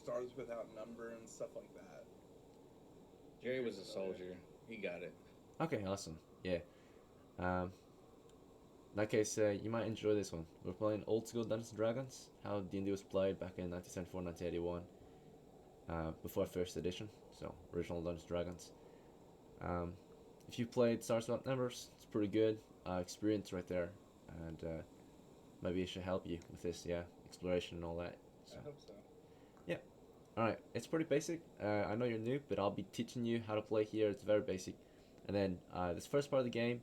stars without number and stuff like that. Jerry was a soldier. He got it. Okay, awesome. Yeah. Um, in that case, you might enjoy this one. We're playing old school Dungeons and Dragons, how D&D was played back in 1974, 1981, before first edition, so original Dungeons and Dragons. If you played Stars Without Numbers, it's pretty good experience right there, and maybe it should help you with this, exploration and all that. So. I hope so. Yeah. Alright, it's pretty basic. I know you're new, but I'll be teaching you how to play here. It's very basic. And then this first part of the game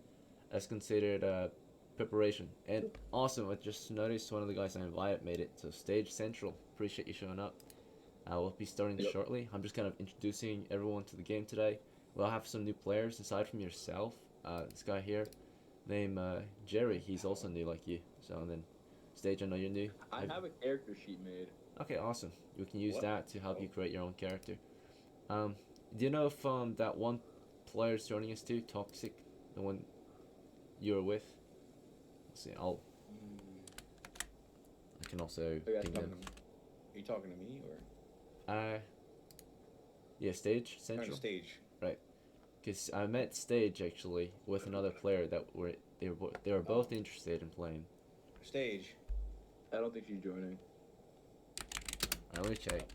is considered preparation. And awesome, I just noticed one of the guys I invited made it. So Stage Central, appreciate you showing up. We'll be starting shortly. I'm just kind of introducing everyone to the game today. We'll have some new players aside from yourself. This guy here, named Jerry, he's also new like you. So and then Stage, I know you're new. I have a character sheet made. Okay, awesome. You can use that to help you create your own character. Do you know if that one player is joining us too, Toxic, the one you're with? Let's see, I can also ping them. Are you talking to me or? Yeah, Stage Central. Stage. Right, because I met Stage actually with another player that they were both interested in playing. Stage. I don't think she's joining. Alright, let me check.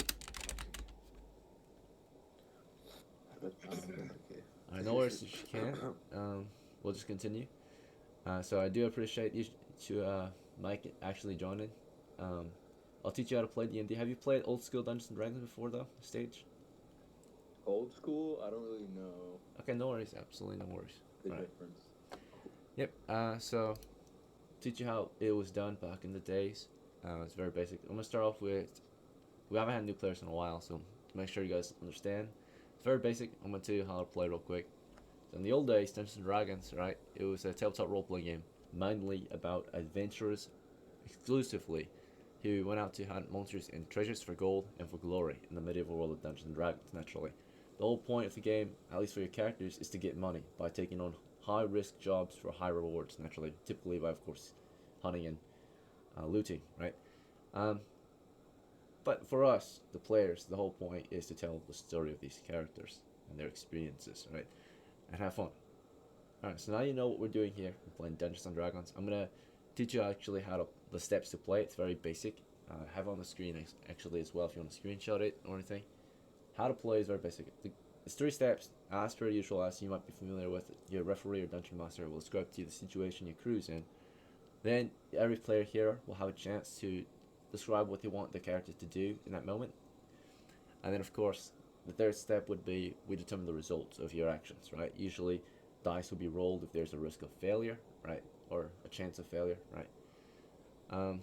I know where she can. We'll just continue. So I do appreciate you to Mike actually joining. I'll teach you how to play D&D. Have you played old school Dungeons and Dragons before though? Stage? Old school? I don't really know. Okay, no worries. Absolutely no worries. The difference. Yep. So teach you how it was done back in the days. It's very basic. I'm gonna start off with. We haven't had new players in a while, so to make sure you guys understand, it's very basic. I'm gonna tell you how to play real quick. So in the old days, Dungeons and Dragons, right? It was a tabletop role-playing game, mainly about adventurers, exclusively, who went out to hunt monsters and treasures for gold and for glory in the medieval world of Dungeons and Dragons. Naturally, the whole point of the game, at least for your characters, is to get money by taking on high-risk jobs for high rewards. Naturally, typically by, of course, hunting and looting, right? But for us, the players, the whole point is to tell the story of these characters and their experiences, right? And have fun. Alright, so now you know what we're doing here. We're playing Dungeons and Dragons. I'm gonna teach you actually the steps to play. It's very basic. Have it on the screen actually as well if you want to screenshot it or anything. How to play is very basic. It's 3 steps. As per usual, as you might be familiar with, your referee or dungeon master will describe to you the situation your crew's in. Then every player here will have a chance to describe what they want the character to do in that moment. And then of course, the third step would be we determine the results of your actions, right? Usually dice will be rolled if there's a risk of failure, right? Or a chance of failure, right? And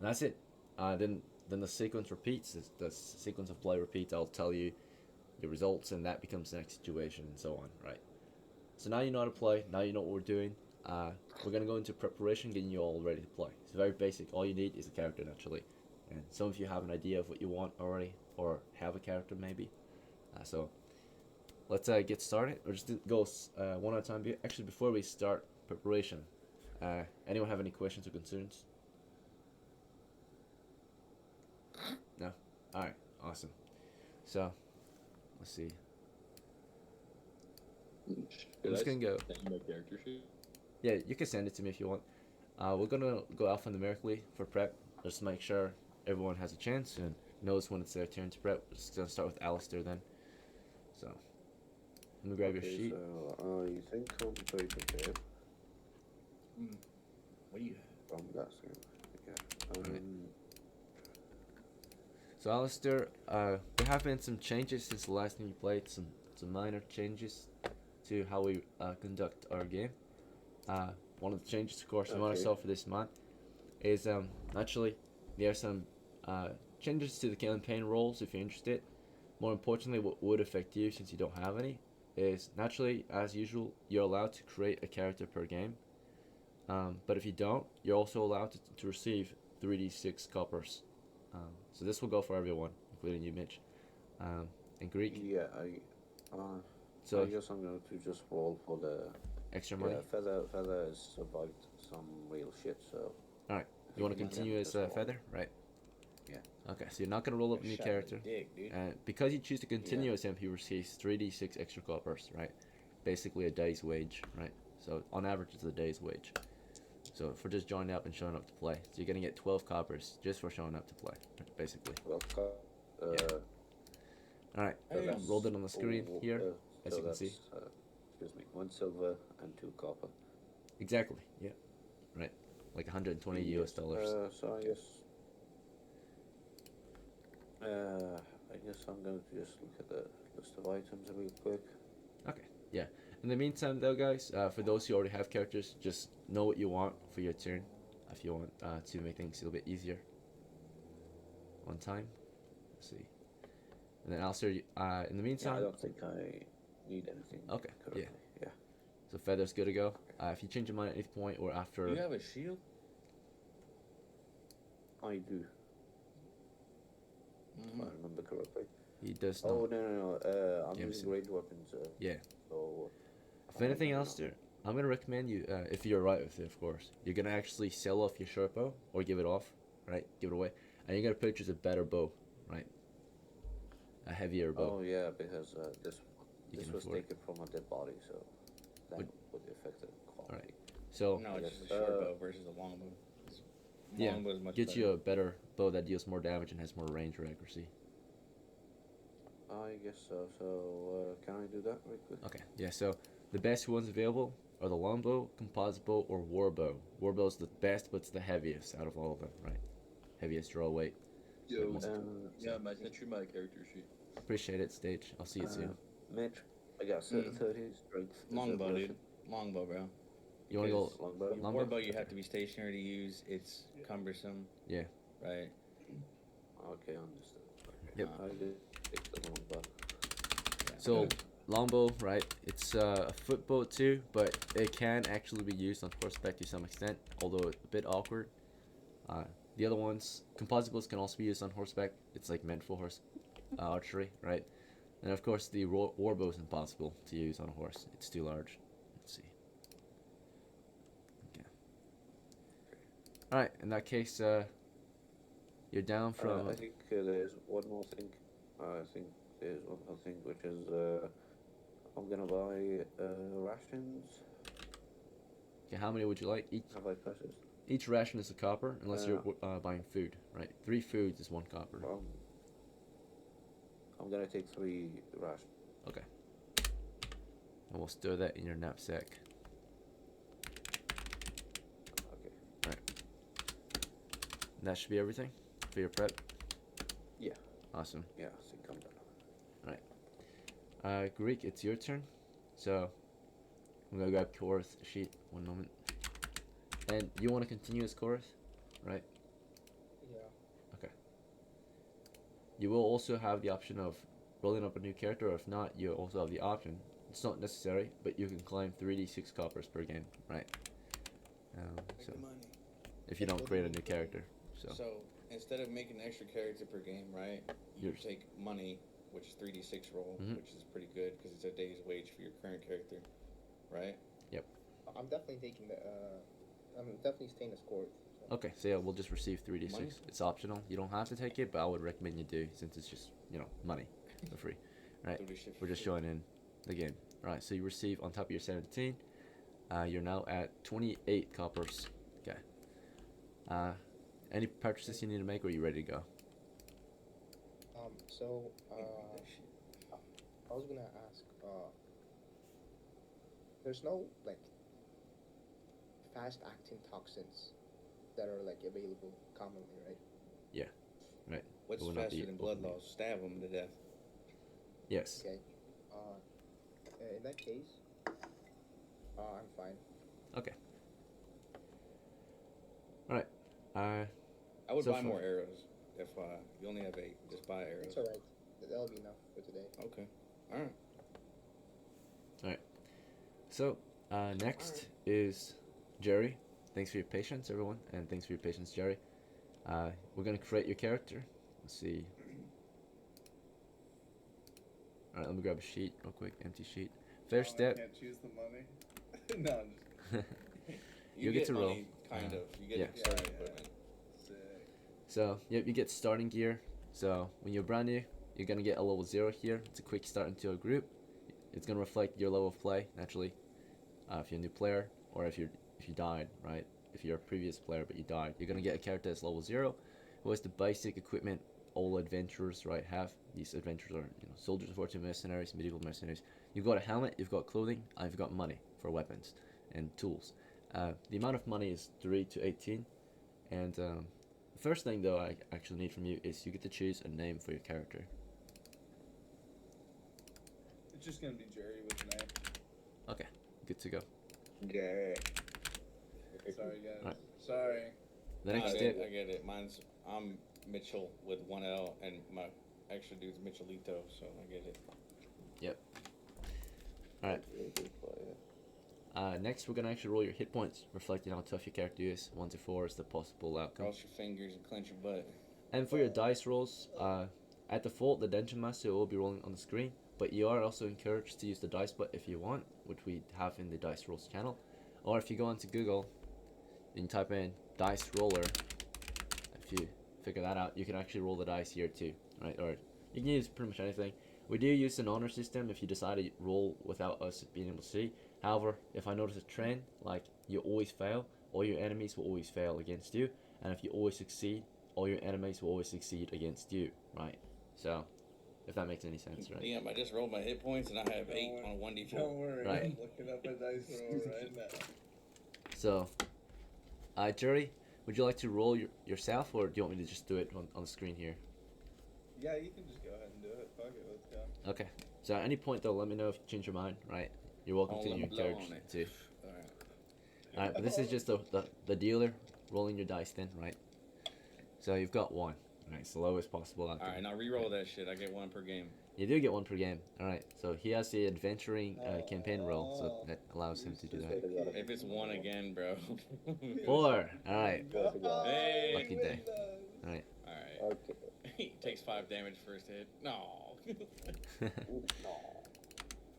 that's it. Then the sequence repeats. The sequence of play repeats. I'll tell you the results, and that becomes the next situation, and so on, right? So now you know how to play. Now you know what we're doing. We're gonna go into preparation, getting you all ready to play. It's very basic. All you need is a character, naturally, and some of you have an idea of what you want already, or have a character maybe. So let's get started. Or just go one at a time. Actually, before we start preparation, anyone have any questions or concerns? No. All right. Awesome. So let's see. I'm just gonna go. My character sheet? Yeah, you can send it to me if you want. We're gonna go alphanumerically for prep, just to make sure everyone has a chance and knows when it's their turn to prep. We're just gonna start with Alistair then. So, let me grab your sheet. So, you think I'm pretty prepared? What do you have? That's good. Okay. So Alistair, there have been some changes since the last time you played. Some minor changes to how we conduct our game. One of the changes, of course, I want to sell for this month is naturally there are some changes to the campaign roles if you're interested. More importantly, what would affect you since you don't have any is naturally, as usual, you're allowed to create a character per game. But if you don't, you're also allowed to receive 3d6 coppers. So this will go for everyone, including you, Mitch. In Greek. Yeah, so I guess I'm going to just roll for the extra money. Yeah, feather is about some real shit. So. All right. You want to continue as Feather, right? Yeah. Okay, so you're not gonna roll up a new Shot in the character. dick, dude. And because you choose to continue as him, he receives 3d6 extra coppers, right? Basically a day's wage, right? So on average, it's a day's wage. So for just joining up and showing up to play, so you're gonna get 12 coppers just for showing up to play, basically. Well, All right, Hey, rolled it on the screen here, as so you can see. that's, excuse me, 1 silver and 2 copper. Exactly. Yeah. Right. Like 120 US dollars. So I guess I'm going to just look at the list of items real quick. Okay. Yeah. In the meantime, though, guys, for those who already have characters, just know what you want for your turn. If you want to make things a little bit easier on time. Let's see. And then also, in the Yeah, meantime. I don't think I need anything. Okay, Currently. Yeah. So Feather's good to go. If you change your mind at any point or after. You have a shield? I do, if I remember correctly. He does not. Oh no! I'm Yeah, using ranged weapons. Yeah. So. If anything else, there, I'm gonna recommend you, if you're right with it, of course, you're gonna actually sell off your short bow or give it off, right? Give it away, and you're gonna purchase a better bow, right? A heavier bow. Oh yeah, because this You this can was afford it. taken from a dead body, so that Would- would affect the quality. Alright. So No, it's just a Yes, short bow versus a long bow. Yeah, Long bow is much get better. you a better bow that deals more damage and has more range or accuracy. I guess so. So can I do that real quick? Okay. Yeah. So the best ones available are the longbow, composite bow, or warbow. Warbow's the best, but it's the heaviest out of all of them, right? Heaviest draw weight. Yo, Most- yeah, I sent you my character sheet. Appreciate it, Stage. I'll see you soon. Mitch, I got 30 strength. Is Long that bow, worth dude. it? Long bow, bro. You wanna go? Because Longbow? Long- War bow, you have to be stationary to use. It's cumbersome. Yeah. Right. Okay, understood. Yep. I did take the longbow. So longbow, right? It's a foot bow too, but it can actually be used on horseback to some extent, although a bit awkward. The other ones, composite bows, can also be used on horseback. It's like meant for horse archery, right? And of course, the war bow is impossible to use on a horse. It's too large. Let's see. Okay. All right. In that case, you're down from. I think there's one more thing. I think there's one more thing, which is I'm gonna buy rations. Okay, how many would you like? Have I purchased? Each ration is a copper, unless you're buying food, right? 3 foods is 1 copper. I'm gonna take 3 rations. Okay. And we'll store that in your knapsack. Okay. And that should be everything for your prep. Yeah. Awesome. Yeah, I think I'm done. Greek, it's your turn. So I'm gonna grab Korath's sheet. One moment. And you want to continue as Korath, right? Yeah. You will also have the option of rolling up a new character, or if not, you also have the option. It's not necessary, but you can claim 3d6 coppers per game, right? So if you don't create a new character, So instead of making an extra character per game, right? You Yours. take money, which is 3d6 roll, Mhm. which is pretty good because it's a day's wage for your current character, right? I'm definitely taking the. I'm definitely staying as Court. So. okay, so yeah, we'll just receive 3d6. Money? It's optional. You don't have to take it, but I would recommend you do, since it's just, money for free. Right. Do this shit for We're just free. showing in the game. Alright, so you receive on top of your 17. You're now at 28 coppers. Okay. Any purchases you need to make, or are you ready to go? So That shit. I was gonna ask. There's no like fast-acting toxins that are like available commonly, right? What's It will not faster be than blood openly. loss? Stab them to death. Yes. Okay. In that case, I'm fine. I would So buy far- more arrows. If you only have 8, just buy arrows. It's alright. That'll be enough for today. Okay. All right. So, next is Jerry. Thanks for your patience, everyone, and thanks for your patience, Jerry. We're gonna create your character. Let's see. All right, let me grab a sheet real quick. Empty sheet. First I step. can't choose the money. No, I'm just You get to roll. money, kind of. You get yeah. extra Yeah, yeah. equipment. sick. So yep, you get starting gear. So when you're brand new, you're gonna get a level 0 here. It's a quick start into a group. It's gonna reflect your level of play naturally. If you're a new player, or if you died, right? If you're a previous player but you died, you're gonna get a character that's level 0, who has the basic equipment all adventurers, right, have. These adventurers are, soldiers of fortune, mercenaries, medieval mercenaries. You've got a helmet, you've got clothing, and you've got money for weapons and tools. The amount of money is 3 to 18, and the first thing though I actually need from you is you get to choose a name for your character. It's just gonna be Jerry with an A. Okay, good to go. Yeah. Sorry, guys. Alright. Sorry. The next I step. get it. I'm Mitchell with 1L, and my extra dude's Mitchellito, so I get it. Alright. Next, we're gonna actually roll your hit points, reflecting how tough your character is. 1 to 4 is the possible outcome. Cross your fingers and clench your butt. And for your dice rolls, at default, the Dungeon Master will be rolling on the screen, but you are also encouraged to use the dice bot if you want, which we have in the Dice Rolls channel. Or if you go onto Google, you can type in Dice Roller. If you figure that out, you can actually roll the dice here too, right? Or you can use pretty much anything. We do use an honor system if you decide to roll without us being able to see. However, if I notice a trend, like you always fail, all your enemies will always fail against you, and if you always succeed, all your enemies will always succeed against you, right? So, if that makes any sense, right? Damn, I just rolled my hit points and I have 8 on a 1d4. Don't worry, Right. I'm looking up a dice roll right now. So, Jerry, would you like to roll yourself, or do you want me to just do it on the screen here? Yeah, you can just go ahead and do it. Fuck it, let's go. Okay. So at any point though, let me know if you change your mind, right? You're welcome Oh, to let your me blow character on it. too. Alright. Alright, but this is just the dealer rolling your dice then, right? So you've got 1. Right, it's the lowest possible outcome. Alright, now re-roll that shit. I get 1 per game. You do get 1 per game. Alright, so he has the adventuring campaign roll, so that allows him to do that. If it's 1 again, bro. 4. Alright. Hey. Lucky day. Alright. Alright. Okay. He takes 5 damage first hit. No.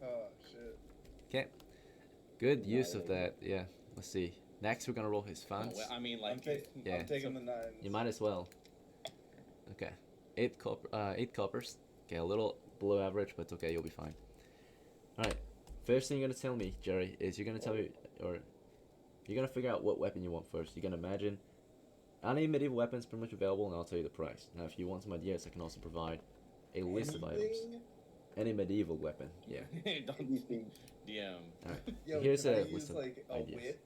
Oh, shit. Okay. Good use of that, yeah. Let's see. Next we're gonna roll his Oh, funds. well, I mean, like, Yeah. I'm taking the 9s. You might as well. Okay. 8 coppers. Okay, a little below average, but okay, you'll be fine. Alright. First thing you're gonna tell me, Jerry, is you're gonna tell me, or you're gonna figure out what weapon you want first. You're gonna imagine any medieval weapons pretty much available, and I'll tell you the price. Now, if you want some ideas, I can also provide a list of items. Anything? Any medieval weapon, yeah. Don't DM. Alright. Yo, Here's can I a use, list of like, a ideas. whip?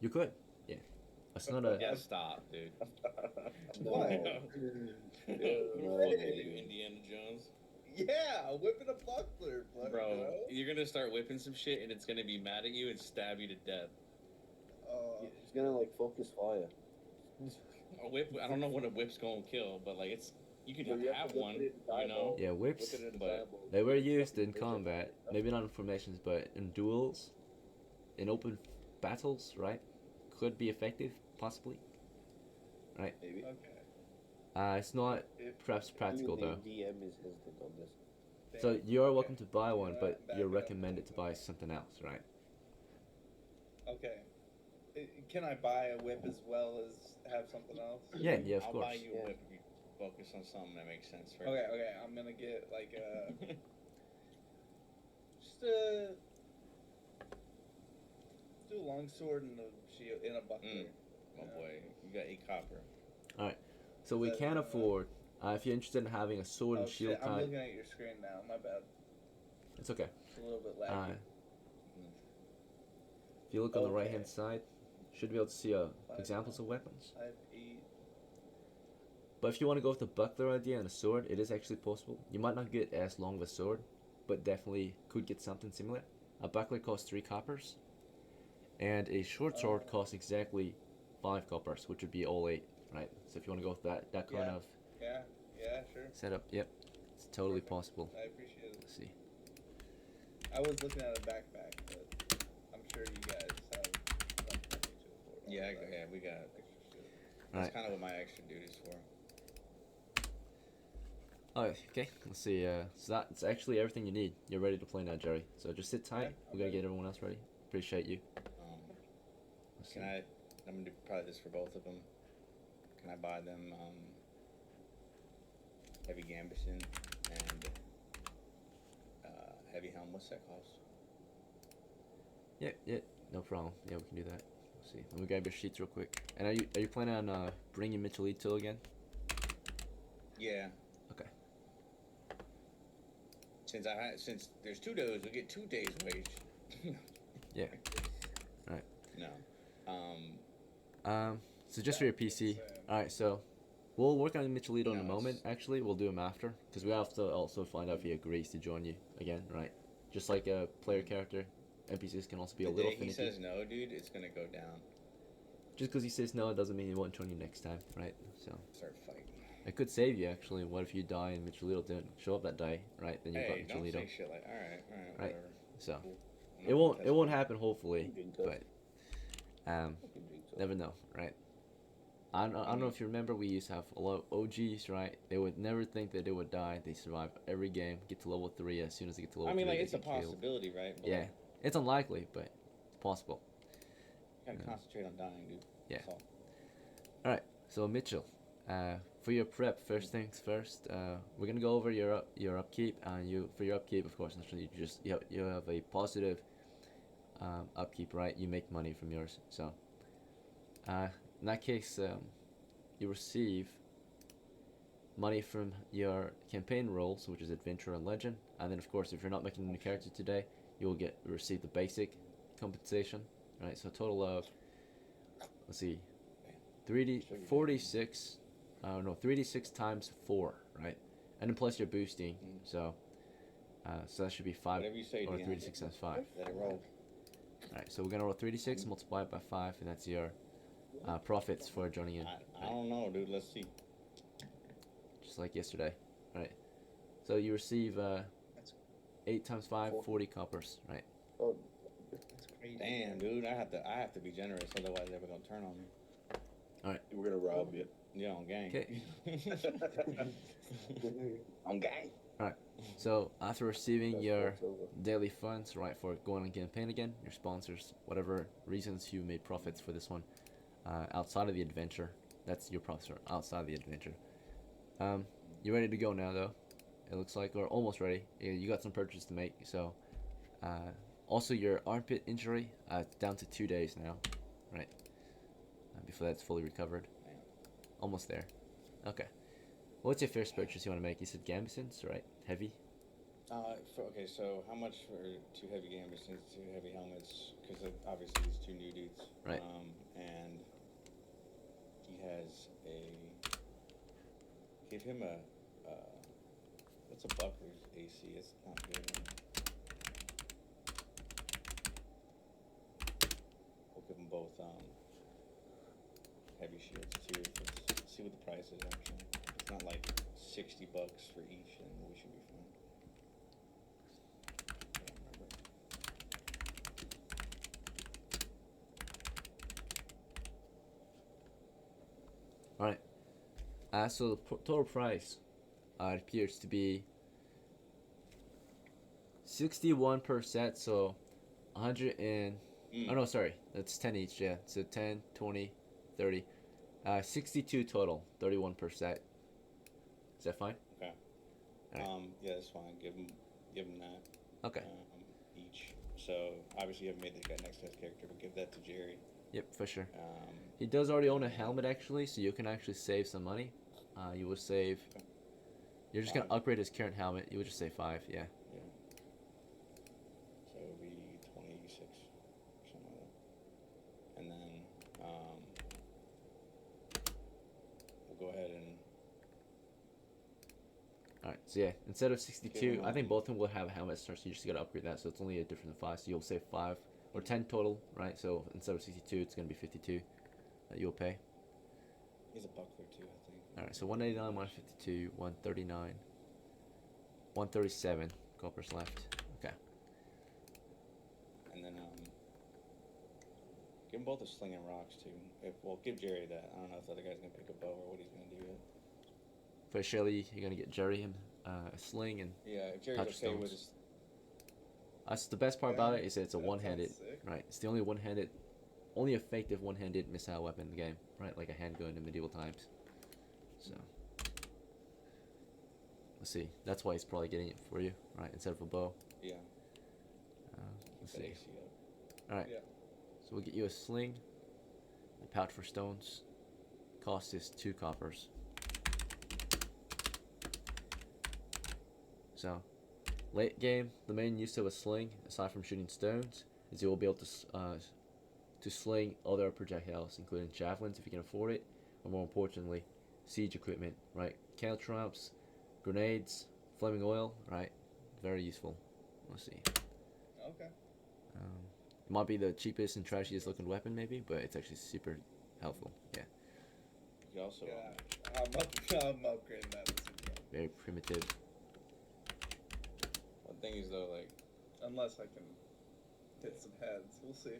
You could, yeah. It's not a. Yeah, stop, dude. Why? Fuck you, Indiana Jones. Yeah, whipping a buckler, Bro, you're gonna start whipping some shit and it's gonna be mad at you and stab you to death. He's gonna like focus fire. A whip, I don't know what a whip's gonna kill, but like you can have one, you know? Yeah, whips. Look at it in But- Bible. They were used in combat, maybe not in formations, but in duels, in open battles, right? Could be effective, possibly. Right? Maybe. Okay. It's not perhaps practical Even though. the DM is hesitant on this. So you are welcome to buy one, Yeah, but back you're up. recommended to buy something else, right? Okay. Can I buy a whip as well as have something else? Yeah, yeah, of I'll course. buy you Yeah. a whip if you focus on something that makes sense first. Okay, okay. I'm gonna get like just a do a long sword and a shield and a buckler. My boy, you got 8 copper. So we That, can afford. If you're interested in having a sword Oh and shield shit! I'm type, looking at your screen now. My bad. it's okay. It's a little bit Uh, laggy. if you look on the Okay. right hand side, should be able to see examples of weapons. 5, 8. But if you want to go with the buckler idea and a sword, it is actually possible. You might not get as long of a sword, but definitely could get something similar. A buckler costs 3 coppers, and a short sword costs exactly 5 coppers, which would be all 8, right? So if you want to go with that kind Yeah. of Yeah, sure. setup, yep, it's totally possible. I appreciate it. Let's see. I was looking at a backpack, but I'm sure you guys have enough money to afford all Yeah, that yeah, we got. extra shit. That's Alright. kind of what my extra dude is for. Oh, okay. Let's see. So that's actually everything you need. You're ready to play now, Jerry. So just sit tight. Yeah, We're I'm gonna ready. get everyone else ready. Appreciate you. Can I? I'm gonna do probably this for both of them. Can I buy them heavy gambeson, and heavy helm. What's that cost? Yeah, no problem. Yeah, we can do that. Let's see. Let me grab your sheets real quick. And are you planning on bringing Michelito again? Yeah. Okay. Since there's 2 days, we get 2 days wage. Yeah. Right. No. So just for your PC. All right. So we'll work on Michelito in a moment. Actually, we'll do him after because we have to also find out if he agrees to join you again. Right. Just like a player character, NPCs can also be a little He finicky. says no, dude, it's gonna go down. Just because he says no, it doesn't mean he won't join you next time, right? So Start fighting. it could save you actually. What if you die and Michelito didn't show up that day, right? Then you've Hey, got don't Michelito. say shit like, all right, Right. whatever. So Cool. it won't happen hopefully, but Fucking jinx it. never know, right? I don't know if you remember, we used to have a lot of OGs, right? They would never think that they would die. They survive every game, get to level 3. As soon as they get to level 3, I mean, like, they it's a get killed. possibility, right? But Yeah, like, it's unlikely, but it's possible. you gotta concentrate on dying, dude. Yeah. That's all. All right, so Mitchell, for your prep, first things first, we're gonna go over your upkeep, and for your upkeep, of course, naturally, you have a positive upkeep, right? You make money from yours, so in that case, you receive money from your campaign rolls, which is adventure and legend, and then of course, if you're not making a new character today, you will receive the basic compensation, right? So a total of, let's see, 3d6 times 4, right? And then plus your boosting, so that should be 5, Whatever you say, or Dion. 3d6 times 5. Let it roll. Alright, so we're gonna roll 3d6, multiply it by 5, and that's your profits for joining in, I don't know, dude. Let's see. just like yesterday, right? So you receive 8 times 5, 40 coppers, right? Oh, That's crazy. Damn, dude. I have to be generous, otherwise they're gonna turn on me. We're gonna rob you. Yeah, on gang. Okay. On gang. So after receiving your that's over. daily funds, right, for going on campaign again, your sponsors, whatever reasons you made profits for this one, outside of the adventure, that's your profits are outside of the adventure. You ready to go now, though? It looks like, or almost ready. You got some purchases to make. So, also your armpit injury, down to 2 days now, right? Before that's fully recovered. Almost there. Okay. What's your first purchase you want to make? You said gambesons, right? Heavy. Okay, so how much for 2 heavy gambesons, 2 heavy helmets? Because obviously these 2 new dudes. Right. And he has give him a what's a buckler's AC? It's not good. We'll give them both heavy shields too. Let's see what the price is actually. It's not like $60 for each, and we should be fine. I don't remember. All right. So the total price appears to be 61 per set, so 100 and oh no, sorry, that's 10 each. Yeah, so 10, 20, 30, 62 total, 31 per set. Is that fine? Okay. Alright. Yeah, that's fine. Give him that. Okay. Each. So obviously you haven't made the guy next to his character, but give that to Jerry. Yep, for sure. He does already own a helmet actually, so you can actually save some money. You will save. You're just gonna upgrade his current helmet. You would just save 5. Yeah. So it would be 26 or something like that. And then we'll go ahead and All right. So yeah, instead of 62, I think both of them will have a helmet start. So you just gotta upgrade that. So it's only a difference of 5. So you'll save 5 or 10 total, right? So instead of 62, it's gonna be 52 that you'll pay. he's a buckler too, I think. All right. So 189, 152, 139, 137 coppers left. Okay. And then give them both a sling and rocks too. Well, give Jerry that. I don't know if the other guy's gonna pick a bow or what he's gonna do with it. For Shelly, you're gonna get Jerry him a sling, and Yeah, if Jerry's okay Touchstones. with his that's the best part about it is that it's a That one-handed. sounds sick. Right. It's the only effective one-handed missile weapon in the game, right? Like a handgun in medieval times. So Let's see. That's why he's probably getting it for you, right? Instead of a bow. Yeah. Let's Keep that see. AC up. All right. Yeah. So we'll get you a sling, a pouch for stones. Cost is 2 coppers. So, late game, the main use of a sling, aside from shooting stones, is you will be able to sling other projectiles, including javelins if you can afford it, or more importantly, siege equipment, right? Candle traps, grenades, flaming oil, right? Very useful. Let's see. Okay. It might be the cheapest and trashiest looking weapon, maybe, but it's actually super helpful. Yeah, You also. Yeah. I'm upgrading that this weekend. very primitive. One thing is though, like, Unless I can hit some heads. We'll see.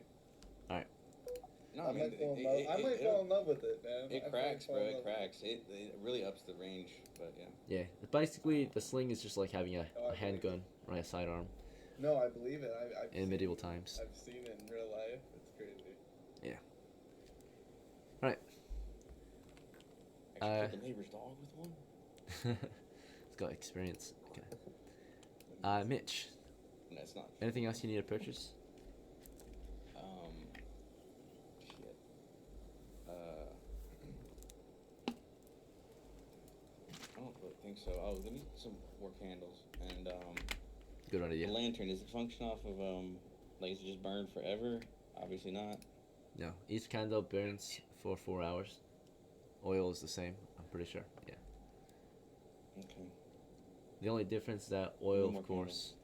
no, I might fall in love. I might fall in love with it, man. It I cracks, fall bro. in It love. cracks. It really ups the range, but yeah. Yeah, basically the sling is just like having Oh, I a believe handgun, right? A sidearm No, I believe it. I've in seen, medieval times. I've seen it in real life. It's crazy. Actually, killed the neighbor's dog with one. It's got experience. Okay. Mitch, That's not. anything else you need to purchase? Shit. I don't really think so. Oh, let me get some more candles and Good idea. the lantern. Does it function off of like is it just burn forever? Obviously not. No, each candle burns for 4 hours. Oil is the same, I'm pretty sure. Yeah. Okay. The only difference is that oil, More of course,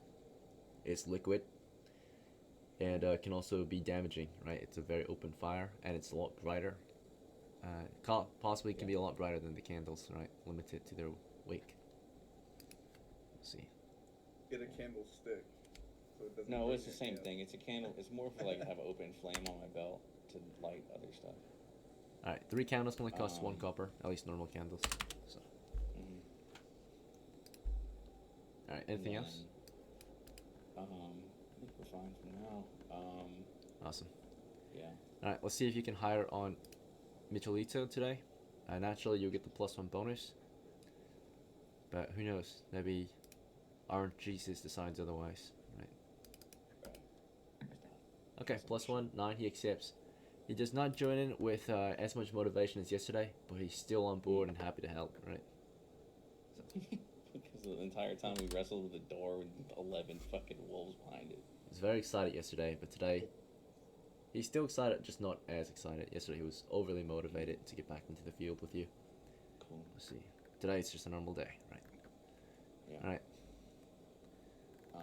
is liquid and can also be damaging, right? It's a very open fire and it's a lot brighter. Possibly can be a lot brighter than the candles, right? Limited to their wick. Let's see. Get a candlestick. So it doesn't No, burn it's the your same hand. thing. It's a candle. It's more for like have an open flame on my belt to light other stuff. All right, 3 candles only cost 1 Um, copper, at least normal candles. So, Mm-hmm. all right, anything else? I think we're fine for now. Awesome. Yeah. All right, let's see if you can hire on Michelito today. Naturally, you'll get the +1 bonus. But who knows? Maybe Orange Jesus decides otherwise, right? Okay, +1, 9, he accepts. He does not join in with as much motivation as yesterday, but he's still on board and happy to help, right? Because the entire time we wrestled with the door with 11 fucking wolves behind it. He was very excited yesterday, but today he's still excited, just not as excited. Yesterday he was overly motivated to get back into the field with you. Cool. Let's see. Today it's just a normal day, right? Yeah. All right. Um,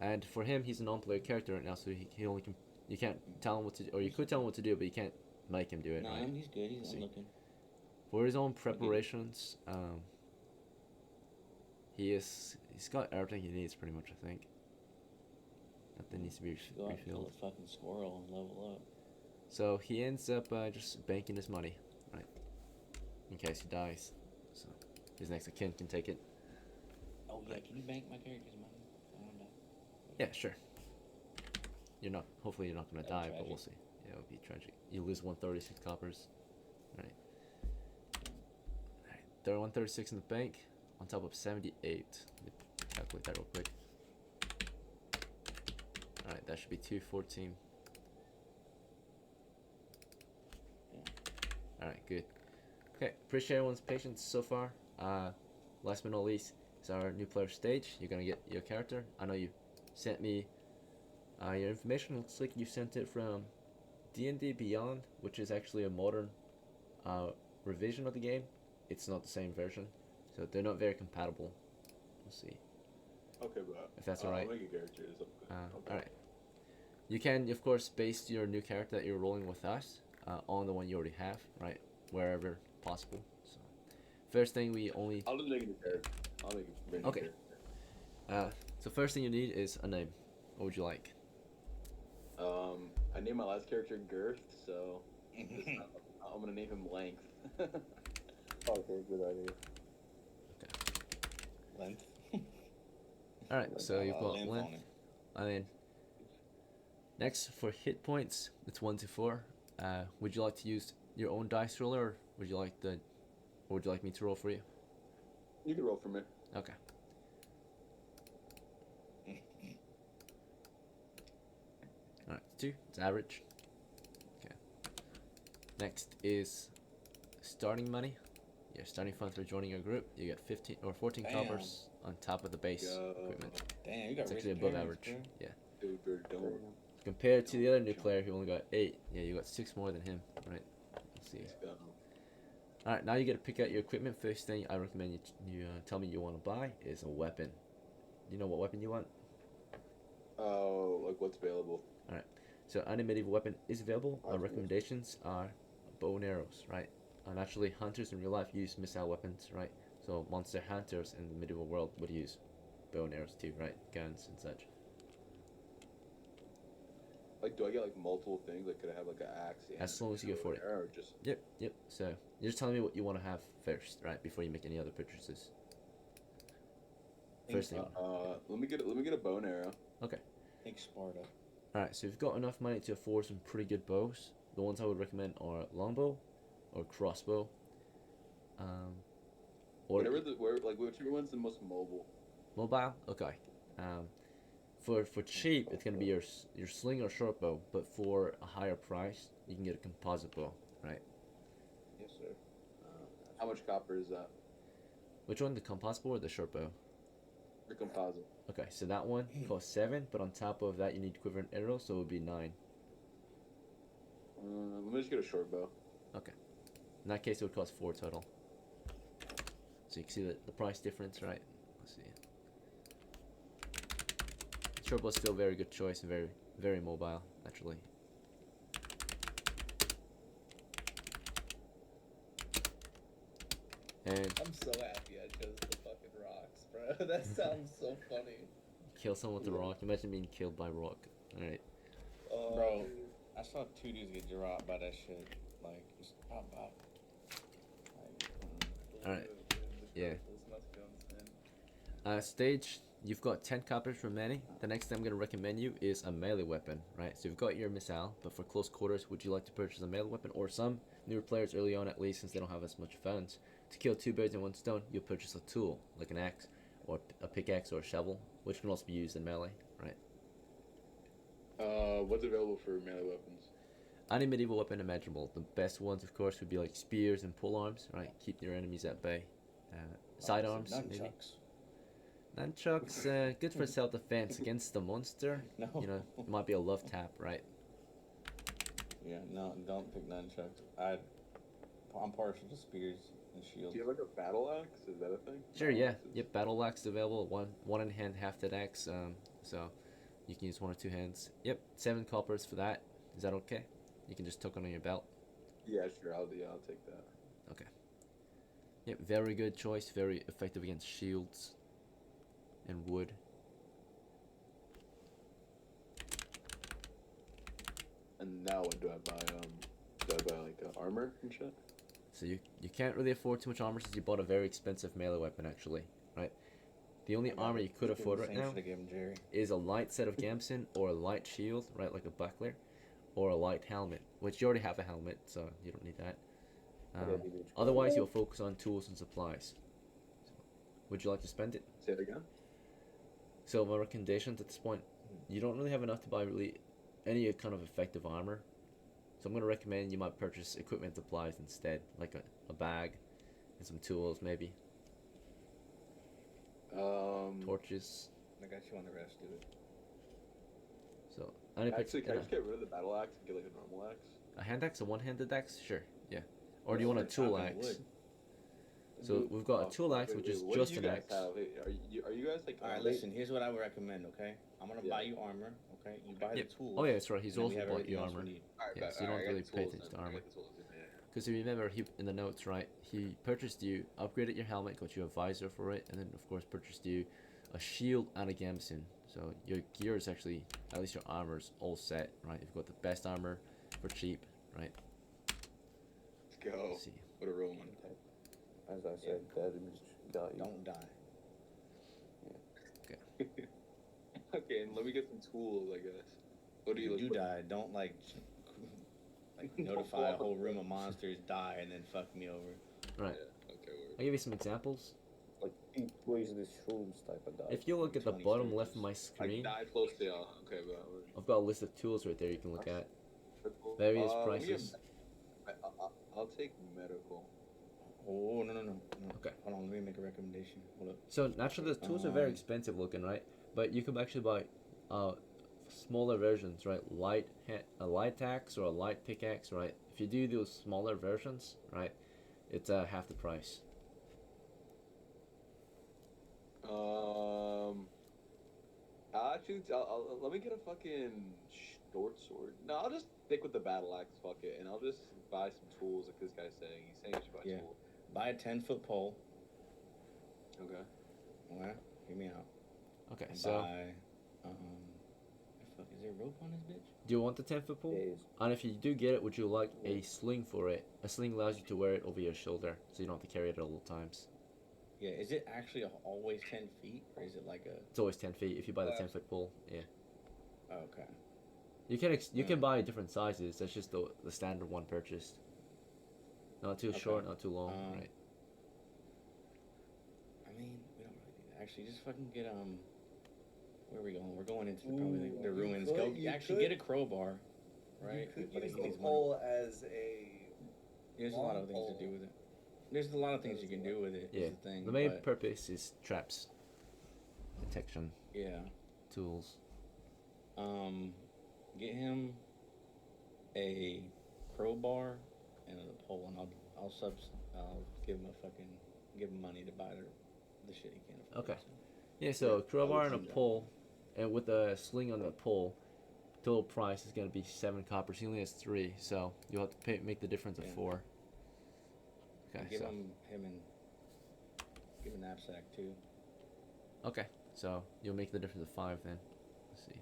And for him, he's a non-player character right now, so he only can. You can't tell him what to do, or you could tell him what to do, but you can't make him do it, no, right? he's good. See. I'm looking. For his own preparations, he's got everything he needs pretty much, I think. Nothing needs to be Go out and kill refilled. a fucking squirrel and level up. So he ends up just banking his money, right? In case he dies. So his next of kin can take it. Oh yeah, can you bank my character's money? I don't know. Yeah, sure. You're not. Hopefully, you're not gonna That'd be die, but we'll tragic. see. Yeah, it would be tragic. You lose 136 coppers. Right. Alright. There are 136 in the bank, on top of 78. Let me calculate that real quick. Alright, that should be 214. Alright, good. Okay, appreciate everyone's patience so far. Last but not least is our new player stage. You're gonna get your character. I know you sent me your information. Looks like you sent it from D&D Beyond, which is actually a modern revision of the game. It's not the same version, so they're not very compatible. We'll see Okay, bro. if that's alright. I'll make a character. It's okay. Alright. You can, of course, base your new character that you're rolling with us on the one you already have, right? Wherever possible. So, first thing we only. I'll just make a new character. I'll make a brand new Okay. character. So first thing you need is a name. What would you like? I named my last character Girth, so I'm gonna name him Length. Okay, good idea. Length. All right. So you've got Length length. on it. And then next for hit points, it's 1 to 4. Would you like to use your own dice roller, or would you like me to roll for you? You can roll for me. Okay. Alright, 2. It's average. Okay. Next is starting money. Your starting funds for joining your group. You get 15 or 14 Damn. coppers on top of the base equipment. Damn, you got It's rich actually above parents, average. bro. Yeah. Dude, you're dumb. Compared to the other new player who only got 8, yeah, you got 6 more than him, right? Let's see. Alright, now you get to pick out your equipment. First thing I recommend you tell me you want to buy is a weapon. You know what weapon you want? Oh, like what's available? So any medieval weapon is available. Our Awesome. recommendations are bow and arrows, right? And actually, hunters in real life use missile weapons, right? So monster hunters in the medieval world would use bow and arrows too, right? Guns and such. Like, do I get like multiple things? Like, could I have like an axe? As long as you get 40. Or just Yep. So you're just telling me what you want to have first, right? Before you make any other purchases. First thing. let me get a bow and arrow. Think Sparta. Alright, so if you've got enough money to afford some pretty good bows, the ones I would recommend are longbow or crossbow. Or Whichever one's the most mobile. mobile. Okay. For cheap, it's gonna be your sling or short bow, but for a higher price, you can get a composite bow, right? Yes, sir. How much copper is that? Which one, the composite bow or the short bow? The composite. Okay, so that one costs 7, but on top of that, you need quiver and arrow, so it would be 9. Let me just get a short bow. In that case, it would cost 4 total. So you can see the price difference, right? Let's see. Short bow's still a very good choice and very, very mobile, actually. And I'm so happy I chose the fucking rocks, bro. That sounds so funny. kill someone with a rock. Imagine being killed by a rock. Alright. Oh, Bro. dude. I saw 2 dudes get dropped by that shit. Like, just pop. Like, Alright. Dude, the Yeah. purples must go insane. Stage, you've got 10 coppers remaining. The next thing I'm going to recommend you is a melee weapon, right? So you've got your missile, but for close quarters, would you like to purchase a melee weapon? Or some newer players early on, at least, since they don't have as much funds, to kill 2 birds in 1 stone, you'll purchase a tool, like an axe, or a pickaxe, or a shovel, which can also be used in melee, right? What's available for melee weapons? Any medieval weapon imaginable. The best ones, of course, would be like spears and polearms, right? Keep your enemies at bay. Sidearms, maybe. Nunchucks, good for self-defense against the monster. No. You know, it might be a love tap, right? Yeah, no, don't pick nunchucks. I'm partial to spears and shields. Do you have like a battle axe? Is that a thing? Sure, Battle yeah. axes? Yep, battle axe available. One in hand, half that axe. So you can use 1 or 2 hands. Yep, 7 coppers for that. Is that okay? You can just tuck it on your belt. Yeah, sure. I'll take that. Yep, very good choice. Very effective against shields and wood. And now what do I buy? Do I buy like armor and shit? So you can't really afford too much armor since you bought a very expensive melee weapon, actually, right? The only armor you could afford right now Jerry. is a light set of gamson or a light shield, right, like a buckler, or a light helmet, which you already have a helmet, so you don't need that. Otherwise, you'll focus on tools and supplies. So, would you like to spend it? Say it again. So my recommendations at this point, you don't really have enough to buy really any kind of effective armor. So I'm going to recommend you might purchase equipment supplies instead, like a bag and some tools maybe. Torches. I got you on the rest of it. So Actually, can I just get rid of the battle axe and get like a normal axe? a hand axe, a one-handed axe? Sure, yeah. Or do you want a tool axe? So we've got a tool axe, which is what do just you an guys axe. have? Hey, are you guys like? Alright, listen, here's what I would recommend, okay? I'm gonna Yeah. buy you armor, okay? You buy Yep. the tools. Oh yeah, that's right. He's and then we also have bought everything you else we armor. need. Yeah, so you don't really pay attention to armor. Because you remember, he in the notes, right? He purchased you, upgraded your helmet, got you a visor for it, and then of course purchased you a shield and a gamson. So your gear is actually, at least your armor's all set, right? You've got the best armor for cheap, right? Let's go. Let's see. What a roll one. As I said, damage got you. Don't die. Okay, and let me get some tools, I guess. What do If you you look do die, don't like notify a whole room of monsters die and then fuck me over. Right. Yeah, okay, I'll give you some examples. like he plays this shrooms type of guy. If you look at the 20 bottom left of stages. my I screen, died close to y'all. Okay, but I've got a list of tools right there you can look at. medical. Various Let me prices. I'll take medical. Oh, no. Okay. Hold on, let me make a recommendation. Hold up. So naturally, the tools are very Um, expensive looking, right? But you can actually buy smaller versions, right? A light axe or a light pickaxe, right? If you do those smaller versions, right, it's half the price. Actually, let me get a fucking short sword. No, I'll just stick with the battle axe. Fuck it, and I'll just buy some tools like this guy's saying. He's saying you should buy Yeah. tools. Buy a 10-foot pole. Okay. Alright, hear me out. Okay, And so buy, fuck, is there rope on this bitch? do you want the 10-foot pole? Days. And if you do get it, would you like a sling for it? A sling allows you to wear it over your shoulder, so you don't have to carry it at all times. Yeah, is it actually always 10 feet, or is it like a? It's always 10 feet if you buy the 10-foot pole. Yeah, Oh, okay. you can you can Yeah. buy different sizes. That's just the standard one purchased. Not too Okay. short, not too long, right? I mean, we don't really need that. Actually, just fucking get Where are we going? We're going into probably the ruins. Go actually get a crowbar, right? You But could he use the needs money. pole as a. There's a lot of things to do with it. There's a lot of things you can do with it. Yeah. Is the thing. The main but, purpose is traps, detection, yeah. tools. Get him a crowbar and a pole, and I'll give him money to buy the shit he can't afford. Okay. Yeah, so a crowbar and a see that. pole, and with a sling on the pole, total price is gonna be 7 copper. He only has 3, so you'll have to make the difference of Yeah. 4. Okay, Give so him a knapsack too. okay, so you'll make the difference of 5 then. Let's see.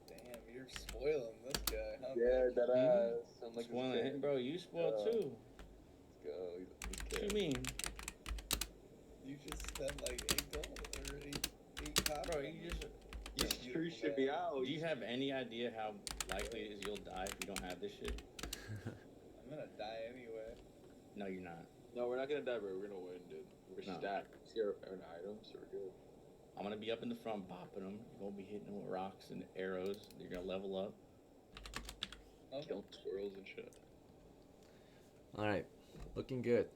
Damn, you're spoiling this guy, huh? Yeah, that Mhm. ass. I'm like, Spoiling it, bro. You spoiled Yeah. too. Let's go. What you mean, You just spent like 8 gold or 8 copper. bro? You just. You sure should be out. Do you have any idea how likely it is you'll die if you don't have this shit? I'm gonna die anyway. No, you're not. No, we're not gonna die, bro. We're gonna win, dude. We're No. stacked. See our items, so we're good. I'm gonna be up in the front bopping them. You're gonna be hitting them with rocks and arrows. You're gonna level up. Okay. Killing squirrels and shit. All right, looking good.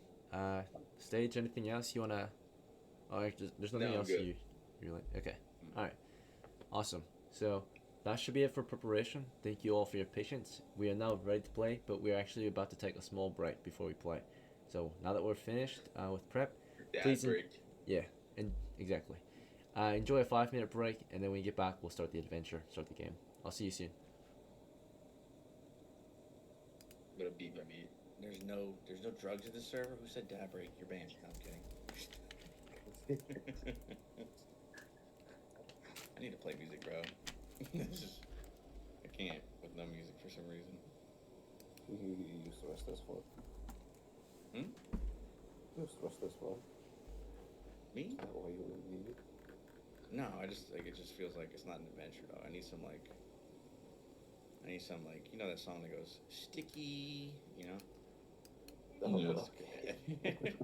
Stage, anything else you wanna? Oh, there's nothing No, I'm else good. you like. Okay, all right, awesome. So that should be it for preparation. Thank you all for your patience. We are now ready to play, but we're actually about to take a small break before we play. So now that we're finished with prep, Dad Please en- break. exactly. Enjoy a 5-minute break, and then when we get back, we'll start the adventure, start the game. I'll see you soon. I'm gonna beat my meat. There's no drugs at the server. Who said dab break? You're banned. No, I'm kidding. I need to play music, bro. This is, I can't with no music for some reason. You use the rest this for. Hmm? Use the rest this for. Me? Is that why you need it? No, I just like it. Just feels like it's not an adventure, though. I need some you know that song that goes sticky, you know? Oh, Yeah. okay.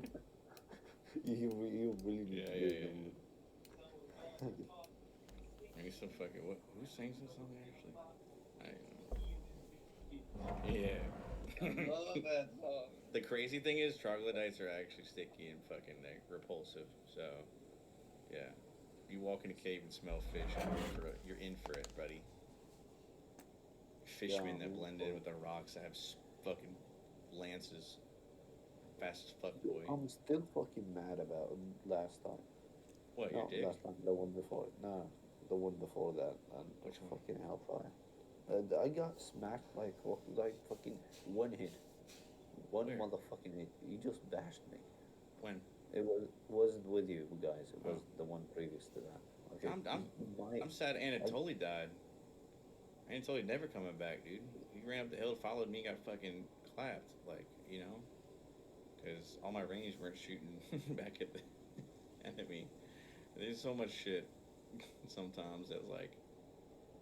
You really need Yeah, to yeah, do it. I need some fucking who sings this song actually? I don't know. Yeah. Love that song. The crazy thing is, troglodytes are actually sticky and fucking like repulsive. So, yeah, you walk in a cave and smell fish, you're in for it, buddy. Fishmen Yeah, that blend in with the rocks that have fucking lances, fast as fuck, boy. I'm still fucking mad about last time. What, No, your dick? last time. The one before. No, the one before that. And Which one? fucking hellfire. I got smacked like fucking one hit. One Where? motherfucking hit. You just bashed me. When? It wasn't with you guys. It was the one previous to that. Okay. I'm sad Anatoly died. Anatoly never coming back, dude. He ran up the hill, followed me, got fucking clapped, like, you know? Because all my range weren't shooting back at the enemy. There's so much shit sometimes that's like,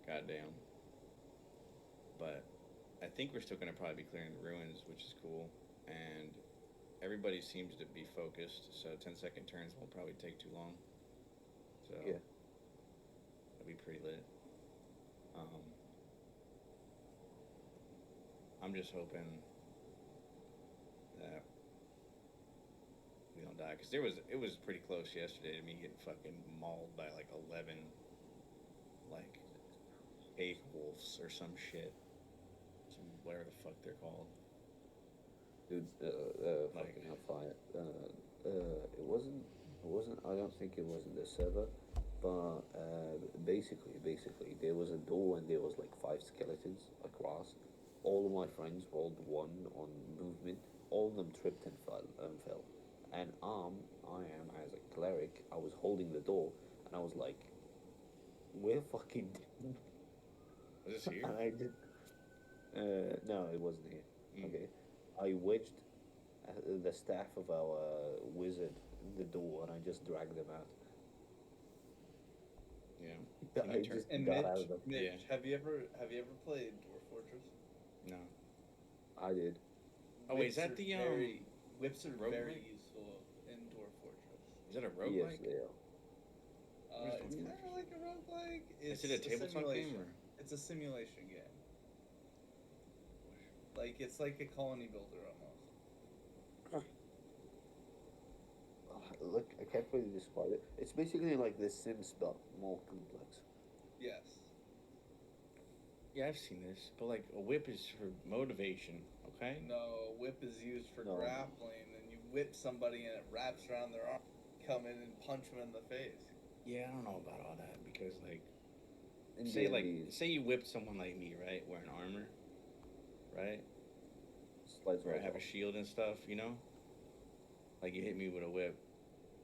goddamn. But I think we're still gonna probably be clearing the ruins, which is cool, and everybody seems to be focused. So 10-second turns won't probably take too long. So Yeah. that'll be pretty lit. I'm just hoping that we don't die, because it was pretty close yesterday to me getting fucking mauled by like 11 like eighth wolves or some shit, some whatever the fuck they're called. Dude, fucking hellfire. It wasn't. I don't think it was in the server, but basically, there was a door and there was like 5 skeletons across. All of my friends rolled 1 on movement. All of them tripped and fell. And I am as a cleric. I was holding the door, and I was like, "We're fucking." Was this here? And I did. No, it wasn't here. Mm. Okay, I wedged the staff of our wizard in the door, and I just dragged them out. Yeah. I just And got out of them. Mitch, Yeah. have you ever played Dwarf Fortress? No. I did. Oh wait, is that Whips the are whips are very roguelike? useful in Dwarf Fortress. Is that a Yes, roguelike? they are. What is It's Dwarf kind of like a roguelike. Is it a tabletop simulation. game or? It's a simulation game. Like it's like a colony builder almost. Look, I can't really describe it. It's basically like The Sims, but more complex. Yes. Yeah, I've seen this, but like a whip is for motivation, okay? No, whip is used for No. grappling, and you whip somebody and it wraps around their arm. Come in and punch them in the face. Yeah, I don't know about all that, because like In say you whip someone like me, right, wearing armor, right? slides Where I right have a off. shield and stuff, you know? Like you hit me with a whip,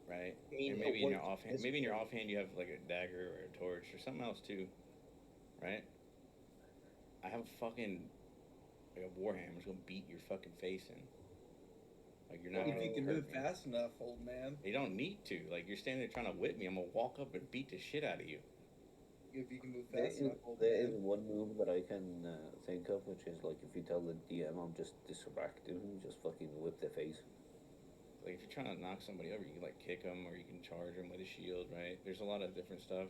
right? Ain't And no maybe in your whip offhand, is maybe in your whip. offhand you have like a dagger or a torch or something else too, right? I have a fucking like a warhammer. It's gonna beat your fucking face in. Like you're not If gonna you can hurt move me. fast enough, old man. You don't need to. Like you're standing there trying to whip me. I'm gonna walk up and beat the shit out of you. If you can move There fast is, enough, old there is man. one move that I can think of, which is like if you tell the DM I'm just distracted, just fucking whip their face. Like if you're trying to knock somebody over, you can like kick them or you can charge them with a shield, right? There's a lot of different stuff.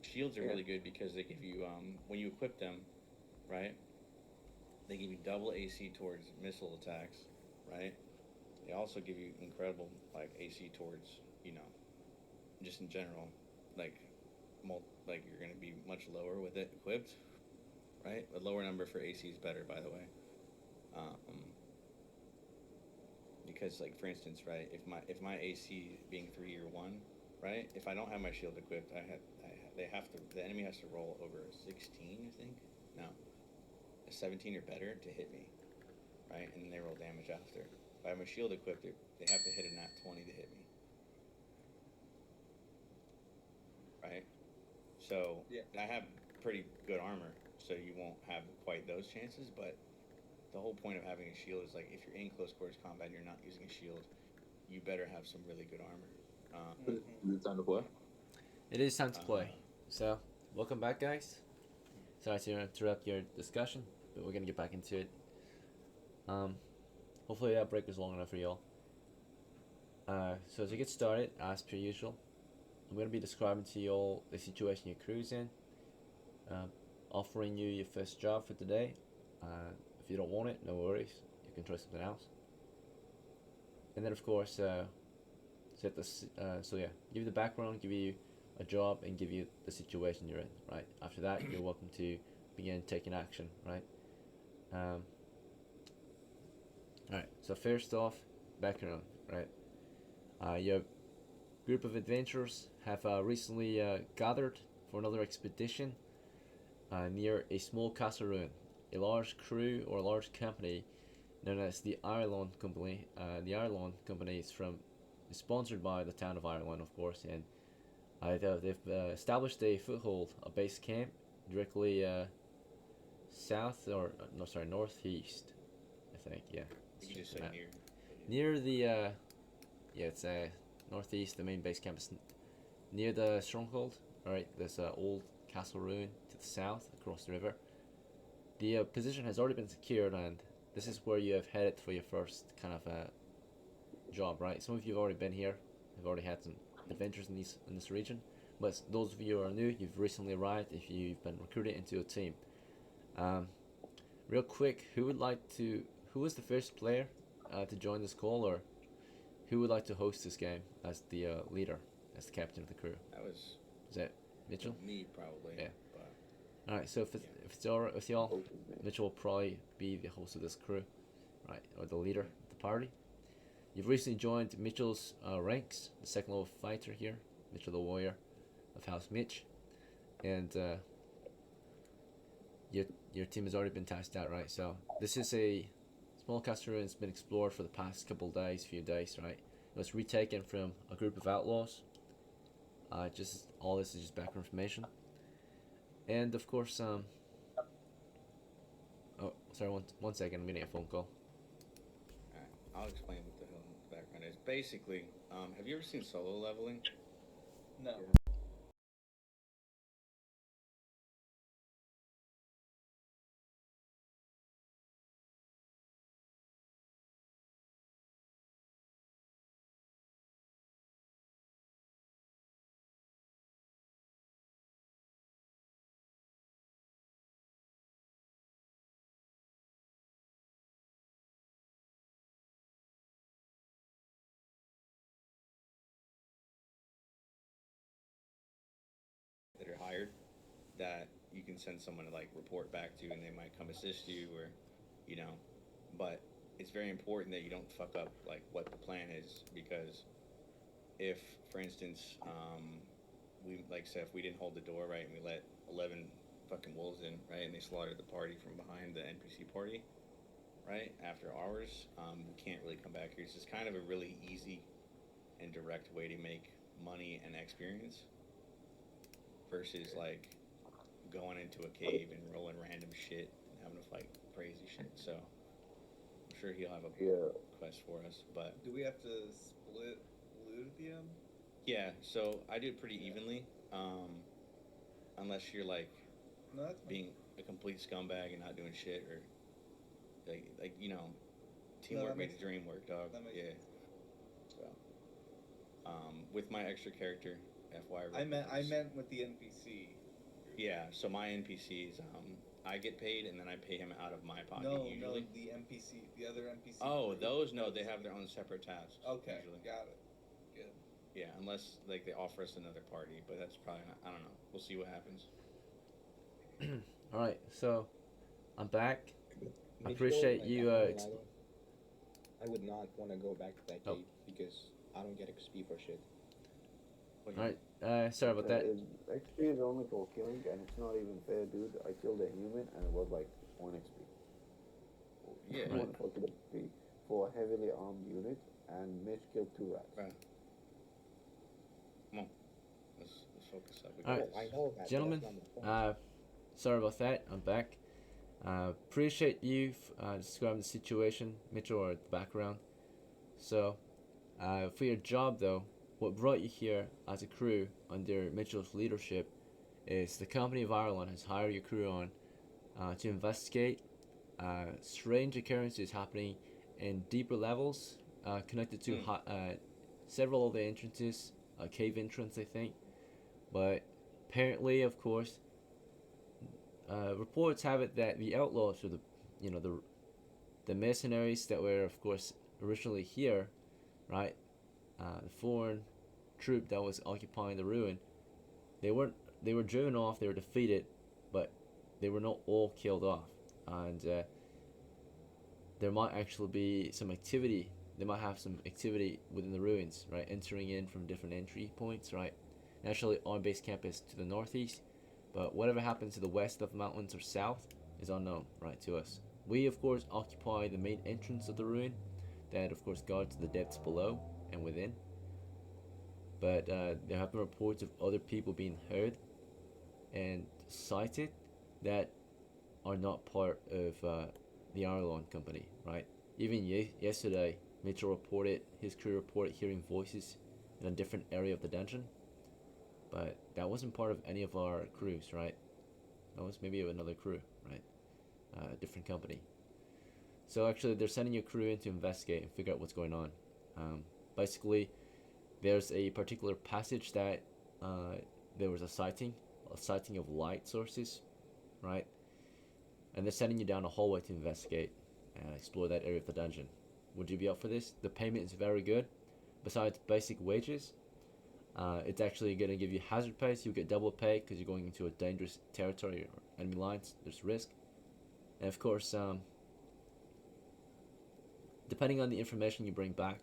Shields are Yeah. really good because they give you when you equip them, right? They give you double AC towards missile attacks, right? They also give you incredible like AC towards, you know, just in general, like like you're gonna be much lower with it equipped, right? A lower number for AC is better, by the way. Because like for instance, right, if my AC being 3 or 1, right, if I don't have my shield equipped, the enemy has to roll over a 16, I think. No, a 17 or better to hit me, right, and then they roll damage after. If I have my shield equipped, they have to hit a nat 20 to hit me, right? So Yeah. I have pretty good armor, so you won't have quite those chances, but the whole point of having a shield is like if you're in close quarters combat and you're not using a shield, you better have some really good armor. Is it time to play? It is time to play. So, welcome back, guys. Sorry to interrupt your discussion, but we're gonna get back into it. Hopefully that break was long enough for y'all. So to get started, as per usual, I'm gonna be describing to y'all the situation your crew's in, offering you your first job for today. If you don't want it, no worries. You can try something else. And then, of course, give you the background, give you a job, and give you the situation you're in. Right. After that, you're welcome to begin taking action. Right. All right. So first off, background. Right. Your group of adventurers have recently gathered for another expedition near a small castle ruin. A large crew or a large company known as the Ireland Company. The Ireland Company is sponsored by the town of Ireland, of course, and they've established a foothold, a base camp directly northeast, I think. Yeah. You can just say Near the it's northeast. The main base camp is near the stronghold. All right, there's an old castle ruin to the south across the river. the position has already been secured, and this is where you have headed for your first kind of job, right? Some of you have already been here, have already had some adventures in this region, but those of you who are new, you've recently arrived. If you've been recruited into a team, real quick, who was the first player to join this call, or who would like to host this game as the leader, as the captain of the crew? That was Is that Mitchell? me probably. Yeah. But All right. So if it's all right with y'all, Mitchell will probably be the host of this crew, right, or the leader of the party. You've recently joined Mitchell's ranks, the second level fighter here, Mitchell the warrior of House Mitch, and your team has already been tasked out, right? So this is a small castle ruin. It's been explored for the past few days, right? It was retaken from a group of outlaws. Just all this is just background information, and of course, oh, sorry, one second. I'm getting a phone call. alright, I'll explain what the hell the background is. Basically, have you ever seen Solo Leveling? No. That are hired that you can send someone to like report back to, and they might come assist you, or you know, but it's very important that you don't fuck up like what the plan is, because if, for instance, we like say if we didn't hold the door right and we let 11 fucking wolves in, right, and they slaughtered the party from behind the NPC party, right, after hours, we can't really come back here. It's just kind of a really easy and direct way to make money and experience versus like going into a cave and rolling random shit and having to fight crazy shit. So I'm sure he'll have a quest for us. But Do we have to split loot at the end? yeah, so I do it pretty evenly, unless you're like No, that's fine. being a complete scumbag and not doing shit, or like you know, No, teamwork that made makes the dream work, dog. That makes Yeah. sense. So with my extra character, FY. I meant with the NPC. Yeah, so my NPCs, I get paid and then I pay him out of my pocket No, usually. the NPC, the other NPC. Oh, group. those no, they have their own separate tasks. Okay, Usually. got it. Good. Yeah, unless like they offer us another party, but that's probably not. I don't know. We'll see what happens. All right. So I'm back. I Mitchell, appreciate like, you. I would not want to go back to that Oh. cave because I don't get XP for shit. What All right. Sorry about that. XP is only for killing, and it's not even fair, dude. I killed a human, and it was like 1 XP. Yeah. Right. 1 fucking XP for a heavily armed unit, and Mitch killed 2 rats. Right. Come on, let's focus up. We All got right. I this. know that. Gentlemen, but that's not my point. sorry about that. I'm back. Appreciate you describing the situation, Mitchell, or the background. So, for your job though, what brought you here as a crew under Mitchell's leadership is the Company of Ireland has hired your crew on to investigate strange occurrences happening in deeper levels connected to several of the entrances, cave entrance, I think. But apparently, of course, reports have it that the outlaws, or the mercenaries that were, of course, originally here, right? The foreign troop that was occupying the ruin, they were driven off, they were defeated, but they were not all killed off, and there might actually be some activity. They might have some activity within the ruins, right? Entering in from different entry points, right? Naturally, our base camp is to the northeast, but whatever happens to the west of the mountains or south is unknown, right, to us. We, of course, occupy the main entrance of the ruin that, of course, guards the depths below and within. But there have been reports of other people being heard and sighted that are not part of the Ireland Company, right? Even yesterday, his crew reported hearing voices in a different area of the dungeon, but that wasn't part of any of our crews, right? That was maybe another crew, right? a different company. So actually, they're sending your crew in to investigate and figure out what's going on. Basically, there's a particular passage that there was a sighting of light sources, right? And they're sending you down a hallway to investigate and explore that area of the dungeon. Would you be up for this? The payment is very good. Besides basic wages, it's actually going to give you hazard pay, so you get double pay because you're going into a dangerous territory or enemy lines. There's risk. And of course, depending on the information you bring back,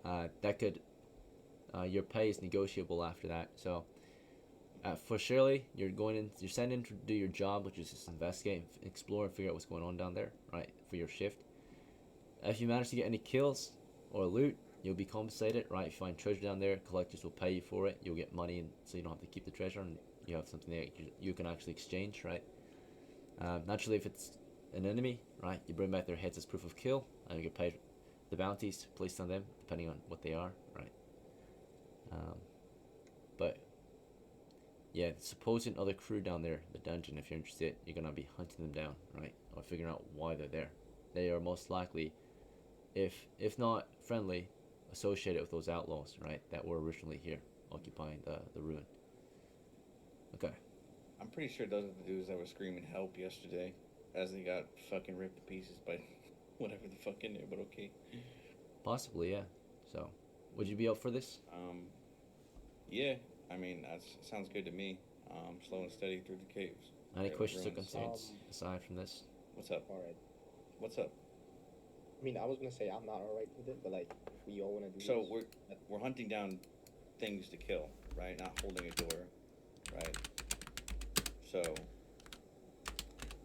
that could your pay is negotiable after that. So for Shirley, you're sent in to do your job, which is just investigate, and explore, and figure out what's going on down there, right? For your shift. If you manage to get any kills or loot, you'll be compensated, right? If you find treasure down there, collectors will pay you for it. You'll get money, and so you don't have to keep the treasure, and you have something that you can actually exchange, right? Naturally, if it's an enemy, right, you bring back their heads as proof of kill, and you get paid the bounties placed on them, depending on what they are, right? But yeah, supposing other crew down there, the dungeon, if you're interested, you're gonna be hunting them down, right? Or figuring out why they're there. They are most likely, if not friendly, associated with those outlaws, right? That were originally here, occupying the ruin. Okay. I'm pretty sure those are the dudes that were screaming help yesterday as they got fucking ripped to pieces by whatever the fuck in there, but okay. Possibly, yeah. So, would you be up for this? Yeah, I mean, that sounds good to me. Slow and steady through the caves. Any Yeah, questions or ruins. concerns aside from this? What's up? Alright. What's up? I mean, I was gonna say I'm not alright with it, but like, if we all wanna do So this, we're hunting down things to kill, right? Not holding a door, right? So,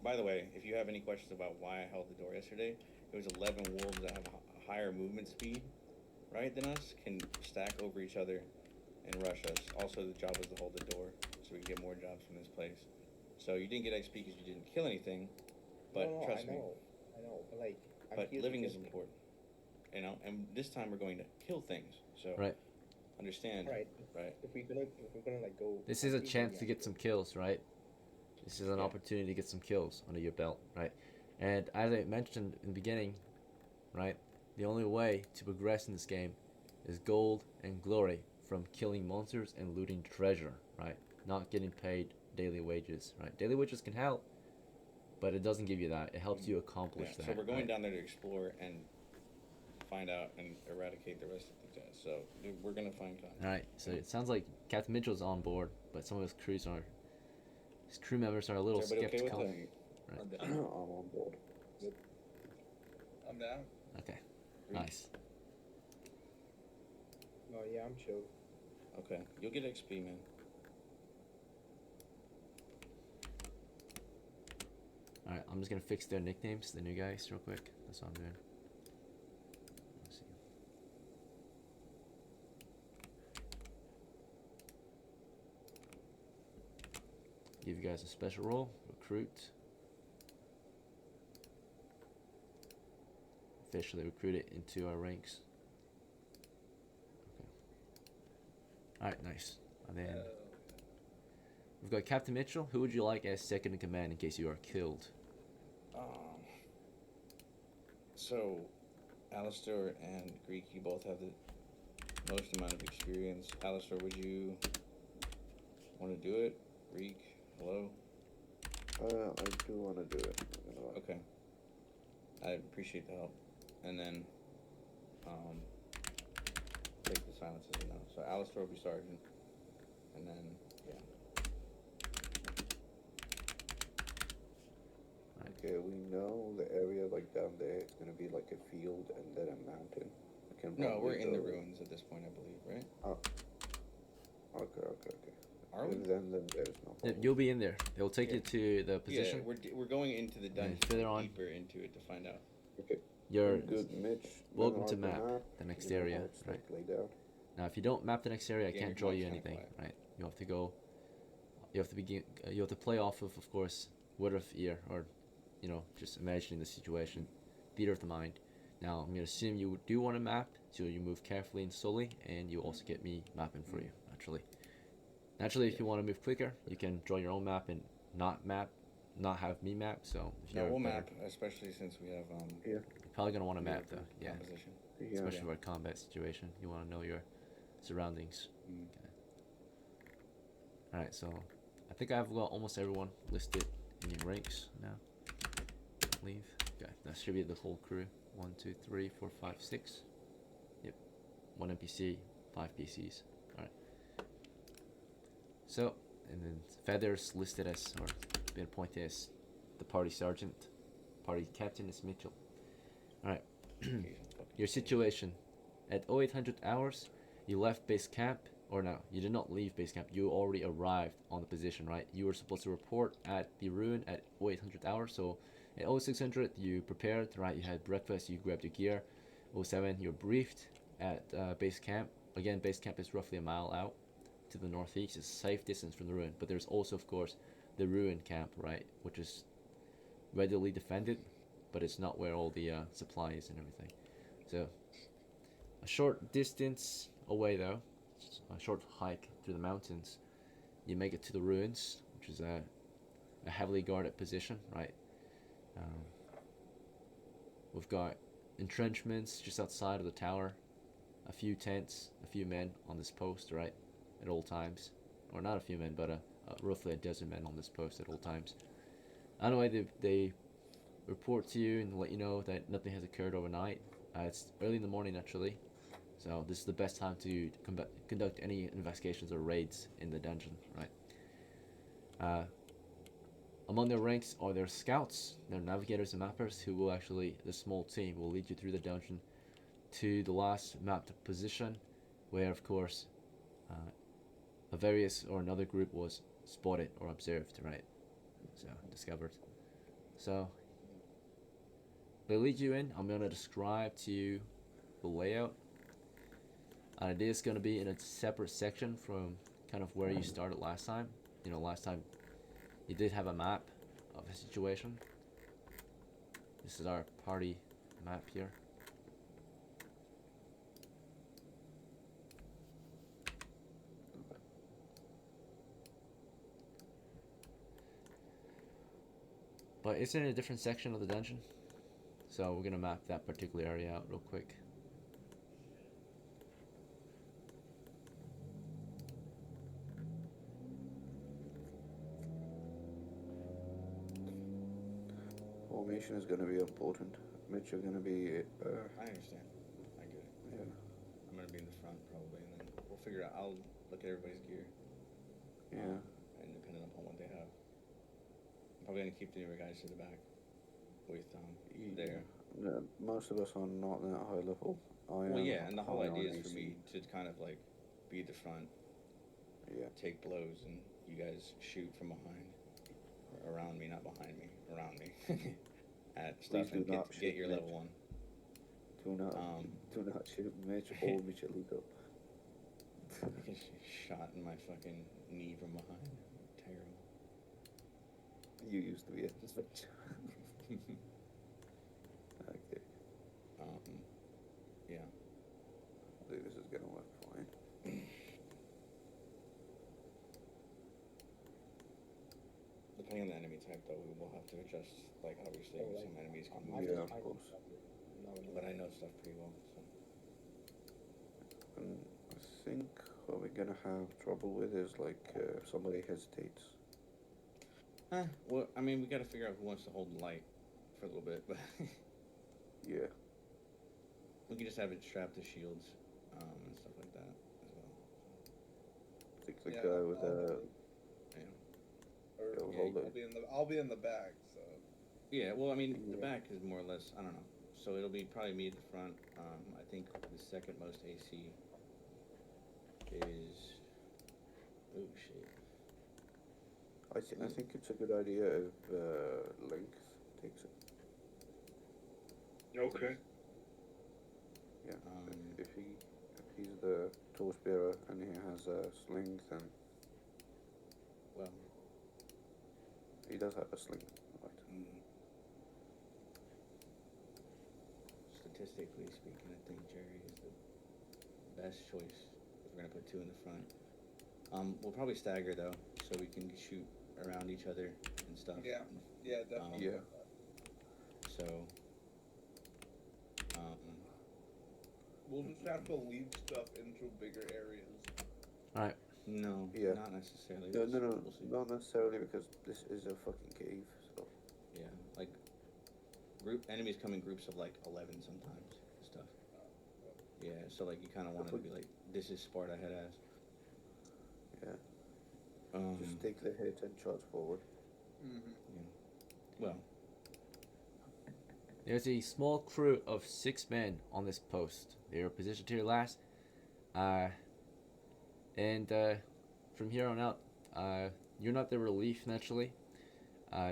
by the way, if you have any questions about why I held the door yesterday, it was 11 wolves that have a higher movement speed, right, than us, can stack over each other and rush us. Also, the job was to hold the door, so we can get more jobs from this place. So you didn't get XP because you didn't kill anything, but no, trust I me. know, but like, I'm But here to living kill is things. important, you know. And this time we're going to kill things. So Right. understand, Alright, right? if we're gonna like go. This is a hunting, chance yeah. to get some kills, right? This is an Yeah. opportunity to get some kills under your belt, right? And as I mentioned in the beginning, right, the only way to progress in this game is gold and glory from killing monsters and looting treasure, right? Not getting paid daily wages, right? Daily wages can help, but it doesn't give you that. It helps you accomplish Yeah, that. so we're going right? down there to explore and find out and eradicate the rest of the guys. So dude, we're gonna find content. All right. So it sounds like Captain Mitchell's on board, but some of his crew members are a little Is everybody okay skeptical. with Right. I'm down. I'm on board. I'm down. Okay. Reed? Nice. Oh yeah, I'm chill. Okay, you'll get XP, man. All right. I'm just gonna fix their nicknames, the new guys, real quick. That's what I'm doing. Let's see. Give you guys a special role, recruit. Officially recruited into our ranks. Okay. Alright, nice. And then we've got Captain Mitchell. Who would you like as second in command in case you are killed? So, Alistair and Greek, you both have the most amount of experience. Alistair, would you want to do it? Greek, hello? I do want to do it. Okay. I appreciate the help. And then, take the silence as a no. So Alistair will be sergeant. And then, yeah. Okay, we know the area like down there. It's gonna be like a field and then a mountain. We can No, we're probably in the go- ruins at this point, I believe, right? Okay. Are we? Then there's no Yeah, problem. you'll be in there. It'll take Yeah. you to the position. Yeah, we're going into the dungeon, further on. deeper into it to find out. Okay. You're Good, Mitch. welcome to Mark map the next You know how area, it's, right? like, laid out. Now, if you don't map the next area, I Yeah, can't your draw you mic's kinda anything, quiet. right? You have to go. You have to begin. You have to play off of course, word of ear, or, just imagining the situation, theater of the mind. Now, I'm gonna assume you do want to map, so you move carefully and slowly, and you also get me mapping for you. Naturally, if you want to move quicker, you can draw your own map and not map not have me map. So if No, you're we'll better- map, especially since we have you're probably gonna want to Yeah. map though. Yeah, composition. Yeah. especially for a combat situation, you want to know your surroundings. Mm. All right, so I think I've got almost everyone listed in your ranks now. Leave. Okay, that should be the whole crew. 1, 2, 3, 4, 5, 6. Yep. 1 NPC, 5 PCs. All right. So, and then Feathers listed as, or been appointed as the party sergeant. Party captain is Mitchell. All right. Your situation. At 0800 hours, you left base camp, or no, you did not leave base camp. You already arrived on the position, right? You were supposed to report at the ruin at 0800 hours. So at 0600, you prepared, right? You had breakfast, you grabbed your gear. 07, you're briefed at base camp. Again, base camp is roughly a mile out to the northeast. It's a safe distance from the ruin. But there's also, of course, the ruin camp, right? Which is readily defended, but it's not where all the supplies and everything. So a short distance away though, a short hike through the mountains, you make it to the ruins, which is a heavily guarded position, right? We've got entrenchments just outside of the tower, a few tents, a few men on this post, right, at all times. Or not a few men, but roughly a dozen men on this post at all times. Anyway, they report to you and let you know that nothing has occurred overnight. It's early in the morning actually, so this is the best time to conduct any investigations or raids in the dungeon, right? Among their ranks are their scouts, their navigators and mappers, who will actually, the small team, will lead you through the dungeon to the last mapped position, where of course a various or another group was spotted or observed, right? So discovered. So they lead you in. I'm gonna describe to you the layout. And it is gonna be in a separate section from kind of where you started last time. You know, last time you did have a map of the situation. This is our party map here. But it's in a different section of the dungeon. So we're gonna map that particular area out real quick. Formation is going to be important. Mitch, you're going to be. I understand. I get it. Yeah. I'm gonna be in the front probably, and then we'll figure out. I'll look at everybody's gear. Yeah. And depending upon what they have, I'm probably gonna keep the newer guys to the back with there. Yeah, most of us are not that high level. Well, yeah, and the whole high on idea is for AC. me to kind of like be the front, Yeah. take blows, and you guys shoot from behind, or around me, not behind me, around me, at stuff do and not get shoot your Mitch. level 1. Do not shoot Mitch or Michelito. I get shot in my fucking knee from behind. Terrible. You used to be a Mitch. Okay. Yeah. I think this is gonna work fine. Depending on the enemy type, though, we will have to adjust. Like, obviously, some enemies can I move, Yeah, just- of course. but I know stuff pretty well. So. And I think what we're gonna have trouble with is like if somebody hesitates. Well, I mean, we got to figure out who wants to hold the light for a little bit, but Yeah. we can just have it strapped to shields and stuff like that as well. I think the Yeah, guy with I'll- Yeah. Or, Yeah, yeah, hold it. I'll be in the back, so Yeah. Well, I mean, the Yeah. back is more or less. I don't know. So it'll be probably me at the front. I think the second most AC is. Oh shit. I think it's a good idea if Length takes it. Okay. Yeah. Um, If he's the torchbearer and he has a sling, then Well. he does have a sling, right? Statistically speaking, I think Jerry is the best choice if we're gonna put 2 in the front. We'll probably stagger though, so we can shoot around each other and stuff. Yeah. Yeah, definitely. Yeah. So, um, We'll just have to leave stuff into bigger areas. no, Yeah. not necessarily. No, no, no, We'll see. not necessarily because this is a fucking cave. So Yeah, like enemies come in groups of like 11 sometimes and stuff. Yeah, so like you kind of want to be like, this is Sparta head ass. yeah, Um, just take the hit and charge forward. Mm-hmm. well, There's a small crew of 6 men on this post. They are positioned here last. And from here on out, you're not the relief naturally.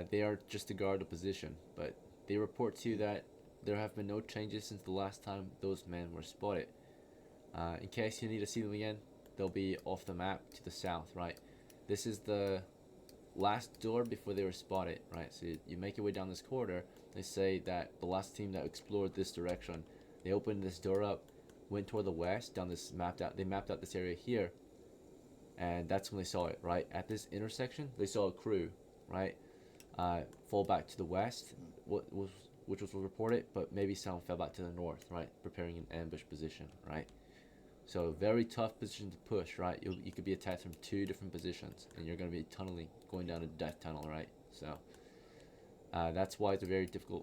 They are just to guard the position. But they report to you that there have been no changes since the last time those men were spotted. In case you need to see them again, they'll be off the map to the south, right? This is the last door before they were spotted, right? So you make your way down this corridor. They say that the last team that explored this direction, they opened this door up, went toward the west, down this mapped out. They mapped out this area here, and that's when they saw it, right? At this intersection, they saw a crew, right? Fall back to the west, which was reported, but maybe some fell back to the north, right? Preparing an ambush position, right? So very tough position to push, right? You could be attacked from 2 different positions, and you're going to be tunneling, going down a death tunnel, right? So that's why it's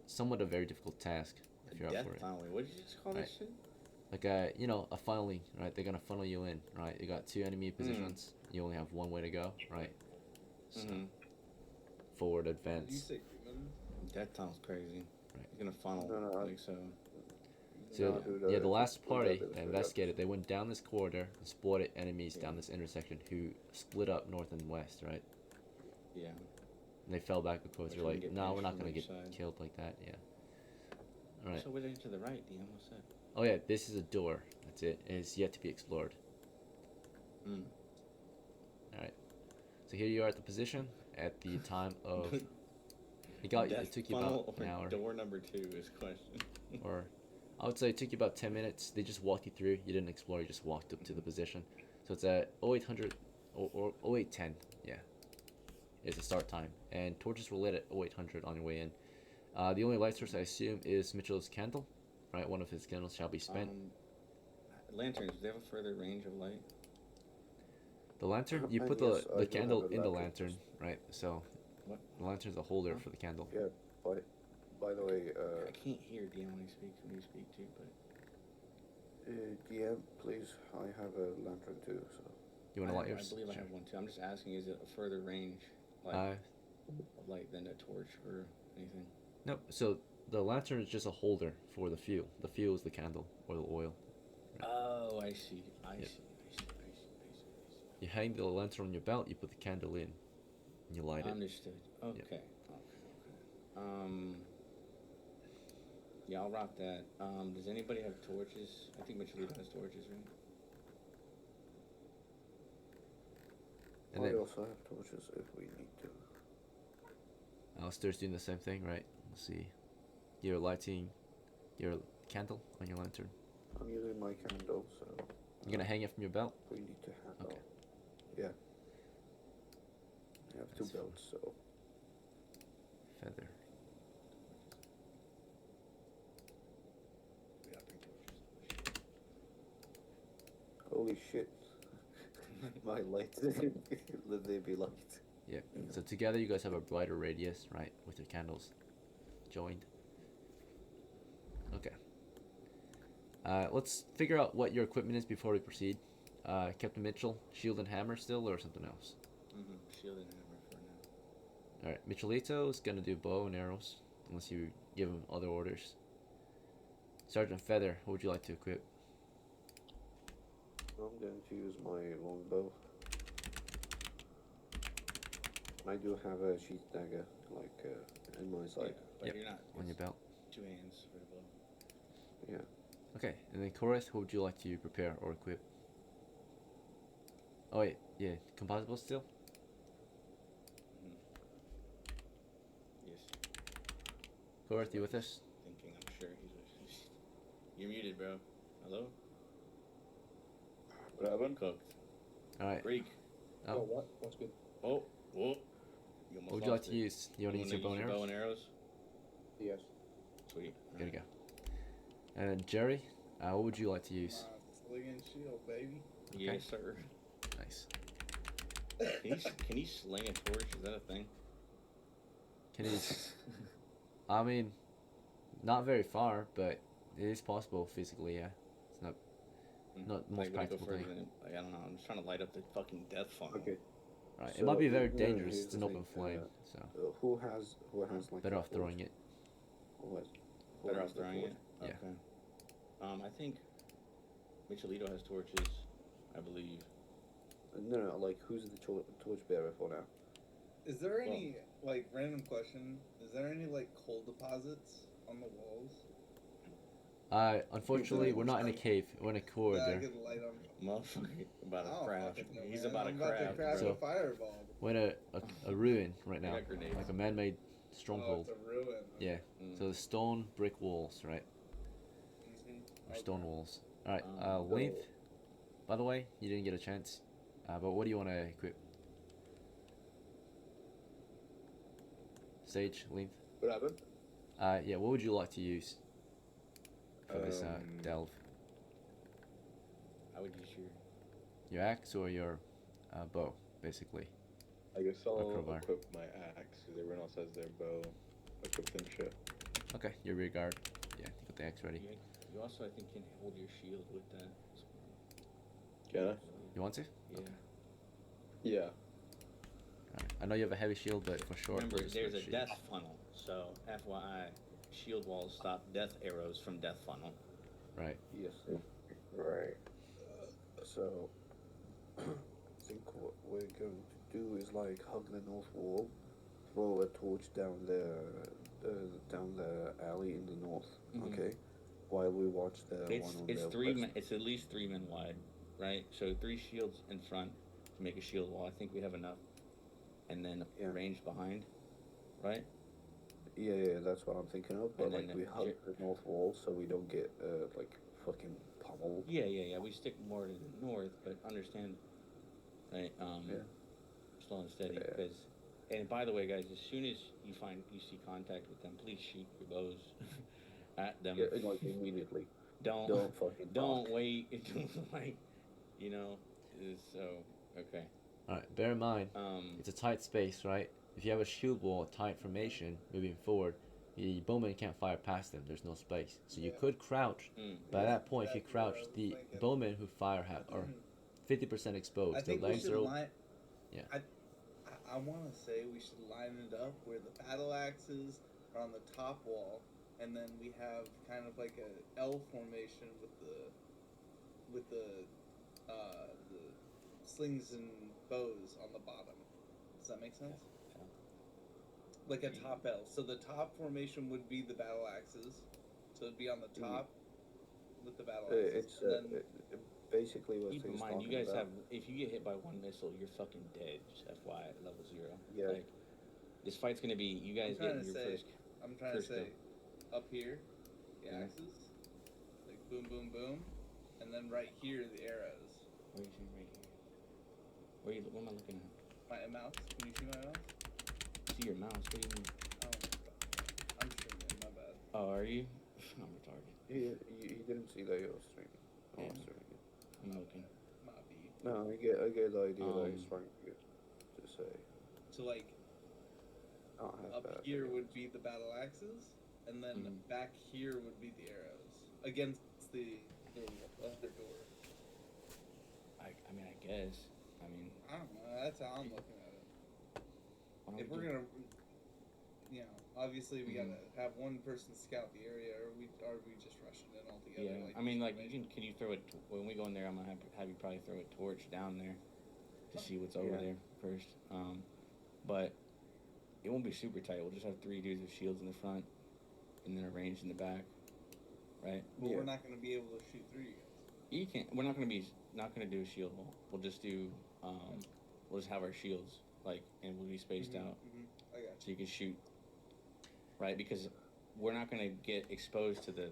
somewhat a very difficult task if you're up death for it. tunneling. What did you just call Right. this shit? Like a funneling, right? They're gonna funnel you in, right? You got 2 enemy positions. You only have 1 way to go, right? So forward, Did you advance. say humans? Death tunnel's crazy. Right. It's gonna funnel No, like so. So No, dude, yeah, the last just party forgot that this, investigated, they went down this corridor and spotted enemies down this intersection who split up north and west, right? Yeah. And they fell back because Which they're one like, get no, we're pinched not from gonna each get side. killed like that. Yeah. All right. So we're to the right, DM. What's that? Oh yeah, this is a door. That's it. It is yet to be explored. Mm. All right. So here you are at the position at the time of. It Death took you funnel about an or hour, door number 2 is question. or I would say it took you about 10 minutes. They just walked you through. You didn't explore. You just walked up to the position. So it's at 0800 or 0810. Yeah, is the start time, and torches were lit at 0800 on your way in. The only light source I assume is Mitchell's candle, right? One of his candles shall be spent. Lanterns, do they have a further range of light? The lantern, you And put yes, I the do candle have a in the lantern. lantern, right? So What? the lantern's a holder Huh? for the candle. Yeah, by the way, I can't hear DM when you speak too, but DM, please, I have a lantern too, so. You want to light yours? I believe I Sure. have one too. I'm just asking, is it a further range like of light than a torch or anything? Nope. So the lantern is just a holder for the fuel. The fuel is the candle or the oil. Oh, I see. I Yep. see. You hang the lantern on your belt. You put the candle in, and you light it. Understood. Okay. Yep. Okay. Yeah, I'll rock that. Does anybody have torches? I think Michelita has torches, right? And I then also have torches if we need to. Alistair's doing the same thing, right? Let's see. You're lighting your candle on your lantern. I'm using my candle, so You're gonna hang it from your belt. we need to have Okay. Yeah. I have 2 That's fine. belts, so. Feather. We gotta bring torches. Holy shit. My light. Let there be light. Yeah. So together you guys have a brighter radius, right, with your candles joined. Okay. Let's figure out what your equipment is before we proceed. Captain Mitchell, shield and hammer still, or something else? Shield and hammer for now. All right. Michelito is gonna do bow and arrows, unless you give him other orders. Sergeant Feather, what would you like to equip? I'm going to use my longbow. I do have a sheath dagger, like, in my side. But Yep. you're not. On your it's belt. 2 hands for the bow. Yeah. Okay, and then Koreth, what would you like to prepare or equip? Oh wait, yeah, composable still? Yes. Koreth, you with us? Thinking, I'm sure he's. You're muted, bro. Hello. What happened? Cooked. Alright. Greek. Oh. what? What's good? Oh. You almost What would you like lost to it. use? You want to use your bow and Bow arrows? and arrows? Yes. Sweet. Good to go. And Jerry, what would you like to use? Sling and shield, baby. Yes, sir. Nice. Can you sling a torch? Is that a thing? Can you? I mean, not very far, but it is possible physically. Yeah, it's not the most Like, practical thing. Like, I don't know. I'm just trying to light up the fucking death funnel. Okay. Right. It So, might be very no, dangerous. here's It's the an thing, open flame, so Who has like better a off throwing it. Who has, who Better has off the throwing torch? it? Yeah. Okay. I think Michelito has torches, I believe. No, like who's the torch bearer for now? Is there any like random question? Is there any like coal deposits on the walls Unfortunately, we're not in a cave. We're in a that I corridor. could light on? Motherfucker, about I a don't craft. fucking know, He's man. about I'm a about to craft, craft bro. a fireball. We're in a ruin right now, got grenades. like a man-made Oh, stronghold. it's a ruin. Yeah. Mm. So the stone brick walls, right? Or stone walls. All right. Length. By the way, you didn't get a chance. But what do you want to equip? Sage length. What happened? Yeah. What would you like to use for this delve? I would use Your axe or your bow, basically. I guess I'll crowbar. equip my axe because everyone else has their bow equipped and shit. Okay. Your rear guard. Yeah. You got the axe ready. You also, I think, can hold your shield with that. Can I? You want to? Yeah. Yeah. Alright. I know you have a heavy shield, but for short Remember, bursts, there's a shield. death funnel, so FYI, shield walls stop death arrows from death funnel. Right. Yes. Right. So, I think what we're going to do is like hug the north wall, throw a torch down the alley in the north. Mhm. Okay. While we watch the one on It's the three. west. It's at least 3 men wide, right? So 3 shields in front to make a shield wall. I think we have enough, and then Yeah. range behind, right? Yeah, that's what I'm thinking of. But And then like we hug the north wall so we don't get like fucking pummeled. Yeah. We stick more to the north, but understand, right? Yeah. Slow and steady, Yeah. because. And by the way, guys, as soon as you see contact with them, please shoot your bows at them. Yeah, like immediately. Don't fucking don't talk. wait until like, so okay. Alright. Bear in mind, it's a tight space, right? If you have a shield wall, tight formation, moving forward, the bowman can't fire past them. There's no space, so you could crouch. But at that point, if you Exactly what I crouch, was the thinking. bowmen who fire are 50% exposed. I Their think we legs should are line. Yeah. I want to say we should line it up where the battle axes are on the top wall, and then we have kind of like a L formation with the slings and bows on the bottom. Does that make sense? Yeah. Like a top L. So the top formation would be the battle axes. So it'd be on the top with the battle axes. It's and then basically what Keep in he's mind, you talking guys about. have. If you get hit by one missile, you're fucking dead. Just FYI, at level 0. Yeah. Like, this fight's gonna be you guys I'm trying getting to your say- first. I'm trying to First say, up here, the Mhm. axes, like boom, boom, boom, and then right here the arrows. Where are you seeing right here? What am I looking at? My mouse. Can you see my mouse? See your mouse. What do you mean? Oh, I'm streaming. My bad. Oh, are you? I'm retarded. He didn't see that you're streaming. I was Yeah. streaming. I'm looking. My B. No, I get the idea that he's Um, trying to say. So like I don't have up that. here would be the battle axes, and then Mhm. back here would be the arrows against the other door. I mean, I guess. I mean, I don't know. That's how I'm looking at it. why don't If we we're do- gonna, obviously we Mhm. gotta have one person scout the area, or are we just rushing in all together? Yeah, like I mean, like, information? can you throw it when we go in there? I'm gonna have you probably throw a torch down there to see what's over Yeah. there first. But it won't be super tight. We'll just have 3 dudes with shields in the front, and then a range in the back, right? But Yeah. we're not gonna be able to shoot through you guys. You can't. We're not gonna do a shield wall. We'll just do. We'll just have our shields and we'll be spaced out I got so you can shoot. Right, because we're not gonna get exposed to the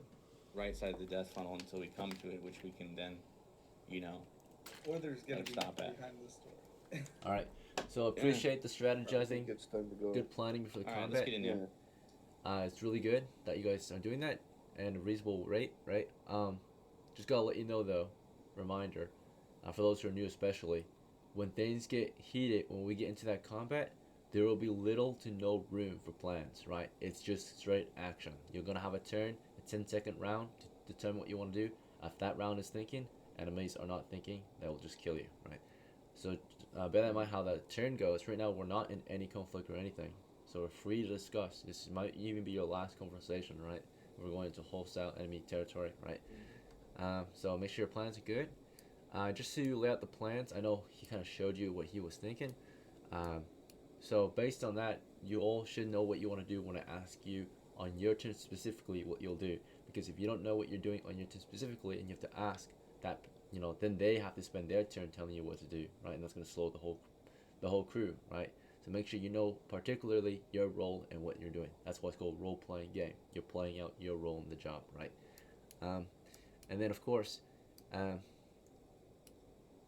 right side of the death funnel until we come to it, which we can then, you. Or there's gonna Like, be stop at. behind this door. Alright. So appreciate the I think strategizing, it's time to go. good planning before the All right, combat. let's get in there. It's really good that you guys are doing that and a reasonable rate, right? Just gotta let you know though, reminder, for those who are new especially, when things get heated, when we get into that combat, there will be little to no room for plans, right? It's just straight action. You're gonna have a turn, a 10-second round to determine what you want to do. If that round is thinking, enemies are not thinking, they will just kill you, right? So bear that in mind how that turn goes. Right now, we're not in any conflict or anything, so we're free to discuss. This might even be your last conversation, right? We're going into hostile enemy territory, right? So make sure your plans are good. Just to lay out the plans, I know he kind of showed you what he was thinking. So based on that, you all should know what you want to do when I ask you on your turn specifically what you'll do. Because if you don't know what you're doing on your turn specifically, and you have to ask that, then they have to spend their turn telling you what to do, right? And that's going to slow the whole crew, right? So make sure you know particularly your role and what you're doing. That's why it's called role-playing game. You're playing out your role in the job, right? And then of course,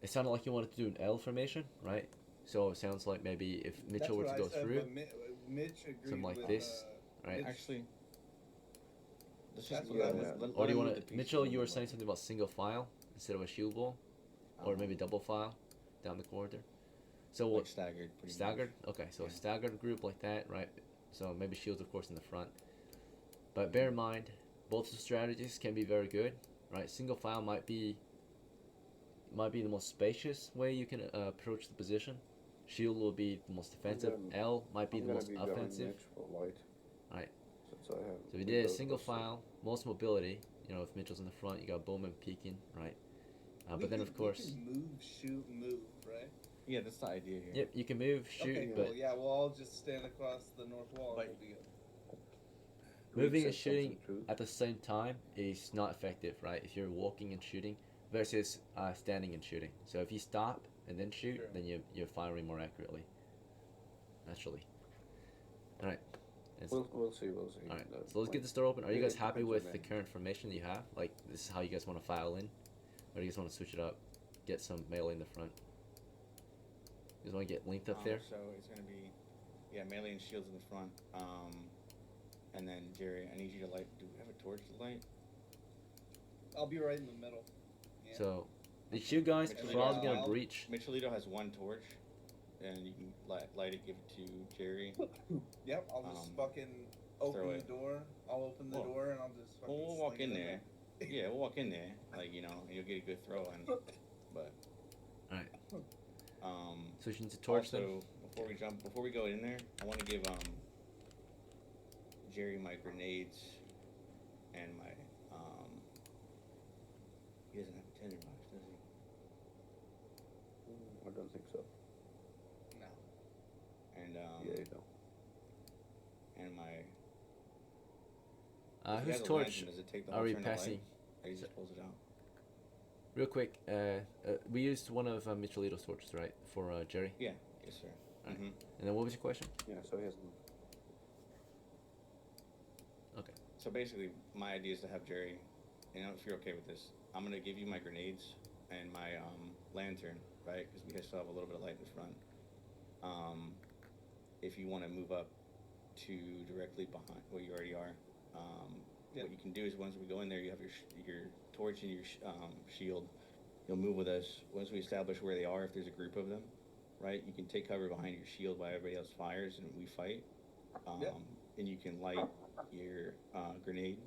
it sounded like you wanted to do an L formation, right? So it sounds like maybe if Mitchell were to go through, Mitch agreed something like with, this, right? Mitch- Actually, let's That's just what I was- Or do you want want to, Mitchell? You were saying something about single file instead of a shield wall, or maybe double file down the corridor. So like what? staggered. Pretty Staggered. Okay, so Yeah. a staggered group like that, right? So maybe shields, of course, in the front. But bear in mind, both the strategies can be very good, right? Single file might be the most spacious way you can approach the position. Shield will be the most defensive. L might be the most offensive. Light, Right. since I have. So we did a single file, most mobility. If Mitchell's in the front, you got Bowman peeking, right? But then, of course, we can move, shoot, move, right? Yeah, that's the idea here. yep, you can move, shoot, Okay, but cool. Yeah, we'll all just stand across the north wall. But- and we'll be good. moving and shooting at the same time is not effective, right? If you're walking and shooting versus standing and shooting. So if you stop and then shoot, Sure. then you're firing more accurately. Naturally. All right. We'll see. All right. So let's get this door open. Are you guys happy with the current formation that you have? Like, this is how you guys want to file in, or do you guys want to switch it up, get some melee in the front? You guys want to get linked up there? So it's gonna be, melee and shields in the front. And then Jerry, I need you to light. Do we have a torch to light? I'll be right in the middle. Yeah. So the shield guys are Mitchell, probably gonna I'll- breach. Michelito has one torch, and you can light it, give it to Jerry. Yep, I'll just fucking throw open the it. door. I'll open the Well, door and I'll just fucking. We'll walk sling in it there. Yeah, we'll walk in there, and you'll get a good throw in. But Alright. um, Switching to torch also, then. before we go in there, I want to give Jerry my grenades and my he doesn't have a tinderbox, does he? I don't think so. No. And Yeah, you don't. and my if he Whose has a torch lantern, does it take the are whole we turn to light? passing? Or he just pulls it out. Real quick, we used one of Michelito's torches, right, for Jerry? Yeah, yes sir. Alright. Mm-hmm. And then what was your question? Yeah, so he has. So basically, my idea is to have Jerry, if you're okay with this, I'm gonna give you my grenades and my lantern, right? Because we still have a little bit of light in the front. If you want to move up to directly behind where you already are, what you can do is once we go in there, you have your torch and your shield. You'll move with us once we establish where they are. If there's a group of them, right? You can take cover behind your shield while everybody else fires, and we fight. And you can light your grenade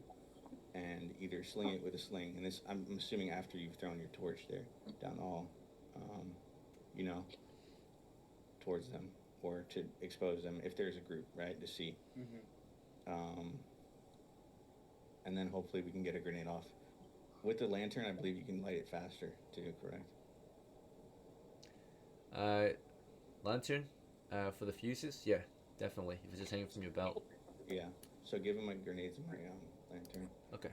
and either sling it with a sling. And this, I'm assuming after you've thrown your torch there down the hall, towards them or to expose them if there's a group, right? To see. Mm-hmm. And then hopefully we can get a grenade off. With the lantern, I believe you can light it faster too. Correct? Lantern, for the fuses, yeah, definitely. If it's just hanging from your belt. Yeah. So give him my grenades and my lantern. Okay.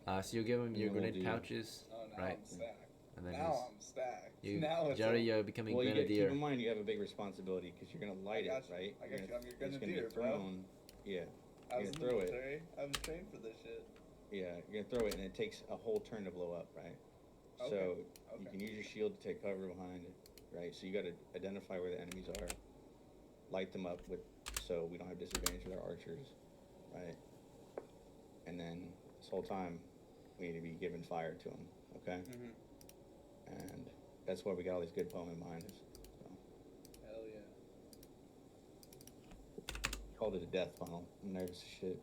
So you'll give him And your then we'll grenade do- pouches, Oh, now right? I'm stacked. And then Now I'm stacked. you, Now it's Jerry, over. you're becoming Well, keep grenadier. in mind you have a big responsibility because you're gonna light I it, got you. right? I got you. I'm your It's gonna be grenadier, bro. thrown. Yeah. I was in the throw it. military. I was trained for this shit. Yeah. You're gonna throw it, and it takes a whole turn to blow up, right? Okay. So you Okay. can use your shield to take cover behind it, right? So you got to identify where the enemies are, light them up with, so we don't have disadvantage with our archers, right? And then this whole time, we need to be giving fire to them, okay? Mm-hmm. And that's why we got all these good bowmen behind us. So. Hell yeah. Called it a death funnel. I'm nervous as shit.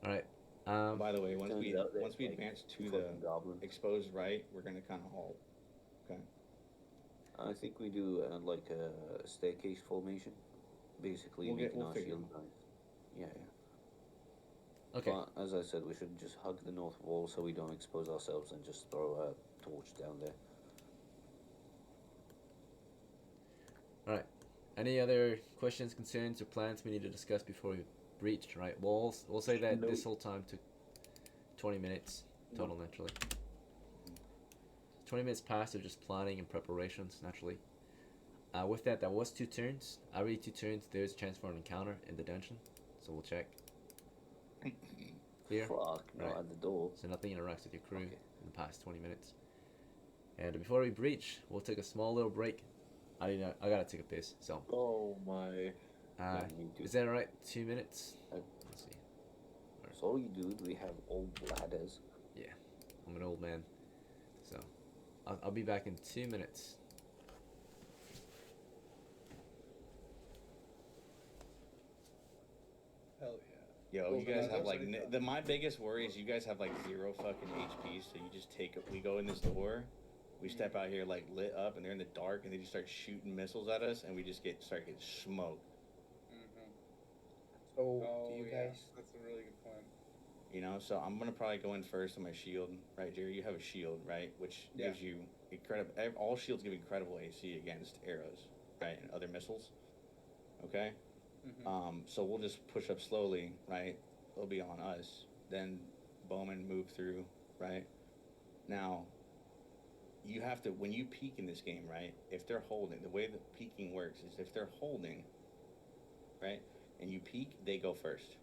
All right. By the way, once turns we out that, once we like, advance to the fucking goblin. exposed right, we're gonna kind of halt. Okay. I think we do like a staircase formation, basically making we'll our figure it shield out. nice. Yeah, yeah. Okay. But as I said, we should just hug the north wall so we don't expose ourselves and just throw a torch down there. All right. Any other questions, concerns, or plans we need to discuss before we breach? Right. We'll say that Nope. this whole time took 20 minutes total, naturally. 20 minutes passed of just planning and preparations, naturally. With that was 2 turns. Every 2 turns, there's a chance for an encounter in the dungeon. So we'll check. Clear? Fuck, not Right. at the door. So nothing interacts with your crew Okay. in the past 20 minutes. And before we breach, we'll take a small little break. I gotta take a piss. So, Oh my. Yeah, me too. is that alright? 2 minutes? Let's see. Sorry, dude, we have old bladders. I'm an old man. So, I'll be back in 2 minutes. Hell yeah. Yo, Well, you guys then have like that's my biggest worry is you guys have like 0 fucking HP. So you just take we go in this door, we step out here like lit up, and they're in the dark, and they just start shooting missiles at us, and we just start getting smoked. Mm-hmm. So, Oh, do you yeah. guys? That's a really good point. You know, so I'm gonna probably go in first on my shield, right, Jerry? You have a shield, right, which Yeah. gives you incredible. All shields give incredible AC against arrows, right, and other missiles. Okay. Mm-hmm. So we'll just push up slowly, right? It'll be on us. Then bowmen move through, right? Now, you have to when you peek in this game, right? If they're holding, the way that peeking works is if they're holding, right, and you peek, they go first.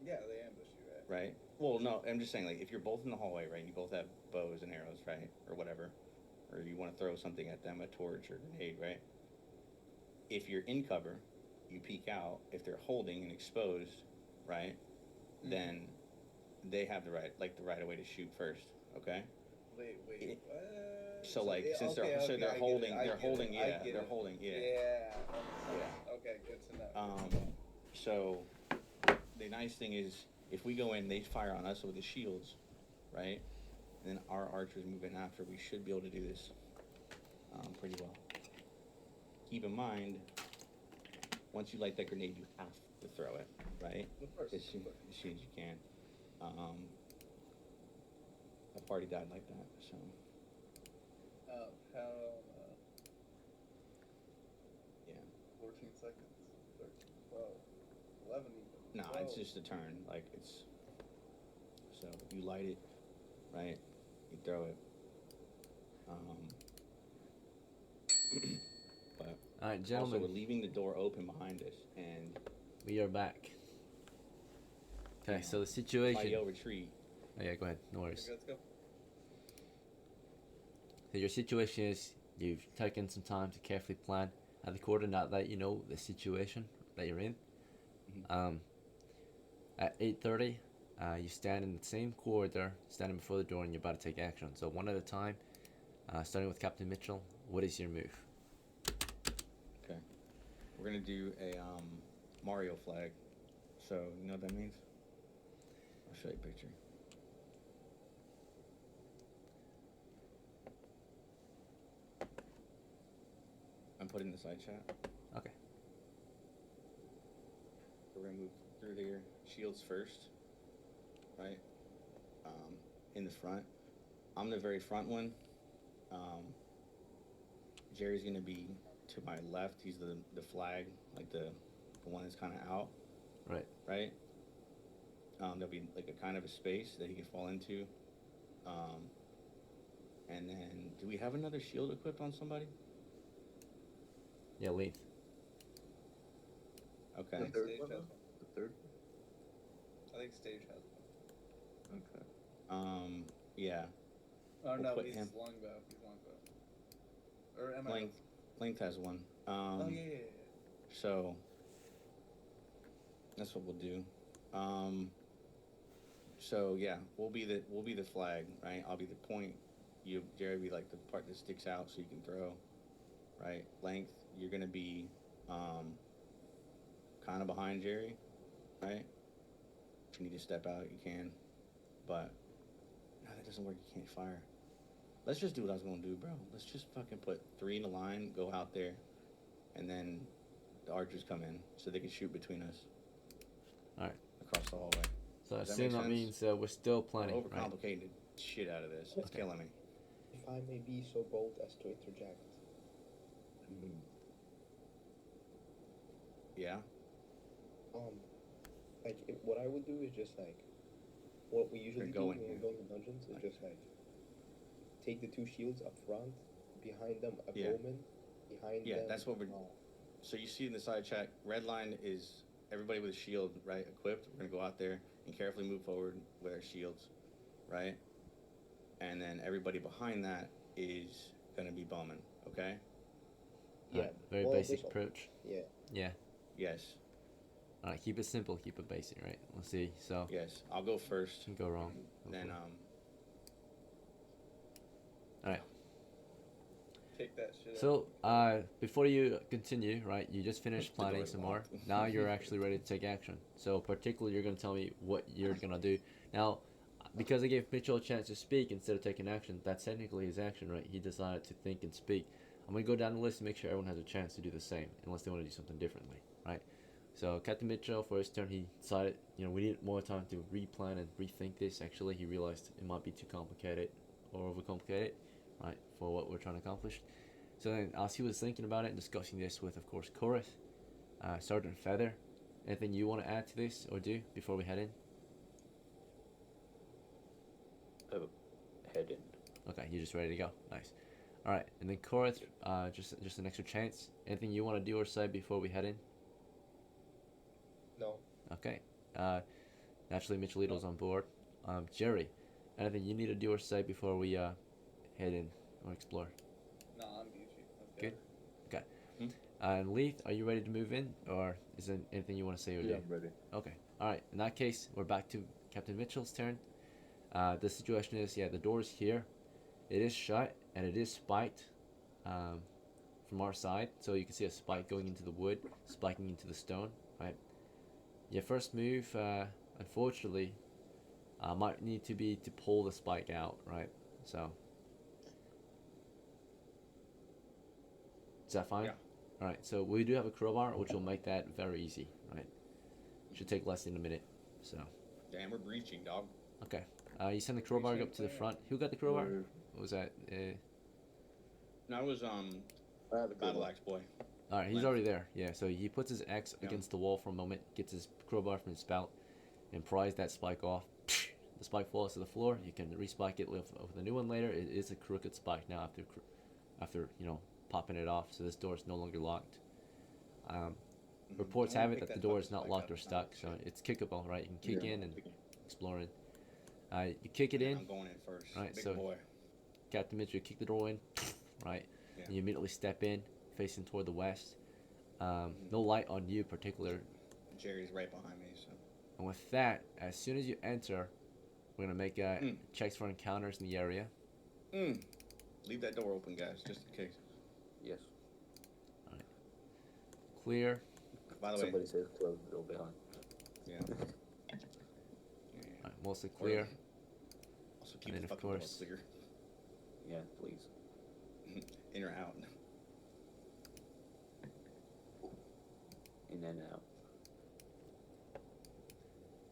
Yeah, they ambush you, right? Right? Well, no, I'm just saying, like, if you're both in the hallway, right, you both have bows and arrows, right, or whatever, or you want to throw something at them, a torch or grenade, right? If you're in cover, you peek out. If they're holding and exposed, right, then they have the right away to shoot first. Okay. Wait, It- what? So like, since okay, they're okay, they're I get holding, it, I they're get holding, it, I yeah, get they're it. holding, yeah. Yeah. Okay, good to know. So the nice thing is, if we go in, they fire on us with the shields, right? And then our archers move in after. We should be able to do this pretty well. Keep in mind, once you light that grenade, you have to throw it, right? Of course. As soon as you can. A party died like that, so. Oh, hell no. Yeah. 14 seconds. 13, 12, 11 even. No, 12. it's just a turn. Like, it's. So, you light it, right? You throw it. But Alright, also, gentlemen, we're leaving the door open behind us, and we are back. Okay, Yeah. so the if I situation. yell retreat, Oh, yeah, go ahead. No worries. Okay, let's go. So your situation is you've taken some time to carefully plan at the quarter, now that you know the situation that you're in. At 8:30, you stand in the same corridor, standing before the door, and you're about to take action. So one at a time, starting with Captain Mitchell. What is your move? we're gonna do a Mario flag. So, you know what that means? I'll show you a picture. I'm putting the side chat. Okay. So we're gonna move through here. Shields first, right? In the front. I'm the very front one. Jerry's gonna be to my left. He's the flag, like the one that's kind of out. Right. Right. There'll be like a kind of a space that he can fall into. And then, do we have another shield equipped on somebody? Yeah, Leith. Okay. I think third Stage one, has though? one. The third? I think Stage has one. Okay. Yeah. Oh, We'll no, put he's him- longbow. He's longbow. Or am Length has one. Oh yeah. So that's what we'll do. So yeah, we'll be the flag, right? I'll be the point. Jerry be like the part that sticks out so you can throw, right? Length, you're gonna be kind of behind Jerry, right? If you need to step out, you can, but no, that doesn't work. You can't fire. Let's just do what I was gonna do, bro. Let's just fucking put 3 in a line, go out there, and then the archers come in so they can shoot between us. All right. Across the hallway. So I Does that assume make that sense? means we're still planning, We're right? overcomplicating the shit out of this. It's killing me. If I may be so bold as to interject, Yeah. like what I would do is just like what we usually do go when in we here. go into dungeons is just like take the 2 shields up front, behind them a Yeah. bowman, behind Yeah, them. that's what we're. So you see in the side chat, red line is everybody with a shield, right, equipped. We're gonna go out there and carefully move forward with our shields, right? And then everybody behind that is gonna be bowman, okay? Yeah. Alright, very well, basic this- approach. Yeah. Yeah. Yes, All right, keep it simple, keep it basic, right? Let's see. So yes. I'll go first. can go wrong. Then Take that shit. So before you continue, right? You just finished The door planning is some more. locked. Now you're actually ready to take action. So particularly, you're gonna tell me what you're gonna do. Now, because I gave Mitchell a chance to speak instead of taking action, that's technically his action, right? He decided to think and speak. I'm gonna go down the list and make sure everyone has a chance to do the same, unless they want to do something differently, right? So Captain Mitchell, for his turn, he decided, we need more time to replan and rethink this. Actually, he realized it might be too complicated or overcomplicated, right, for what we're trying to accomplish. So then, as he was thinking about it and discussing this with, of course, Korath, Sergeant Feather, anything you want to add to this or do before we head in? Head in. Okay, you're just ready to go. Nice. All right, and then Korath, just an extra chance. Anything you want to do or say before we head in? No. Okay. Naturally, Michelito's on board. Jerry, anything you need to do or say before we head in or explore? No, I'm Gucci. Let's Good. go. And Leith, are you ready to move in, or is there anything you want to say or Yeah, do? I'm ready. Okay. All right. In that case, we're back to Captain Mitchell's turn. The situation is, the door is here. It is shut and it is spiked from our side, so you can see a spike going into the wood, spiking into the stone. Right. Your first move, unfortunately, might need to be to pull the spike out. Right. So. Is that fine? Yeah. All right. So we do have a crowbar, which will make that very easy. Right. Should take less than a minute. So. damn, we're breaching, dog. Okay. You send the crowbar up to the front. Who got the crowbar? What was that? No, it was I have a battle good axe boy. All right, he's Length. already there. Yeah. So he puts his axe Yeah. against the wall for a moment, gets his crowbar from his spout, and pries that spike off. The spike falls to the floor. You can respike it with a new one later. It is a crooked spike now after popping it off. So this door is no longer locked. Reports I wanna have it pick that the that door fucking is not spike locked up. or It's stuck, not so shit. it's kickable, right? You can kick Yeah. in and explore it. You kick it in. I'm going in first. Right, Big so- boy. Captain Mitchell, you kick the door in, right? Yeah. And you immediately step in, facing toward the west. No light on you, particular. Jerry's right behind me, so. And with that, as soon as you enter, we're gonna make checks for encounters in the area. Leave that door open, guys, just in case. Yes. Clear. By the way, Somebody says close the door behind. yeah. Right, mostly clear. Also keep And the then, of fucking door course- clear. Yeah, please. In or out. In and out.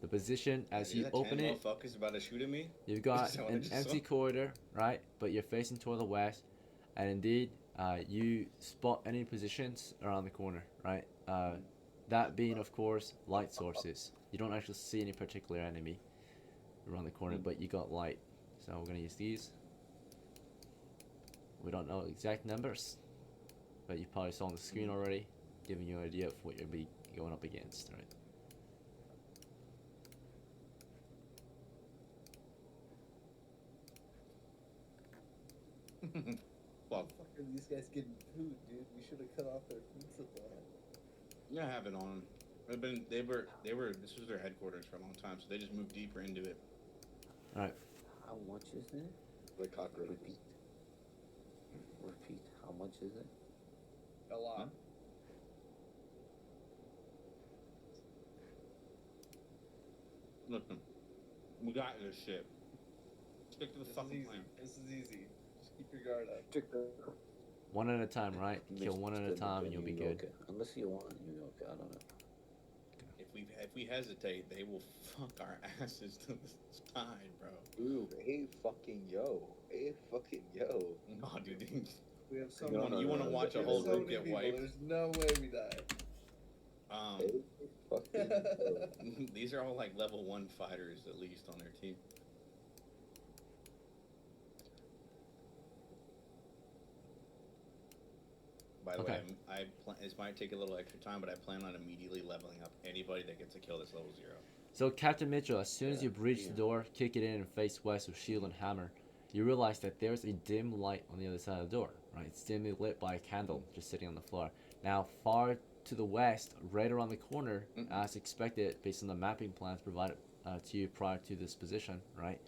The position as Is you that open 10 it, motherfuckers about to shoot at me? you've got Is that what I an just empty saw? corridor, right? But you're facing toward the west, and indeed, you spot any positions around the corner, right? That being, of course, light sources. You don't actually see any particular enemy around the corner, but you got light. So we're gonna use these. We don't know exact numbers, but you probably saw on the screen already, giving you an idea of what you'll be going up against, right? Motherfucker. Are these guys getting food, dude? We should have cut off their food supply. Yeah, I have it on. This was their headquarters for a long time, so they just moved deeper into it. Alright. How much is it? The cockroaches. Repeat. How much is it? A lot. Listen, we got this shit. Stick to the This is fucking easy. plan. This is easy. Just keep your guard up. One at a time, right? Kill one at a time and you'll be good. Unless you want New York, I don't know. If we hesitate, they will fuck our asses to the side, bro. Ooh, hey fucking yo. Hey fucking yo. No, dude. We have so No, many. you want to no, watch we a have whole so group many get people. wiped? There's no way we die. Hey fucking yo. These are all like level 1 fighters at least on their team. By the way, this might take a little extra time, but I plan on immediately leveling up anybody that gets a kill that's level 0. So, Captain Mitchell, as soon as you breach the door, kick it in and face west with shield and hammer, you realize that there's a dim light on the other side of the door, right? It's dimly lit by a candle just sitting on the floor. Now, far to the west, right around the corner, as expected, based on the mapping plans provided to you prior to this position, right?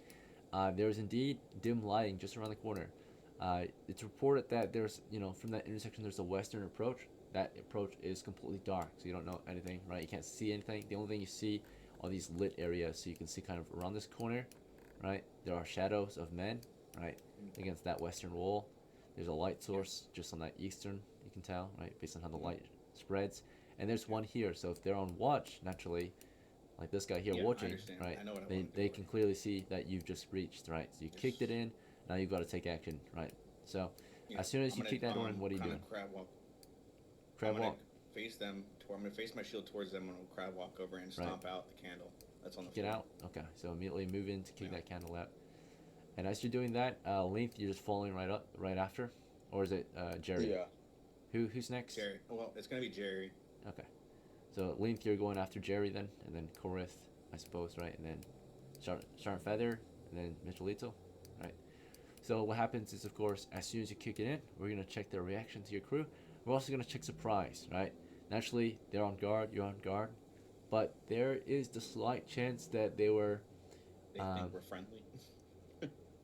There is indeed dim lighting just around the corner. It's reported that there's, from that intersection, there's a western approach. That approach is completely dark, so you don't know anything, right? You can't see anything. The only thing you see are these lit areas, so you can see kind of around this corner, right? There are shadows of men, right, against that western wall. There's a light source just on that eastern, you can tell, right, based on how the light spreads. And there's one here, so if they're on watch, naturally, like this guy here watching, right, I know what they can clearly see that you've just breached, right? So you kicked it in, now you've got to take action, right? So as soon as you kick that door in, what are you doing? Crab walk. Crab walk. Face them. I'm gonna face my shield towards them, and I'll crab walk over and stomp out the candle that's on the floor. Get out. Okay, so immediately move in to kick that candle out. And as you're doing that, Length, you're just following right after, or is it Jerry? Yeah. Who's next? Jerry. Well, it's gonna be Jerry. Okay. So Length, you're going after Jerry then, and then Korith, I suppose, right? And then Sharp Feather, and then Michelito, right? So what happens is, of course, as soon as you kick it in, we're gonna check their reaction to your crew. We're also gonna check surprise, right? Naturally, they're on guard, you're on guard, but there is the slight chance that they were. They think we're friendly.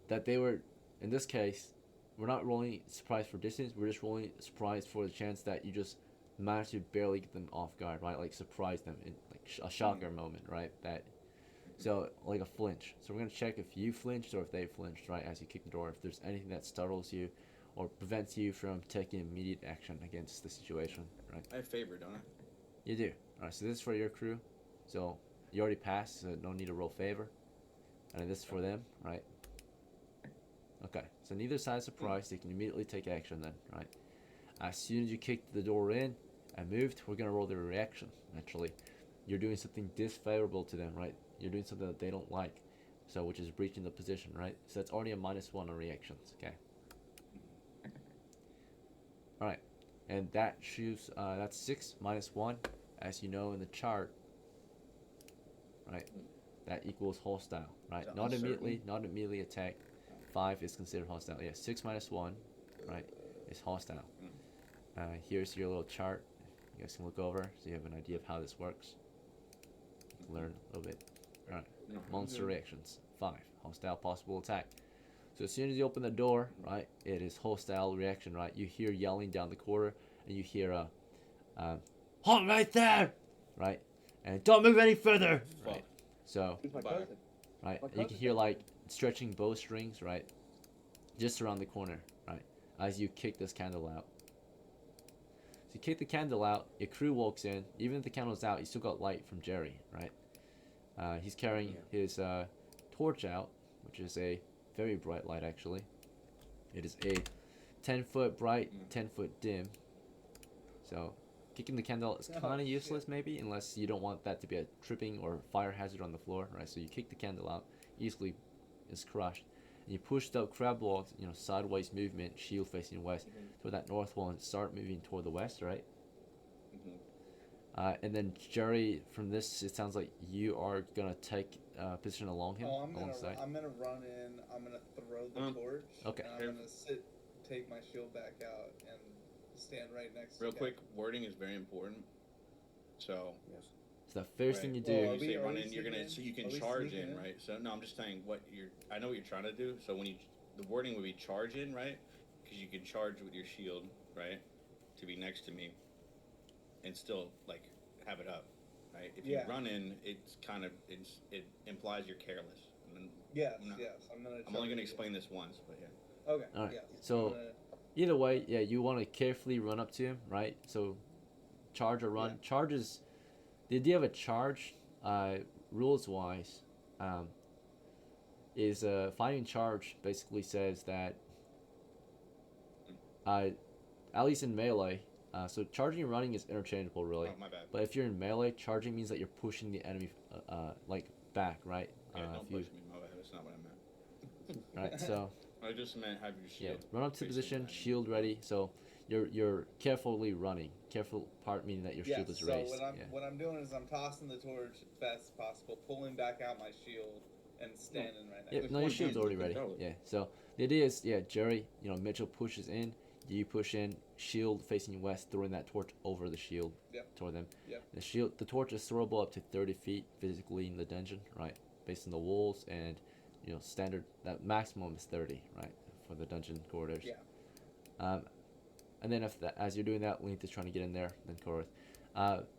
That they were, in this case, we're not rolling surprise for distance. We're just rolling surprise for the chance that you just managed to barely get them off guard, right? Like surprise them in like a shocker moment, right? So like a flinch. So we're gonna check if you flinched or if they flinched, right? As you kick the door, if there's anything that startles you or prevents you from taking immediate action against the situation, right? I have favor, don't I? You do. All right. So this is for your crew. So you already passed, so no need to roll favor. And this is for them, right? Okay. So neither side is surprised. They can immediately take action then, right? As soon as you kicked the door in and moved, we're gonna roll their reaction. Naturally, you're doing something disfavorable to them, right? You're doing something that they don't like, so which is breaching the position, right? So that's already a -1 on reactions. Okay. All right, and that shoots. That's 6 -1, as you know in the chart, right? That equals hostile, right? So Not immediately attack. 5 is considered hostile. Yeah, 6 -1, right, is hostile. Here's your little chart. You guys can look over so you have an idea of how this works. Learn a little bit. All right, monster reactions. 5, hostile possible attack. So as soon as you open the door, right, it is hostile reaction, right? You hear yelling down the corridor, and you hear halt right there, right, and don't move any further, right? So, Who's my cousin? right, My you can cousin. hear like stretching bowstrings, right, just around the corner, right, as you kick this candle out. So you kick the candle out, your crew walks in. Even if the candle's out, you still got light from Jerry, right? He's carrying his torch out, which is a very bright light, actually. It is a 10-foot bright, 10-foot dim. So kicking the candle is kind of useless, maybe, unless you don't want that to be a tripping or fire hazard on the floor, right? So you kick the candle out, easily is crushed. And you push the crab walk, sideways movement, shield facing west, toward that north wall and start moving toward the west, right? And then Jerry, from this, it sounds like you are gonna take position along him, I'm alongside. gonna run in. I'm gonna throw the torch. Okay. And I'm gonna take my shield back out and stand right next Real to quick, wording is very important. So Yes. So the first right, thing you Well, do, are you we- say are run we in, you're gonna sneaking so you can in? Are we charge sneaking in, in? right? So no, I'm just saying what you're. I know what you're trying to do. So when you, the wording would be charge in, right? Because you can charge with your shield, right, to be next to me, and still like have it up, right? If you Yeah. run in, it's kind of it implies you're careless. Yes, I'm not- yes. I'm gonna. I'm only charge gonna you. explain this once, but yeah. Okay. Alright, Yes. so- I'm gonna- either way, yeah, you want to carefully run up to him, right? So charge or run. Yeah. Charge is the idea of a charge, rules wise, is finding charge basically says that, at least in melee, so charging and running is interchangeable really. Oh, my bad. But if you're in melee, charging means that you're pushing the enemy, like back, right? Yeah, don't if you, push me. My bad. That's not what I meant. right. So I just meant have your yeah, shield. run up to facing position, the enemy. shield ready. So you're carefully running. Careful part meaning that your Yes. shield is So raised. what I'm yeah. what I'm doing is I'm tossing the torch as fast as possible, pulling back out my shield, and standing right next. Yeah, to it. no, your one shield's hand already to ready. control it. Yeah. So the idea is, yeah, Jerry, Mitchell pushes in, you push in, shield facing west, throwing that torch over the shield Yep. toward them. Yep. The torch is throwable up to 30 feet physically in the dungeon, right? Based on the walls and, standard, that maximum is 30, right? For the dungeon corridors. Yeah. And then as you're doing that, Link is trying to get in there, then Korath.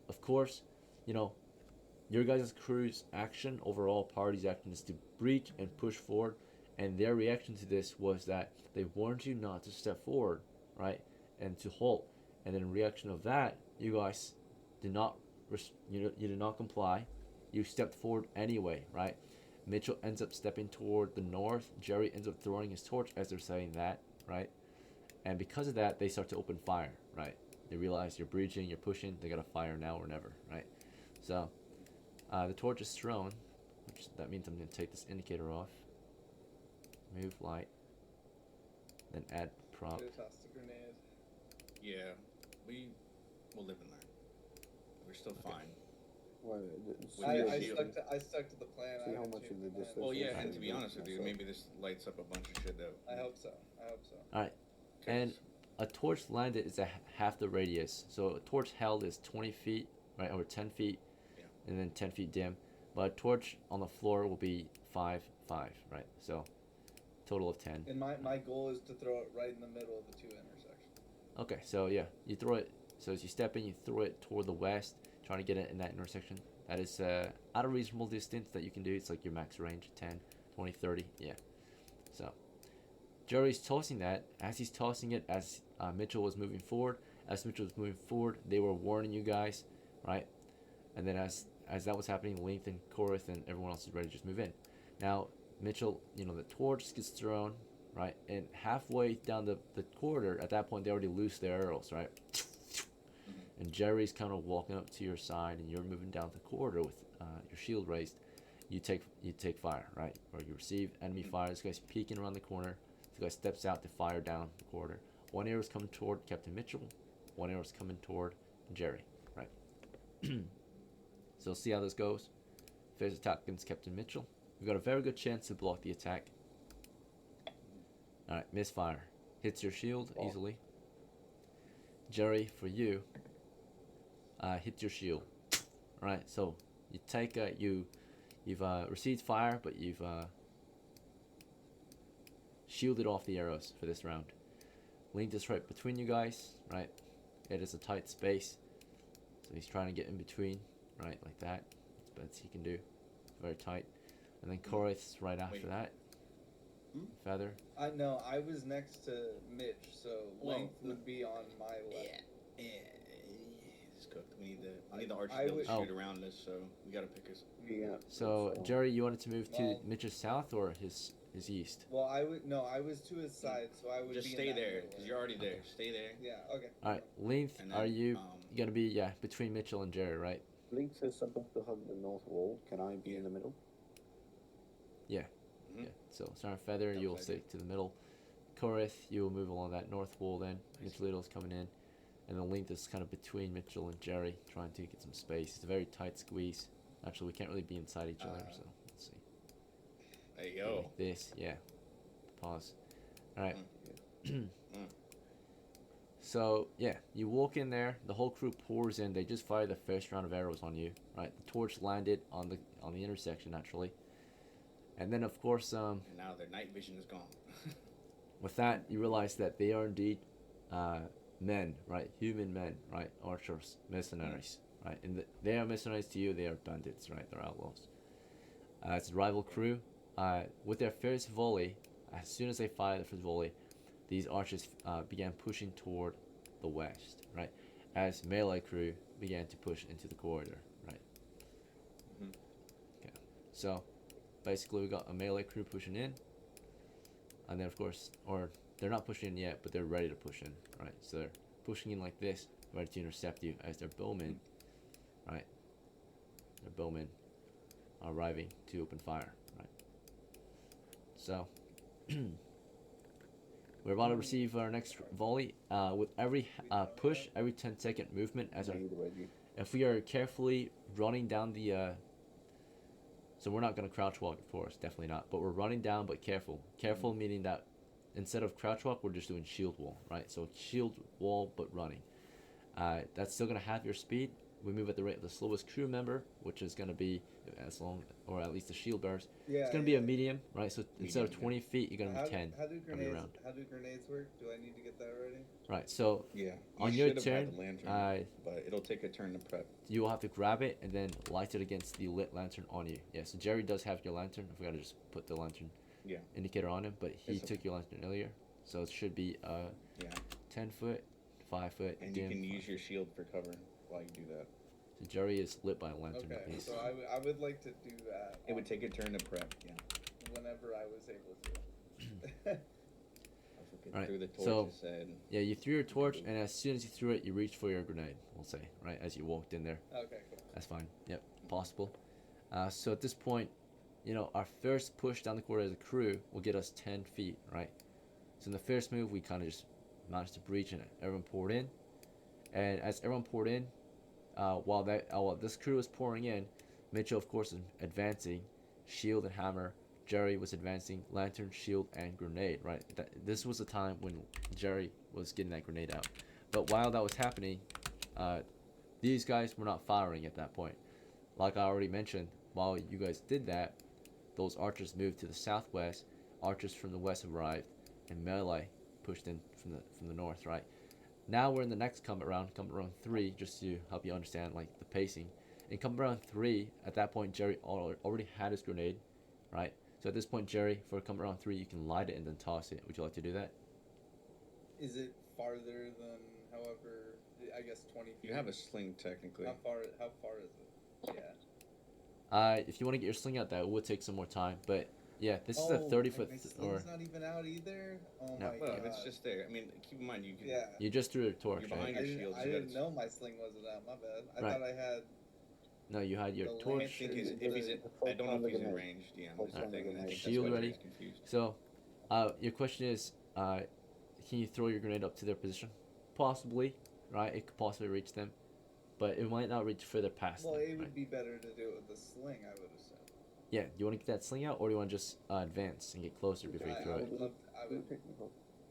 Of course, your guys' crew's action, overall party's action, is to breach and push forward, and their reaction to this was that they warned you not to step forward, right, and to halt. And then in reaction of that, you guys did not, you did not comply. You stepped forward anyway, right? Mitchell ends up stepping toward the north. Jerry ends up throwing his torch as they're saying that, right? And because of that, they start to open fire, right? They realize you're breaching, you're pushing, they gotta fire now or never, right? So, the torch is thrown, which that means I'm gonna take this indicator off. Move light. Then add prop. Should've tossed a grenade. Yeah, we will live and learn. We're still fine. Well, With I, your I shield. stuck to the plan. See I how didn't much change of the the plan. distance Well, yeah, is and to be and honest with you, so- maybe this lights up a bunch of shit that. I hope so. I hope so. Alright, and a torch landed is half the radius. So a torch held is 20 feet, right, over 10 feet, Yeah. and then 10 feet dim. But a torch on the floor will be 5, right? So, total of 10. And my goal is to throw it right in the middle of the two intersections. Okay, so yeah, you throw it. So as you step in, you throw it toward the west, trying to get it in that intersection. That is at a reasonable distance that you can do. It's like your max range, 10, 20, 30, yeah. So, Jerry's tossing that. As he's tossing it, as Mitchell was moving forward, they were warning you guys, right? And then as that was happening, Link and Korath and everyone else is ready to just move in. Now, Mitchell, the torch gets thrown, right? And halfway down the corridor, at that point, they already loose their arrows, right? And Jerry's kind of walking up to your side, and you're moving down the corridor with your shield raised. You take fire, right? Or you receive enemy fire. This guy's peeking around the corner. This guy steps out to fire down the corridor. One arrow's coming toward Captain Mitchell. One arrow's coming toward Jerry, right? So see how this goes. Phase attack against Captain Mitchell. We've got a very good chance to block the attack. Alright, misfire. Hits your shield easily. Jerry, for you, hits your shield. Alright, so you take you've received fire, but you've shielded off the arrows for this round. Link is right between you guys, right? It is a tight space, so he's trying to get in between, right, like that. That's the best he can do. Very tight. And then Korath's right after Wait. that. Feather. I was next to Mitch, so Well, Length would be on my left. Yeah, it's cooked. We need the archers I to be able would- to shoot around us, so we gotta pick us. Yeah. So that's, Jerry, you wanted to move to Well- Mitch's south or his east? Well, I was to his side, so I would Just be stay in that there, middle because area. you're already there. Stay there. Yeah. Okay. All right, Length. And Are then, you gonna be between Mitchell and Jerry, right? Link is supposed to have the north wall. Can I be in the middle? Mhm. Yeah. So Sarah Feather, That you'll was stick to the middle. Korath, you will move along that north wall then. Mitchell Little's coming in. And the Length is kind of between Mitchell and Jerry, trying to get some space. It's a very tight squeeze. Actually, we can't really be inside each other, so let's see. Hey Go yo. like this, yeah. Pause. Alright. Mm. So yeah, you walk in there. The whole crew pours in. They just fire the first round of arrows on you. Right, the torch landed on the intersection actually, and then of course And now their night vision is gone. with that you realize that they are indeed men, right? Human men, right? Archers, mercenaries, right? And they are mercenaries to you. They are bandits, right? They're outlaws. It's a rival crew. With their first volley, as soon as they fire the first volley, these archers began pushing toward the west, right? As melee crew began to push into the corridor, right? Mhm. Okay. So, basically, we got a melee crew pushing in, and then of course, or they're not pushing in yet, but they're ready to push in, right? So they're pushing in like this, ready to intercept you as their bowmen, right? Their bowmen are arriving to open fire, right? So. We're about to receive our next volley. With every push, every 10-second movement, as our, if we are carefully running down the, so we're not gonna crouch walk, of course, definitely not. But we're running down, but careful. Careful meaning that instead of crouch walk, we're just doing shield wall, right? So shield wall, but running. That's still gonna have your speed. We move at the rate of the slowest crew member, which is gonna be as long, or at least the shield bearers. Yeah, It's gonna be a medium, right? So instead of Medium, 20 feet, you're gonna How be do, 10 how do every grenades? round. How do grenades work? Do I need to get that ready? Right. So Yeah. on You your should have had turn, the lantern, but it'll take a turn to prep. you will have to grab it and then light it against the lit lantern on you. Yeah, so Jerry does have your lantern. I forgot to just put the lantern Yeah. indicator on him, but he It's took your lantern earlier. So it should be Yeah. 10 foot, 5 foot. And you dim, can 5 use your shield for cover while you do that. So Jerry is lit by a lantern Okay, apiece. so I would like to do that. It would take a turn to prep. Yeah. Whenever I was able to. I forget Right, through the torch. so- it said. Yeah, you threw your torch, and as soon as you threw it, you reached for your grenade, we'll say, right? As you walked in there. Okay, cool. That's fine. Yep, possible. So at this point, our first push down the corridor as a crew will get us 10 feet, right? So in the first move, we kind of just managed to breach and everyone poured in. And as everyone poured in, while this crew was pouring in, Mitchell, of course, is advancing, shield and hammer. Jerry was advancing, lantern, shield, and grenade, right? This was the time when Jerry was getting that grenade out. But while that was happening, these guys were not firing at that point. Like I already mentioned, while you guys did that, those archers moved to the southwest. Archers from the west arrived, and melee pushed in from the north, right? Now we're in the next combat round 3, just to help you understand like the pacing. In combat round 3, at that point Jerry already had his grenade, right? So at this point, Jerry, for combat round 3, you can light it and then toss it. Would you like to do that? Is it farther than, however, I guess 20 feet? You have a sling technically. How far is it? Yeah. If you want to get your sling out, that would take some more time. But yeah, this is a 30-foot My or sling's not even out either? Oh No. my Well, god. if it's just there. I mean, keep in mind you can. Yeah. you just threw a torch, You're right? behind I your didn't, shields, I you didn't gotta- know my sling wasn't out. My bad. I Right. thought I had. No, you had your The I torch. think if he's in, I don't know if he's in range. Yeah, that's the thing. I think Shield that's why ready. he's confused. So, your question is, can you throw your grenade up to their position? Possibly, right? It could possibly reach them, but it might not reach further past Well, them. it right? would be better to do it with the sling, I would assume. Yeah. Do you want to get that sling out, or do you want to just advance and get closer before you throw I it? would love. I would.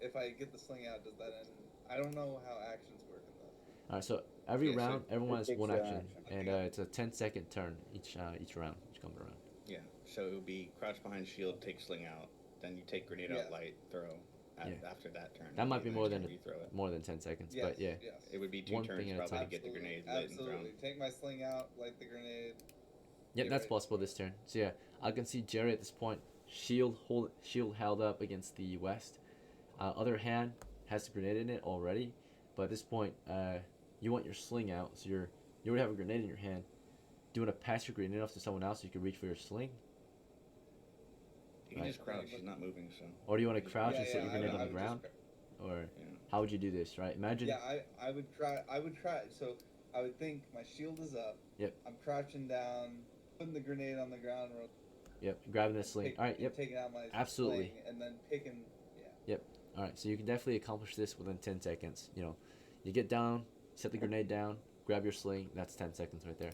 If I get the sling out, does that end? I don't know how actions work in this. All right. So every Yeah, so round, everyone has it takes one your action, action. and it's a 10-second turn each round, each combat round. Yeah. So it would be crouch behind shield, take sling out, then you take grenade Yeah. out, light, throw. Yeah. After that turn. That might be the more next than turn you throw it. more than 10 seconds, Yes, but yeah. Yes. It would be two One turns thing at a probably to time. get the grenade lit and Absolutely. thrown. Take my sling out, light the grenade. Yep, Get that's ready. possible this turn. So yeah, I can see Jerry at this point, shield held up against the west. Other hand has a grenade in it already, but at this point, you want your sling out, so you already have a grenade in your hand. Do you want to pass your grenade off to someone else so you can reach for your sling, You can Right. just crouch. He's not moving, so. or do you want to crouch and set your I grenade would- on I the would ground, just or Yeah. how would you do this? Right? Imagine. Yeah, I would try. I would try. So I would think my shield is up. Yep. I'm crouching down, putting the grenade on the ground, real Yep. Grabbing the sling. All right. Yep. taking out my Absolutely. sling, and then picking. Yeah. All right, so you can definitely accomplish this within 10 seconds. You get down, set the grenade down, grab your sling. That's 10 seconds right there.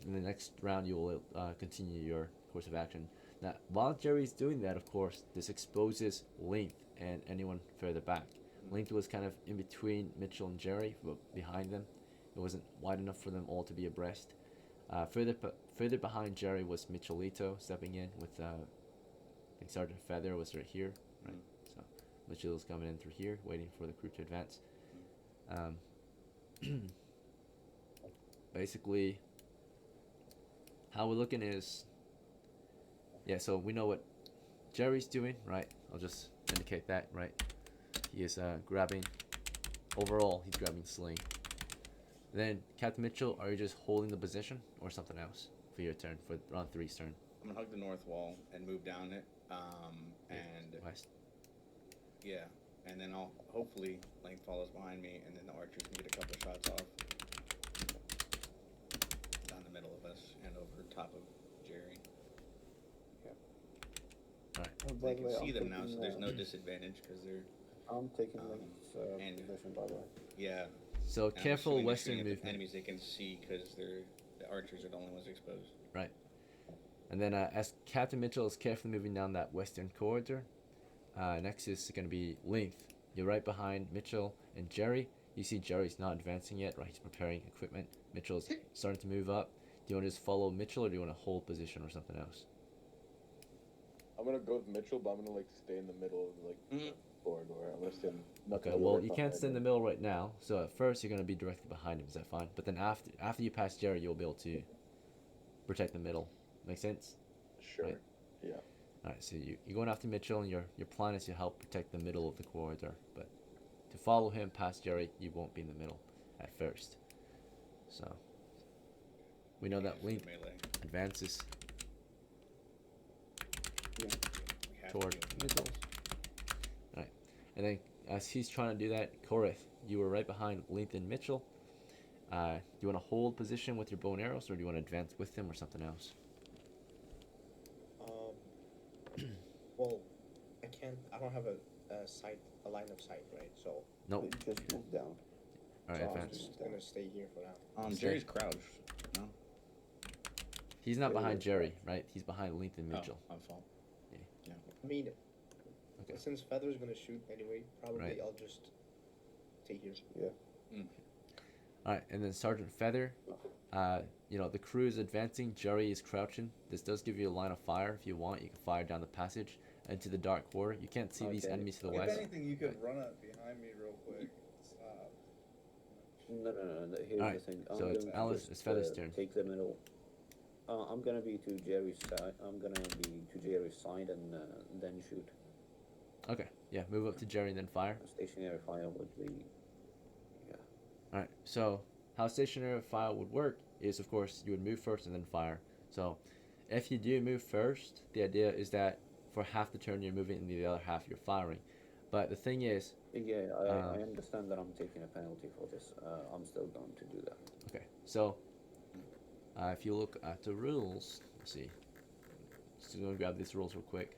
In the next round, you will continue your course of action. Now, while Jerry's doing that, of course, this exposes Link and anyone further back. Link was kind of in between Mitchell and Jerry, but behind them. It wasn't wide enough for them all to be abreast. Further behind Jerry was Mitchellito stepping in with, I think Sergeant Feather was right here, right? So Mitchell's coming in through here, waiting for the crew to advance. Basically, how we're looking is, yeah, so we know what Jerry's doing, right? I'll just indicate that, right? He is grabbing, overall, he's grabbing Sling. Then, Captain Mitchell, are you just holding the position or something else for your turn, for round 3's turn? I'm gonna hug the north wall and move down it. And West. yeah, and then I'll hopefully Link follows behind me, and then the archers can get a couple shots off down the middle of us and over top of Jerry. They can see them now, so there's no disadvantage because they're I'm taking Link's and- position, by the way. yeah. So and I'm careful assuming they're western shooting at the movement. enemies they can see because the archers are the only ones exposed. And then as Captain Mitchell is carefully moving down that western corridor, next is going to be Link. You're right behind Mitchell and Jerry. You see Jerry's not advancing yet, right? He's preparing equipment. Mitchell's starting to move up. Do you want to just follow Mitchell, or do you want to hold position or something else? I'm gonna go with Mitchell, but I'm gonna like stay in the middle of like the corridor. I'm gonna stand. Okay, well, you can't stay in the middle right now. So at first, you're going to be directly behind him. Is that fine? But then after you pass Jerry, you'll be able to protect the middle. Make sense? Sure. Right. Yeah. All right, so you're going after Mitchell, and your plan is to help protect the middle of the corridor. But to follow him past Jerry, you won't be in the middle at first. So we know that Link Melee. advances We have toward to be in the middle. All right, and then as he's trying to do that, Korith, you were right behind Link and Mitchell. Do you want to hold position with your bow and arrows, or do you want to advance with them, or something else? Well, I don't have a line of sight, right? So Nope. Just move down. All right, So I'm advance. I'm just gonna stay here for now. Jerry's crouched. No. He's not Yeah, behind yeah. Jerry, right? He's behind Link and Mitchell. Oh, my fault. I mean, Okay. since Feather's gonna shoot anyway, probably Right. I'll just stay here. All right, and then Sergeant Feather, the crew is advancing. Jerry is crouching. This does give you a line of fire if you want. You can fire down the passage into the dark corridor. You can't see these Okay. enemies to the If west. anything, you could run up behind me real quick. Stop. No. Here's Alright, the thing. so it's gonna Alice- just, it's Feather's turn. Take the middle. I'm gonna be to Jerry's side. and then shoot. Okay, yeah, move up to Jerry and then fire. Stationary fire would be. All right, so how stationary fire would work is, of course, you would move first and then fire. So if you do move first, the idea is that for half the turn you're moving and the other half you're firing. But the thing is, Yeah, I understand that I'm taking a penalty for this. I'm still going to do that. okay, so if you look at the rules, let's see. Just gonna grab these rules real quick.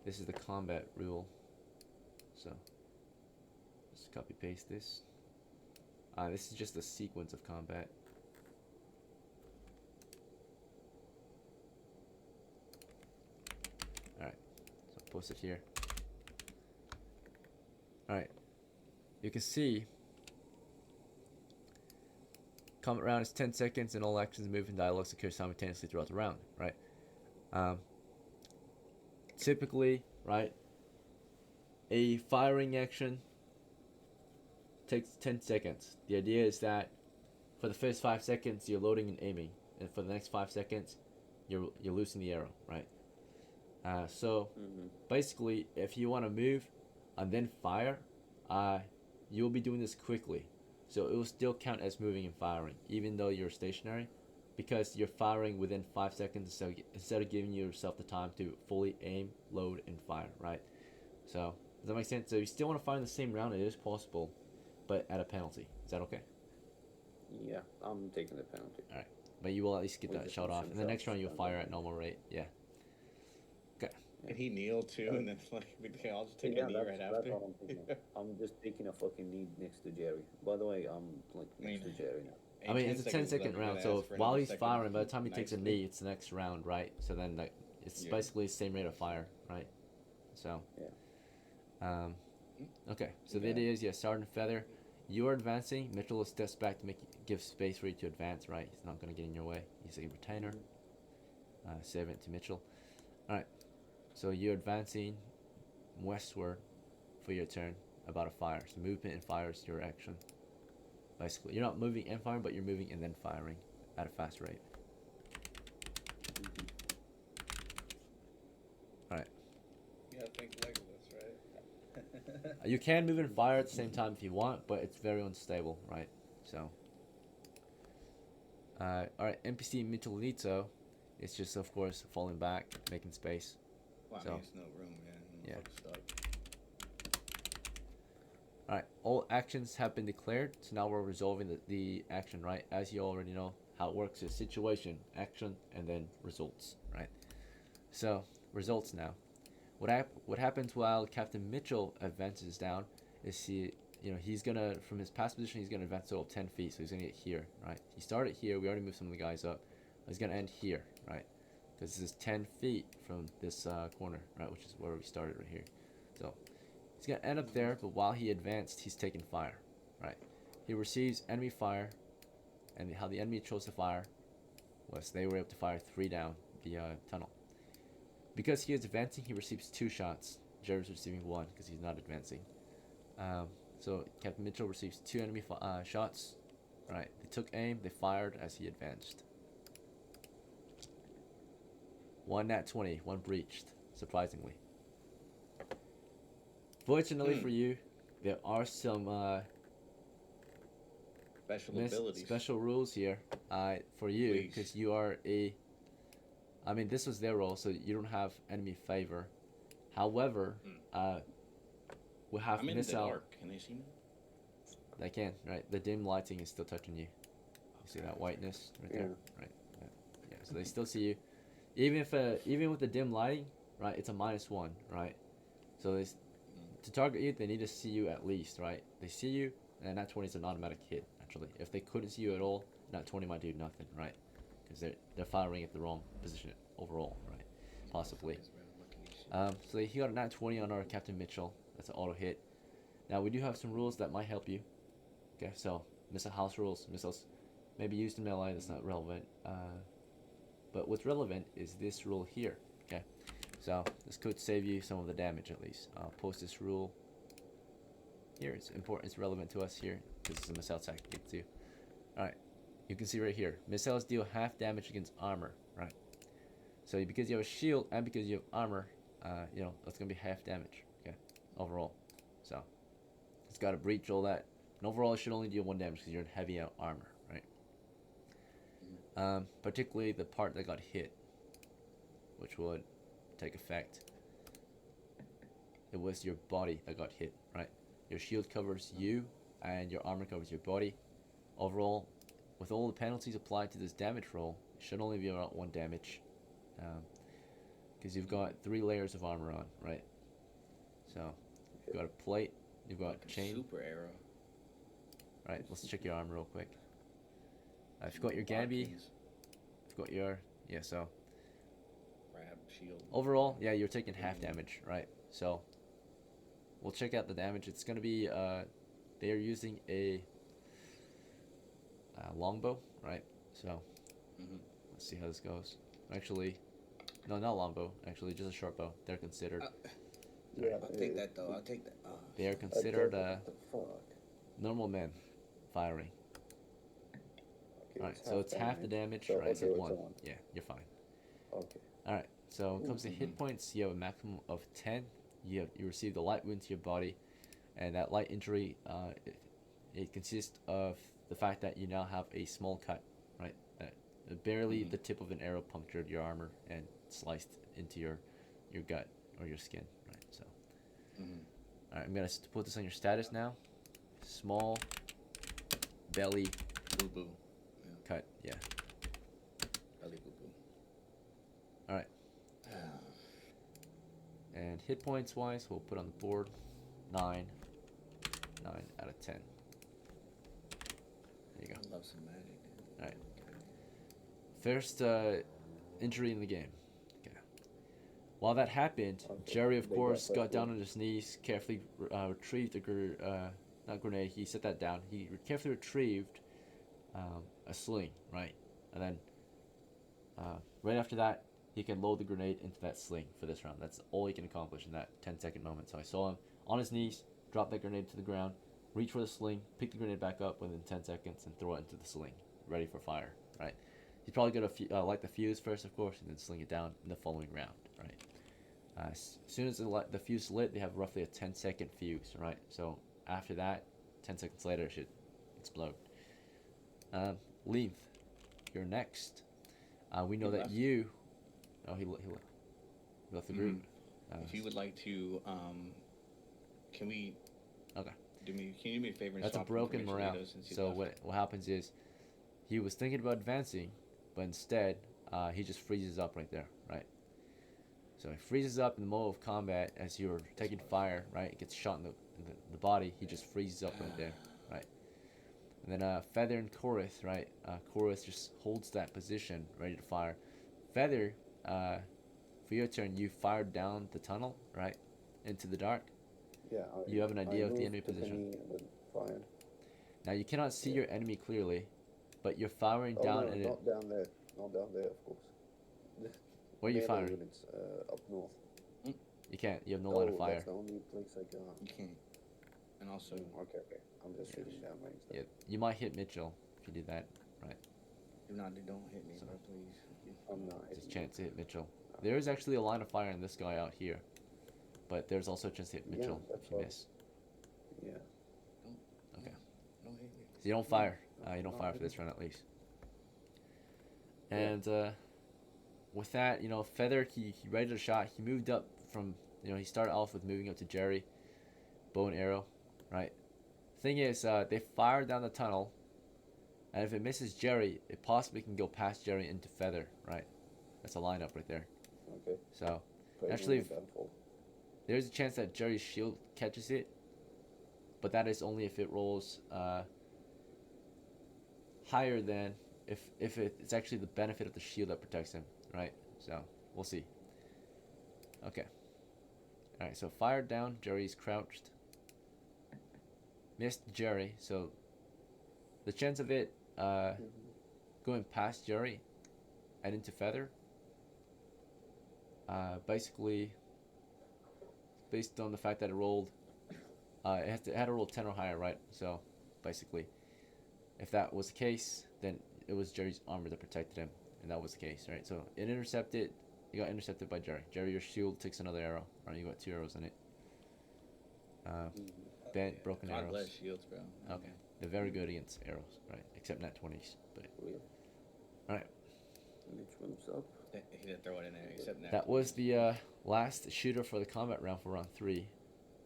This is the combat rule. So just copy paste this. This is just a sequence of combat. Alright, so post it here. Alright, you can see combat round is 10 seconds and all actions, move, and dialogues occur simultaneously throughout the round, right? Typically, right, a firing action takes 10 seconds. The idea is that for the first 5 seconds you're loading and aiming, and for the next 5 seconds you're loosing the arrow, right? So basically, if you want to move and then fire, you'll be doing this quickly, so it will still count as moving and firing even though you're stationary, because you're firing within 5 seconds instead of giving yourself the time to fully aim, load, and fire, right? So does that make sense? So if you still want to fire in the same round, it is possible, but at a penalty. Is that okay? Yeah, I'm taking the penalty. But you will at least get We'll that just shot do off. some And the next shots round you'll and fire then- at normal rate. Yeah. And he kneeled too, and then like, okay, I'll just take Yeah, a knee right that's after. all I'm thinking. I'm just taking a fucking knee next to Jerry. By the way, I'm like next to Jerry now. I mean, it's a 10 seconds left, second you round, gotta so ask for while another he's second firing, by the time he takes a nicely. knee, it's the next round, right? So then like, it's Yeah. basically the same rate of fire, right? So, okay. So the Yeah. idea is, yeah, Sergeant Feather, you're advancing. Mitchell steps back to give space for you to advance, right? He's not going to get in your way. He's a retainer. Save it to Mitchell. All right. So you're advancing westward for your turn, about a fire. So movement and fire is your action. Basically, you're not moving and firing, but you're moving and then firing at a fast rate. All right. You gotta think Legolas, right? You can move and fire at the same time if you want, but it's very unstable, right? So, all right. NPC Michelito is just, of course, falling back, making space. Wow, So- there's no room, man. I'm Yeah. fucking stuck. All right, all actions have been declared, so now we're resolving the action, right? As you already know how it works is situation, action, and then results, right? So, results now. What happens while Captain Mitchell advances down is he's gonna, from his past position, he's gonna advance a total of 10 feet, so he's gonna get here, right? He started here, we already moved some of the guys up. He's gonna end here, right? Because this is 10 feet from this corner, right? Which is where we started right here. So, he's gonna end up there, but while he advanced, he's taking fire, right? He receives enemy fire, and how the enemy chose to fire was they were able to fire 3 down the tunnel. Because he is advancing, he receives 2 shots. Jerry's receiving 1 because he's not advancing. So Captain Mitchell receives 2 enemy shots. Right, they took aim, they fired as he advanced. 1 nat 20, 1 breached, surprisingly. Fortunately for you, there are some Special abilities. special rules here for you, Please. because you are I mean, this was their role, so you don't have enemy favor. However, we have I'm in the missile. dark. Can they see me? They can, right? The dim lighting is still touching you. You see that whiteness right there, right? Yeah. So they still see you, even with the dim lighting, right? It's a -1, right? So to target you, they need to see you at least, right? They see you, and that 20 is an automatic hit. Actually, if they couldn't see you at all, that 20 might do nothing, right? Because they're firing at the wrong position overall, right? Possibly. So he got a nat 20 on our Captain Mitchell. That's an auto hit. Now we do have some rules that might help you. Okay, so missile house rules, missiles may be used in melee. That's not relevant. But what's relevant is this rule here. Okay, so this could save you some of the damage at least. I'll post this rule here. It's important. It's relevant to us here because it's a missile tactic too. All right. You can see right here, missiles deal half damage against armor, right? So because you have a shield and because you have armor, that's gonna be half damage, okay, overall. So it's got to breach all that, and overall it should only deal 1 damage because you're in heavy armor, right? Particularly the part that got hit, which would take effect. It was your body that got hit, right? Your shield covers you, and your armor covers your body. Overall, with all the penalties applied to this damage roll, it should only be about 1 damage. Because you've got 3 layers of armor on, right? So, you've got a plate, you've got a chain. Super arrow. Right, let's check your armor real quick. If you've got your Gambi, you've got your... Yeah, so... Grab, shield. Overall, yeah, you're taking half damage, right? So, we'll check out the damage. It's going to be... they are using a... longbow, right? So, let's see how this goes. Actually, no, not longbow. Actually, just a short bow. They're considered. I'll take that though. I'll take that. They are considered What the fuck? normal men firing. Okay, Alright, so it's half the damage, So, right? It's okay, at it's 1. a 1. Yeah, you're fine. Okay. Alright, so when it comes to hit points, you have a maximum of 10. You receive the light wound to your body, and that light injury, it consists of the fact that you now have a small cut, right? Barely the tip of an arrow punctured your armor and sliced into your gut or your skin, right? So, all right, I'm gonna put this on your status now. Small belly Boo boo. cut, yeah. Belly boo boo. All right. And hit points wise, we'll put on the board 9 out of 10. There you go. I love some magic, dude. Alright. First injury in the game. Okay. While that happened, Okay, Jerry, of they got course, got first down one. on his knees, carefully retrieved the not grenade. He set that down. He carefully retrieved a sling, right, and then right after that, he can load the grenade into that sling for this round. That's all he can accomplish in that 10-second moment. So I saw him on his knees, drop that grenade to the ground, reach for the sling, pick the grenade back up within 10 seconds, and throw it into the sling, ready for fire, right? He's probably going to light the fuse first, of course, and then sling it down in the following round, right? As soon as the fuse lit, they have roughly a 10-second fuse, right? So after that, 10 seconds later, it should explode. Leaf, you're next. We know He that left? you... Oh, he left the group. If you would like to, can we? Okay. Can you do me a favor and That's a swap broken information morale. with us since he So left? what happens is, he was thinking about advancing, but instead, he just freezes up right there, right? So he freezes up in the middle of combat as you're taking fire, right? It gets shot in the body. He just freezes up right there, right? And then Feather and Chorus, right? Chorus just holds that position, ready to fire. Feather, for your turn, you fired down the tunnel, right, into the dark. Yeah. You have an idea of the moved enemy to position. knee and then fired. Now you cannot see Yeah. your enemy clearly, but you're firing Oh, down no, and not down there. Not down there, of course. where are you Melee firing? units, up north. You can't. You have no line of fire. That's the only place I got. You can't. And also, Okay. I'm just shooting down range. Yeah, you might hit Mitchell if you do that. don't hit me, So- bro, please. I'm not. There's a chance to hit Mitchell. There is actually a line of fire on this guy out here, but there's also a chance to hit Yeah, Mitchell that's if you right. miss. Yeah. Okay. Don't hit me. So you don't fire. You don't No, fire I for this round at least. Yeah. And with that, Feather, he readied a shot. He moved up from, he started off with moving up to Jerry, bow and arrow, right? Thing is, they fired down the tunnel, and if it misses Jerry, it possibly can go past Jerry into Feather, right? That's a lineup right there. Okay. So Pray Actually, no downfall. there's a chance that Jerry's shield catches it, but that is only if it rolls higher than if it's actually the benefit of the shield that protects him, right? So we'll see. Okay. All right. So fired down. Jerry's crouched. Missed Jerry. So the chance of it going past Jerry and into Feather. Basically, based on the fact that it rolled, it had to roll 10 or higher, right? So basically, if that was the case, then it was Jerry's armor that protected him, and that was the case, right? So it intercepted. You got intercepted by Jerry. Jerry, your shield takes another arrow. Right, you got 2 arrows in it. Bent, broken God arrows. bless shields, bro. Okay, they're very good against arrows, right? Except nat 20s, but Real. Alright. Mitch moves up. He didn't throw it in there, except now. that was the last shooter for the combat round for round 3,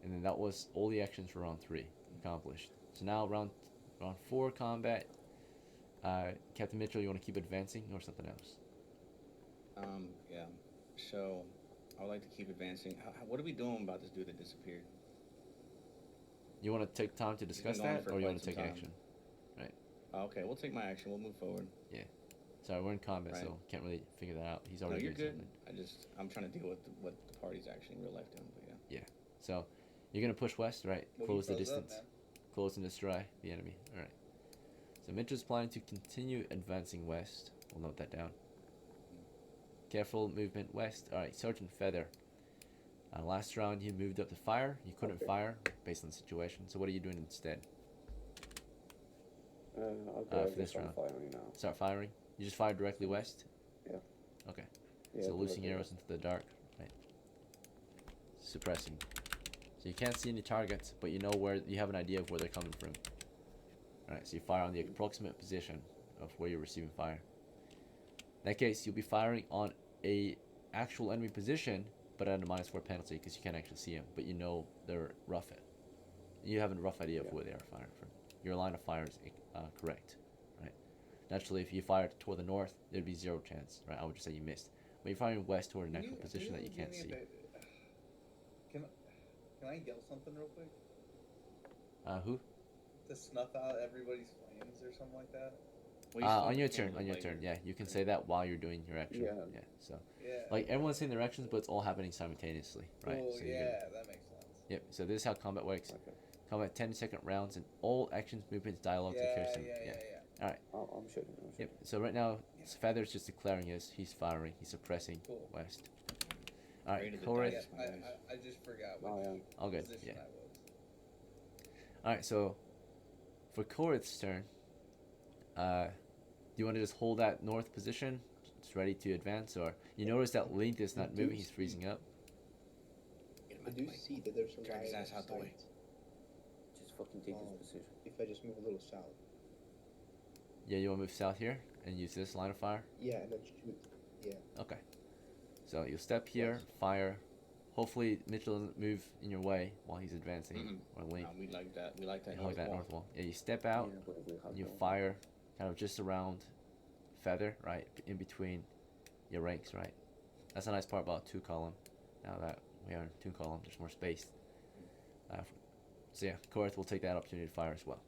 and then that was all the actions for round 3 accomplished. So now round 4 combat. Captain Mitchell, you want to keep advancing or something else? Yeah. So, I would like to keep advancing. What are we doing about this dude that disappeared? You want to take time to discuss going that, for or you quite want to some take time. action? Okay, we'll take my action. We'll move forward. Sorry, we're in combat, Right. so can't really figure that out. He's No, already you're doing good. something. I'm trying to deal with what the party's actually in real life doing, but yeah. So you're gonna push west, right? Well, Close the he froze up, distance. man. Close and destroy the enemy. All right. So Mitchell's planning to continue advancing west. We'll note that down. Careful movement west. All right, Sergeant Feather. Last round you moved up to fire. You couldn't Okay. fire based on the situation. So what are you doing instead? Okay, for I this guess I'm round. firing now. Start firing. You just fire directly west. Yeah. Okay. Yeah, So loosing directly arrows west. into the dark. Right. Suppressing. So you can't see any targets, but you know where you have an idea of where they're coming from. Alright, so you fire on the approximate position of where you're receiving fire. In that case, you'll be firing on a actual enemy position, but at a -4 penalty because you can't actually see them, but you know they're rough. You have a rough idea of Yeah. where they are firing from. Your line of fire is correct, right? Naturally, if you fired toward the north, there'd be 0 chance, right? I would just say you missed. But you're firing west toward an actual position that you do can't me a see. favor? Can I yell something real quick? Who? to snuff out everybody's flames or something like that? Well, you On still your have turn, candle on your lighter. turn. Yeah, you can say that while you're doing your action. Yeah. Yeah. So Yeah. like everyone's saying their actions, but it's all happening simultaneously, right? Cool, So you're yeah, gonna, that makes sense. yep. So this is how combat works. Okay. Combat 10-second rounds and all actions, movements, dialogues, Yeah, occurs. yeah. I'm shooting. Yep. So right now, Feather's just declaring he's firing. He's suppressing Cool. West. All right, Rated the Korith. dice. I just forgot Oh, which yeah. All good. position Yeah. I was. All right. So for Korith's turn, do you want to just hold that north position, just ready to advance, or you notice that Link is not moving? He's freezing up. Get him I out the do way. see that there's some Drag his line ass of out the way. sight Just fucking take Oh. his position. if I just move a little south. Yeah, you want to move south here and use this line of fire. Yeah, and then shoot. Yeah. Okay. So you'll step here, West. fire. Hopefully Mitchell doesn't move in your way while he's advancing, Mm-mm. or Link. We like that. We like that. You hold north that wall. north wall. Yeah, you step out. Yeah, we have You no- fire kind of just around Feather, right, in between your ranks, right? That's a nice part about two column. Now that we are in two column, there's more space. So yeah, Korith will take that opportunity to fire as well.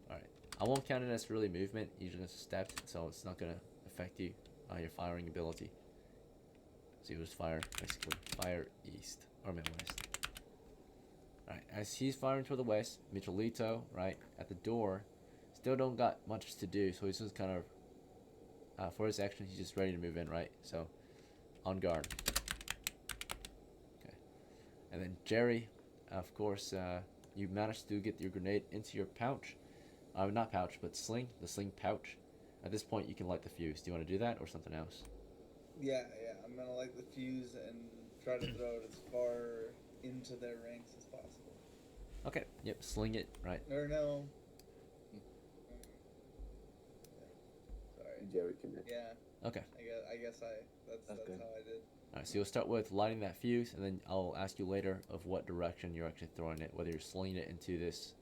Alright, I won't count it as really movement, you just stepped, so it's not gonna affect you, your firing ability. So you just fire, basically, fire east, or west. Alright, as he's firing toward the west, Michelito, right, at the door, still don't got much to do, so he's just kind of, for his action, he's just ready to move in, right? So, on guard. Okay. And then Jerry, of course, you managed to get your grenade into your pouch. Not pouch, but sling, the sling pouch. At this point, you can light the fuse. Do you want to do that or something else? Yeah. I'm gonna light the fuse and try to throw it as far into their ranks as possible. Okay, yep, sling it, right. Or no. Sorry. Jerry can make. Yeah. Okay. I guess that's good. how I did. Alright, so you'll start with lighting that fuse, and then I'll ask you later of what direction you're actually throwing it, whether you're slinging it into this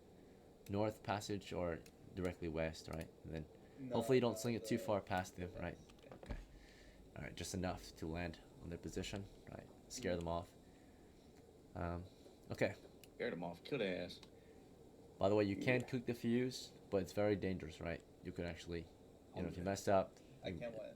north passage or directly west, right? And then hopefully you don't sling it too far past them, right? Okay. Alright, just enough to land on their position, right? Scare them off. Okay. Scared him off. Kill their ass. By the way, you can cook the fuse, but it's very dangerous, right? You could actually, if you mess up, I can't wait.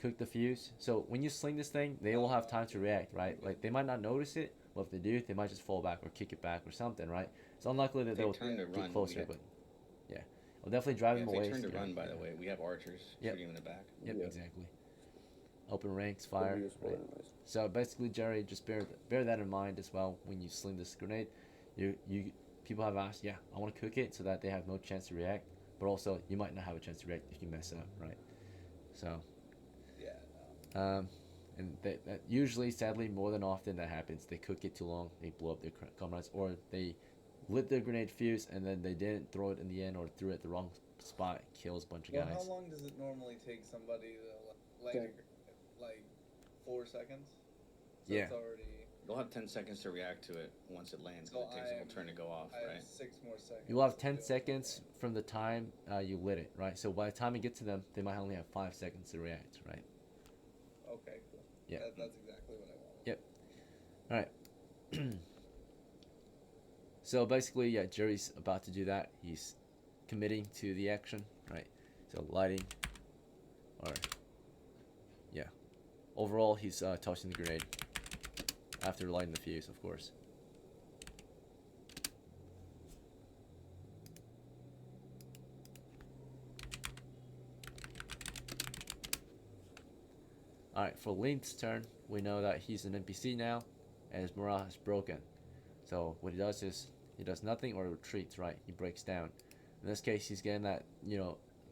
cook the fuse. So when you sling this thing, they will have time to react, right? Like they might not notice it, but if they do, they might just fall back or kick it back or something, right? It's unlikely that If they they'll turn to get run, closer, we but yeah, we'll definitely drive Yeah, them if away. they turn to you know, run, by yeah. the way, we have archers Yep. shooting in the back. Yep, Yeah. exactly. Open ranks, Probably fire. useful Right? anyways. So basically, Jerry, just bear that in mind as well when you sling this grenade. You people have asked, yeah, I want to cook it so that they have no chance to react, but also you might not have a chance to react if you mess up, right? So Yeah. and that usually, sadly, more than often that happens. They cook it too long, they blow up their comrades, or they lit their grenade fuse and then they didn't throw it in the end or threw it at the wrong spot, kills a bunch of Well, guys. how long does it normally take somebody to light Okay. like 4 seconds? So Yeah. It's already. You'll have 10 seconds to react to it once it lands. So it takes a whole I'm- turn to go off, I have right? 6 more seconds. You'll have to 10 do it. seconds from the time you lit it, right? So by the time you get to them, they might only have 5 seconds to react, right? Okay, cool. Yeah. That's exactly what I wanted. Yep. All right. So basically, yeah, Jerry's about to do that. He's committing to the action, right? So lighting, or yeah. Overall, he's tossing the grenade after lighting the fuse, of course. Alright, for Link's turn, we know that he's an NPC now, and his morale is broken. So what he does is, he does nothing or retreats, right? He breaks down. In this case, he's getting that,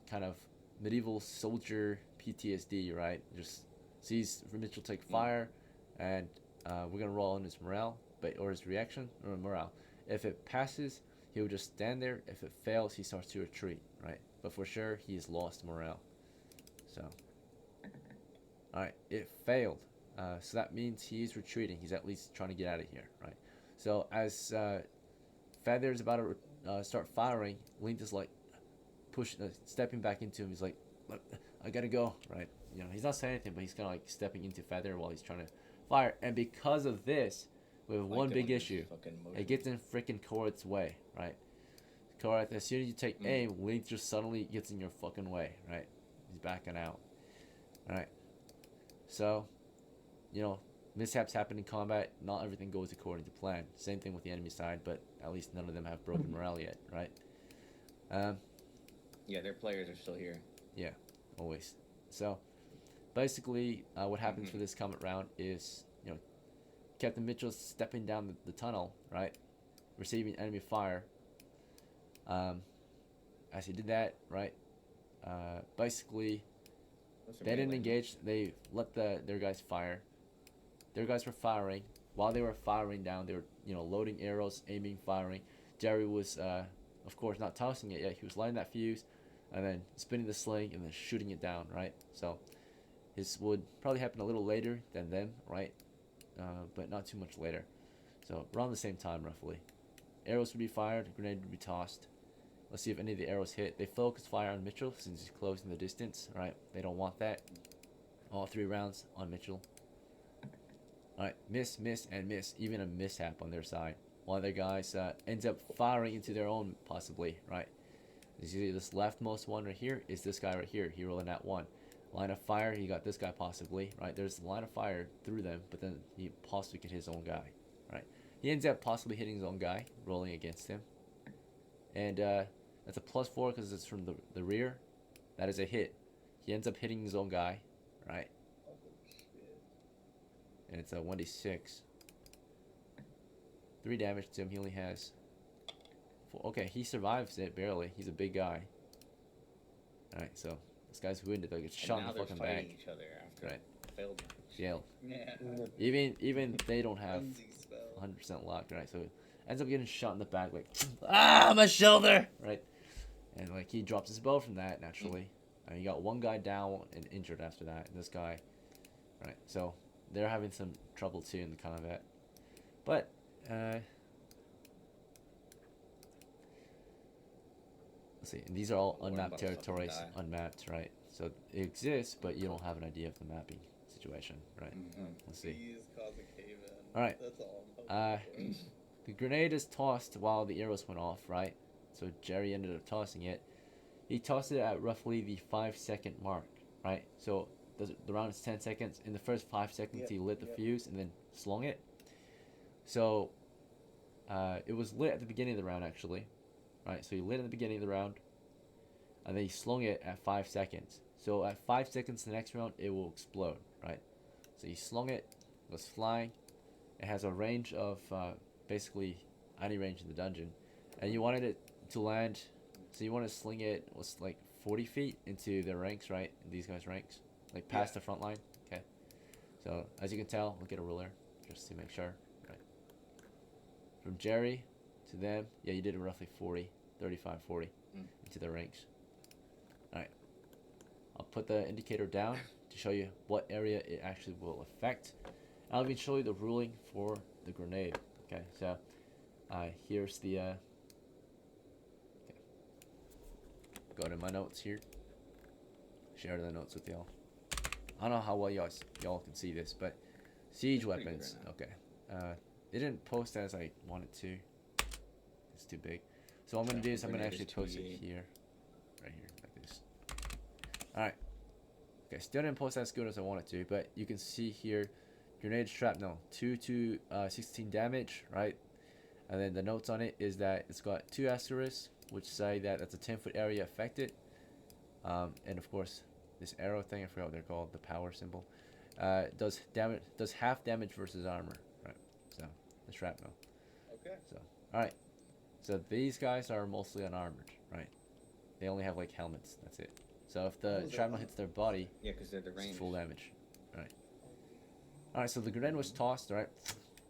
kind of medieval soldier PTSD, right? Just sees Mitchell take fire, and we're gonna roll on his morale, or his reaction, or morale. If it passes, he will just stand there. If it fails, he starts to retreat, right? But for sure, he's lost morale. So, alright, it failed. So that means he's retreating. He's at least trying to get out of here, right? So as Feather's about to start firing, Link is like stepping back into him. He's like, "Look, I gotta go," right? He's not saying anything, but he's kind of like stepping into Feather while he's trying to fire, and because of this, we have Like one it big when there's issue. fucking motion. It gets in freaking Korath's way, right? Korath, as soon as you take aim, Link just suddenly gets in your fucking way, right? He's backing out. Alright. So, you know, mishaps happen in combat. Not everything goes according to plan. Same thing with the enemy side, but at least none of them have broken morale yet, right? Yeah, their players are still here. Yeah, always. So, basically, what happens for this combat round is, you know, Captain Mitchell's stepping down the tunnel, right? Receiving enemy fire. As he did that, right? Basically, they didn't engage. They let their guys fire. Their guys were firing. While they were firing down, they were, you know, loading arrows, aiming, firing. Jerry was, of course, not tossing it yet. He was lighting that fuse, and then spinning the sling, and then shooting it down, right? So, this would probably happen a little later than them, right? But not too much later. So, around the same time, roughly. Arrows would be fired, a grenade would be tossed. Let's see if any of the arrows hit. They focus fire on Mitchell since he's close in the distance, right? They don't want that. All 3 rounds on Mitchell. Alright, miss, and miss. Even a mishap on their side. One of their guys ends up firing into their own, possibly, right? You see this leftmost one right here is this guy right here. He rolled in that one. Line of fire, he got this guy possibly, right? There's a line of fire through them, but then he possibly could hit his own guy, right? He ends up possibly hitting his own guy, rolling against him. And that's a +4 because it's from the rear. That is a hit. He ends up hitting his own guy, right? Oh, shit. And it's a 1d6. 3 damage to him. He only has 4. Okay, he survives it barely. He's a big guy. Alright, so this guy's wounded. They'll get shot in the fucking back. Each other after Right. failed. Jail. Yeah. Even they don't have Frenzy spell. 100% luck, right? So ends up getting shot in the back, like, ah, my shoulder, right? And like he drops his bow from that naturally. And you got one guy down and injured after that. And this guy, right? So they're having some trouble too in the combat. But let's see. And these are all Worry unmapped about fucking territories, die. unmapped, right? So it exists, but you don't have an idea of the mapping situation, right? Let's see. Please cause a cave-in. All right. That's all I'm hoping for. The grenade is tossed while the arrows went off, right? So Jerry ended up tossing it. He tossed it at roughly the 5-second mark, right? So the round is 10 seconds. In the first 5 seconds, he lit the fuse and then slung it. So it was lit at the beginning of the round, actually, right? So he lit at the beginning of the round, and then he slung it at 5 seconds. So at 5 seconds the next round, it will explode, right? So he slung it, it was flying. It has a range of basically any range in the dungeon, and you wanted it to land, so you want to sling it was like 40 feet into their ranks, right? These guys' ranks, like past the front line. Okay, so as you can tell, look at a ruler just to make sure, right? From Jerry to them, yeah, you did it roughly 35, 40 into their ranks. Alright, I'll put the indicator down to show you what area it actually will affect. I'll even show you the ruling for the grenade. Okay, so here's the okay. Go to my notes here. Share the notes with y'all. I don't know how well y'all can see this, but siege weapons. Okay, it didn't post as I wanted to. It's too big. So what I'm gonna do is I'm gonna actually post it here, right here, like this. All right. Okay, still didn't post as good as I wanted to, but you can see here, grenade shrapnel, 2 to 16 damage, right? And then the notes on it is that it's got 2 asterisks, which say that that's a 10-foot area affected. And of course, this arrow thing, I forgot what they're called, the power symbol, does half damage versus armor, right? So the shrapnel. Okay. So all right. So these guys are mostly unarmored, right? They only have like helmets. That's it. So if the shrapnel hits their body, Yeah, because they're the range. it's full damage. Alright, so the grenade was tossed, right?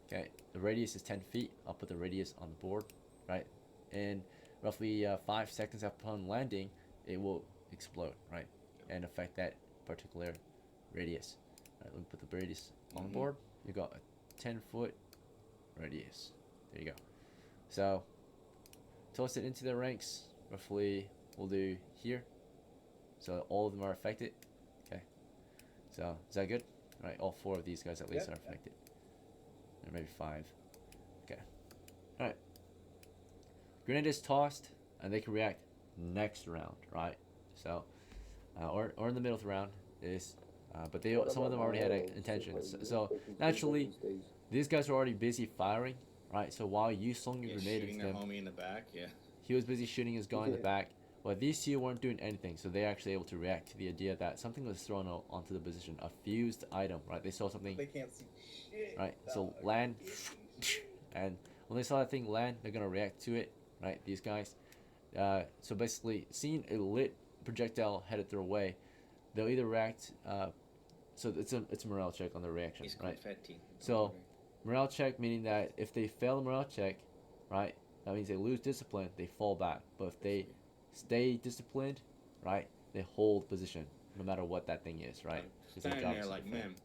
Okay, the radius is 10 feet. I'll put the radius on the board, right? And roughly 5 seconds upon landing, it will explode, right? And affect that particular radius. Alright, let me put the radius on the board. You got a 10-foot radius. There you go. So, toss it into the ranks. Roughly, we'll do here. So all of them are affected. Okay. So, is that good? Right, all 4 of these guys at least Yep. are affected. Or maybe 5. Okay. Alright. Grenade is tossed, and they can react next round, right? So, or in the middle of the round is, but they some of them already had intentions. So naturally, these guys are already busy firing, right? So while you slung your grenade shooting into their them, homie in the back. Yeah. he was busy shooting his gun in the back. But these two weren't doing anything, so they're actually able to react to the idea that something was thrown onto the position, a fused item, right? They saw something, They can't see shit. right? So dog. land, Shit. and when they saw that thing land, they're gonna react to it, right? These guys. So basically, seeing a lit projectile headed their way, they'll either react. So it's a morale check on their reaction, He's right? confetti. So morale check meaning that if they fail the morale check, right, that means they lose discipline. They fall back. But if they stay disciplined, right, they hold position no matter what that thing is, right? It's their Standing job there to like, defend.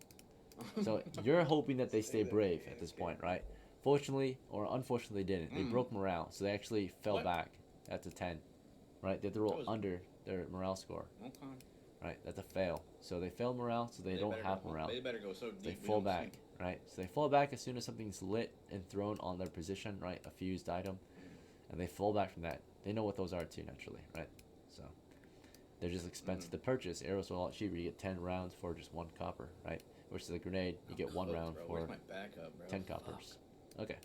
man. So you're hoping that they stay Stay there. brave at this point, right? Fortunately or unfortunately, they didn't. They broke morale, so they actually fell What? back. That's a 10, right? They have to roll That was- under their morale score, Okay. right? That's a fail. So they failed morale, so they don't better have go, morale. They better go so They deep. we fall don't back, sink. right? So they fall back as soon as something's lit and thrown on their position, right? A fused item, and they fall back from that. They know what those are too, naturally, right? So they're just expensive to purchase. Arrows are a lot cheaper. You get 10 rounds for just 1 copper, right? Versus a grenade, you get 1 Cooked, round bro. for Where's my backup, bro? 10 Fuck. coppers. Okay.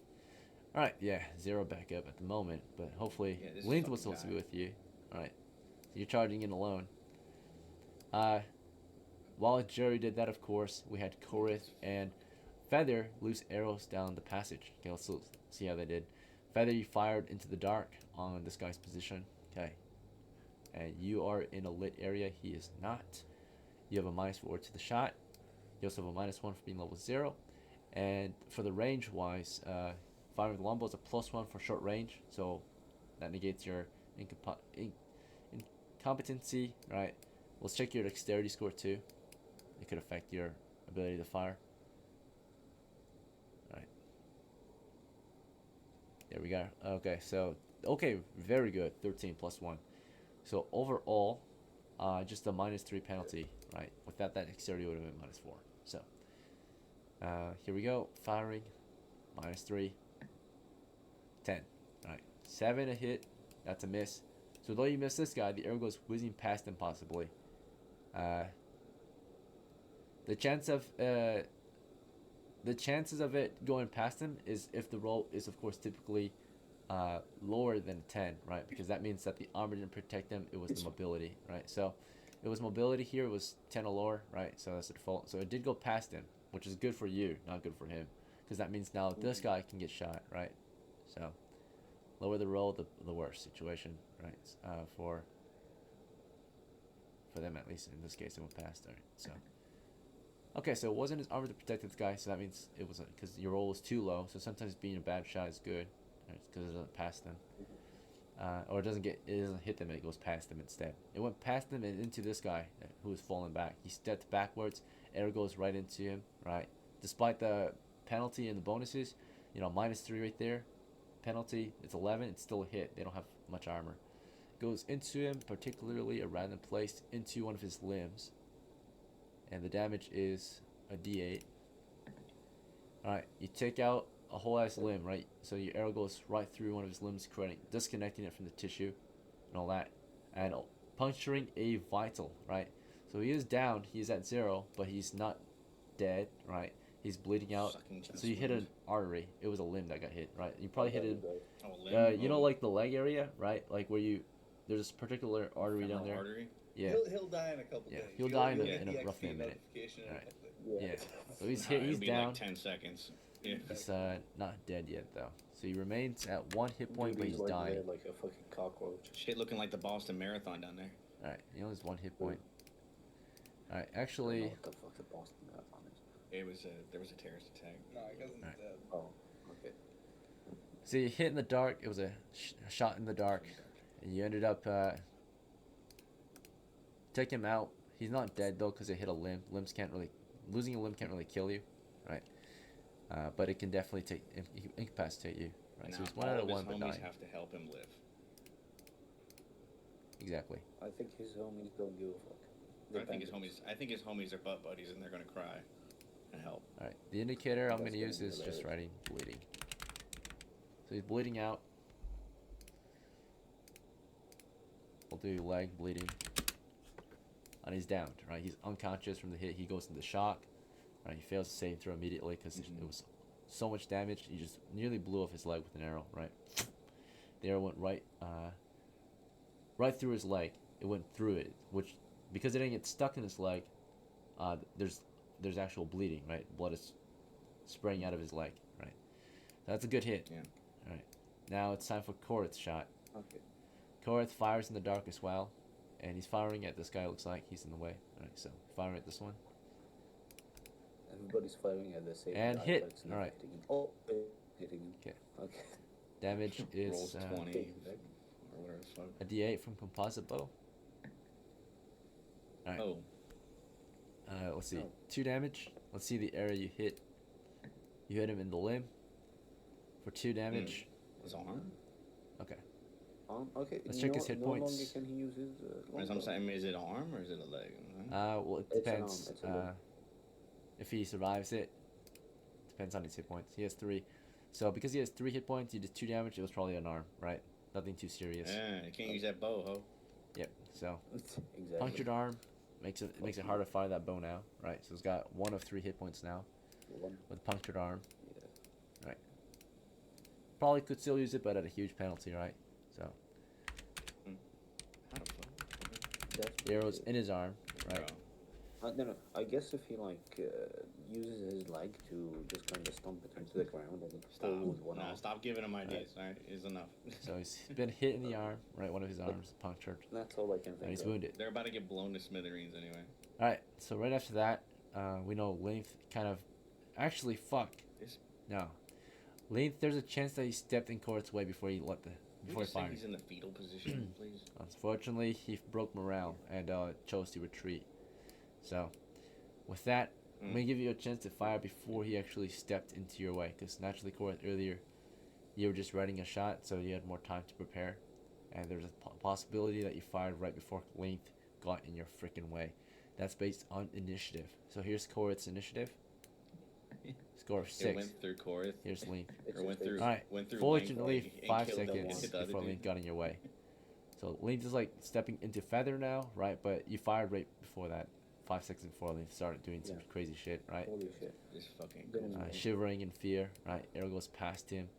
All right. Yeah, 0 backup at the moment, but hopefully Yeah, this Link was fucking supposed to be guy. with you. All right. So you're charging in alone. While Jerry did that, of course, we had Korith and Feather loose arrows down the passage. Okay, let's see how they did. Feather, you fired into the dark on this guy's position. Okay. And you are in a lit area. He is not. You have a -4 to the shot. You also have a -1 for being level 0. And for the range wise, firing with the longbow is a +1 for short range. So that negates your incompetency, right? Let's check your dexterity score too. It could affect your ability to fire. Alright. There we go. Okay, so, very good. 13 +1. So overall, just a -3 penalty, right? Without that dexterity, it would have been -4. So, here we go. Firing, -3, 10. Alright, 7 a hit. That's a miss. So though you miss this guy, the arrow goes whizzing past him possibly. The chances of it going past him is if the roll is of course typically lower than 10, right? Because that means that the armor didn't protect them. It was the mobility, right? So it was mobility here. It was 10 or lower, right? So that's the default. So it did go past him, which is good for you, not good for him, because that means now this guy can get shot, right? So lower the roll, the worse situation, right? For them at least in this case, it went past. All right, so. Okay, so it wasn't his armor to protect this guy, so that means it was because your roll was too low. So sometimes being a bad shot is good, because it doesn't pass them, or it doesn't hit them. It goes past them instead. It went past them and into this guy who was falling back. He stepped backwards. Arrow goes right into him. Right, despite the penalty and the bonuses, -3 right there. Penalty, it's 11. It's still a hit. They don't have much armor. Goes into him, particularly a random place, into one of his limbs. And the damage is a D8. Alright, you take out a whole ass limb, right? So your arrow goes right through one of his limbs, disconnecting it from the tissue and all that. And puncturing a vital, right? So he is down, he is at 0, but he's not dead, right? He's bleeding out. Sucking So you hit an artery. It was a limb that got hit, right? You probably hit it. Oh, limb. Like the leg area, right? Like where there's this particular artery down there. Artery. Yeah. He'll die in a couple Yeah, days. he'll die in a- get in a the roughly a XP minute. notification and Alright. everything. Yeah. So he's It'll he's be down. like 10 seconds. Yeah. He's not dead yet though. So he remains at 1 hit point, but he's dying. like a fucking cockroach. Shit looking like the Boston Marathon down there. All right, he only has 1 hit point. All right, I don't know actually, what the fuck the Boston Marathon is. There was a terrorist attack. No, my cousin's Alright. dead. Oh, okay. so you hit in the dark. It was a shot in the dark, and you ended up take him out. He's not dead though, because it hit a limb. Losing a limb can't really kill you, right? But it can definitely incapacitate you, right? Now, So he's 1 all out of of his 1, but homies dying. have to help him live. Exactly. I think his homies don't give a fuck. I think his homies are butt buddies and they're gonna cry. and help. All right. The indicator I'm That's going to gonna use be is just hilarious. writing bleeding. So he's bleeding out. We'll do leg bleeding. And he's downed, right? He's unconscious from the hit. He goes into shock. Right? He fails to save throw immediately because it was so much damage. He just nearly blew off his leg with an arrow, right? The arrow went right through his leg. It went through it, which because it didn't get stuck in his leg, there's actual bleeding, right? Blood is spraying out of his leg, right? That's a good hit. Yeah. All right. Now it's time for Korith's shot. Okay. Korith fires in the dark as well, and he's firing at this guy. Looks like he's in the way. All right, so firing at this one. Everybody's firing at the same And time, hit. but it's not Alright. hitting him. Oh, hitting him. Okay. Okay. Damage is Rolls 20 Okay. or whatever the fuck. a D8 from composite bow. Alright. Oh, Let's see. No. 2 damage. Let's see the area you hit. You hit him in the limb for 2 damage. his arm. Okay. Okay. Let's you check know his hit what? No points. longer can he use his As I'm longbow. saying, is it an arm or is it a leg? Well, it It's an arm, depends. it's a limb. If he survives it, depends on his hit points. He has 3. So because he has 3 hit points, you did 2 damage. It was probably an arm, right? Nothing too serious. Yeah, you can't use that bow, ho. Yep. So Exactly. punctured arm makes it harder to fire that bow now, right? So it's got 1 of 3 hit points now One. with punctured arm. Yeah. Probably could still use it, but at a huge penalty, right? So How the fuck? That's the arrow's pretty in his arm, right? Bro. No. I guess if he uses his leg to just kind of stomp it into the ground and then Stop. pull with one Nah, arm. stop giving him ideas. Alright, is enough. So he's been hit in the arm, right? One of his arms punctured, That's all I can and think he's of. wounded. They're about to get blown to smithereens anyway. All right. So right after that, we know Length kind of, actually, fuck. This- No, Length. There's a chance that he stepped in Court's way before he Can we before he just say fired. he's in the fetal position, please? Unfortunately, he broke morale and chose to retreat. So, with that, I'm gonna give you a chance to fire before he actually stepped into your way. Because naturally, Court, earlier, you were just readying a shot, so you had more time to prepare. And there's a possibility that you fired right before Length got in your freaking way. That's based on initiative. So here's Corit's initiative. Score of It 6. went through Korith. Here's Length. It's Or went just through. Alright, Went through. Fortunately, Length, and 5 killed the one seconds hit the other before dude. Length got in your way. So Length is like stepping into Feather now, right? But you fired right before that. 5 seconds before Length started doing some Yeah. crazy shit, right? Holy shit. This fucking. Didn't- Shivering in fear, right? Arrow goes past him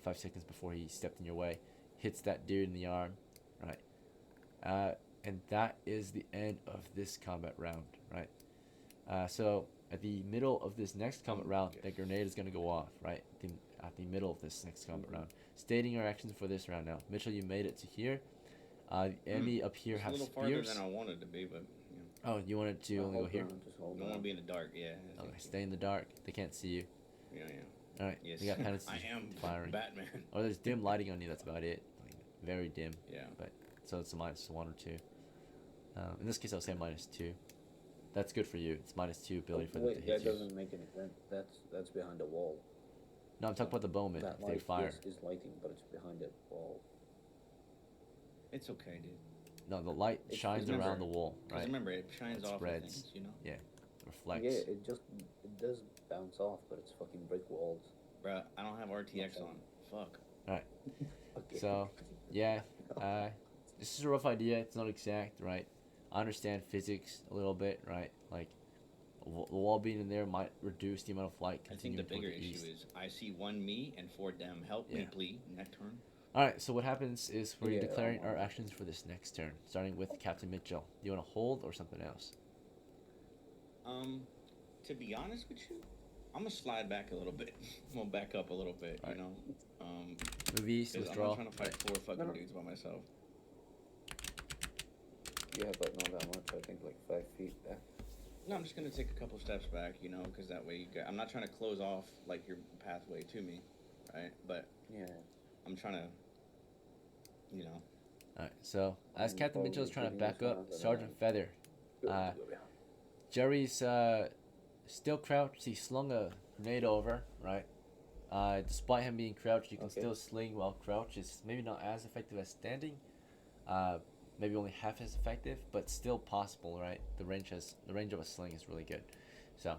5 seconds before he stepped in your way. Hits that dude in the arm, right? And that is the end of this combat round, right? So at the middle of this next combat round, the grenade is going to go off, right? At the middle of this next combat round. Stating our actions for this round now. Mitchell, you made it to here. The enemy up here It's a have little farther spears. than I wanted to be, but Oh, you wanted to only go Hold here? on, just hold I don't want on. to be in the dark. Yeah. Okay, stay in the dark. They can't see you. Yeah. All right, Yes. we got penalties I am firing. Batman. Or there's dim lighting on you. That's about it. Like, very dim. Yeah. So it's a -1 or 2. In this case, I'll say -2. That's good for you. It's -2 ability for them to Wait, hit that you. doesn't make any sense. That's behind the wall. No, I'm talking about the bowman. That If they light fire. is lighting, but it's behind the wall. It's okay, dude. No, the light It's- shines remember- around the wall, Because right? remember, it shines It off of spreads. things, you know? Reflects. Yeah, it does bounce off, but it's fucking brick walls. Bruh, I don't have RTX Okay. on. Fuck. Okay. So, yeah. This is a rough idea. It's not exact, right? I understand physics a little bit, right? Like, the wall being in there might reduce the amount of light I think continuing the toward bigger the issue east. is I see 1 me and 4 them. Help me, Yeah. please. Next turn. All right, so what happens is we're Yeah, declaring our I'm- actions for this next turn, starting with Captain Mitchell. Do you want to hold or something else? To be honest with you, I'm gonna slide back a little bit. I'm gonna back up a little bit, Alright. you know? Move east, 'Cause I'm withdraw. not trying to fight 4 fucking No. dudes by myself. Yeah, but not that much. I think like 5 feet back. No, I'm just gonna take a couple steps back, you know, because that way I'm not trying to close off like your pathway to me, right? But Yeah. I'm trying to, you know. All right, so as I'm Captain Mitchell is probably trying to shooting back this up, one, Sergeant Feather, Go Uh, behind. Jerry's still crouched. He slung a grenade over, right? Despite him being crouched, you can Okay. still sling while crouched. It's maybe not as effective as standing. Maybe only half as effective, but still possible, right? The range of a sling is really good. So,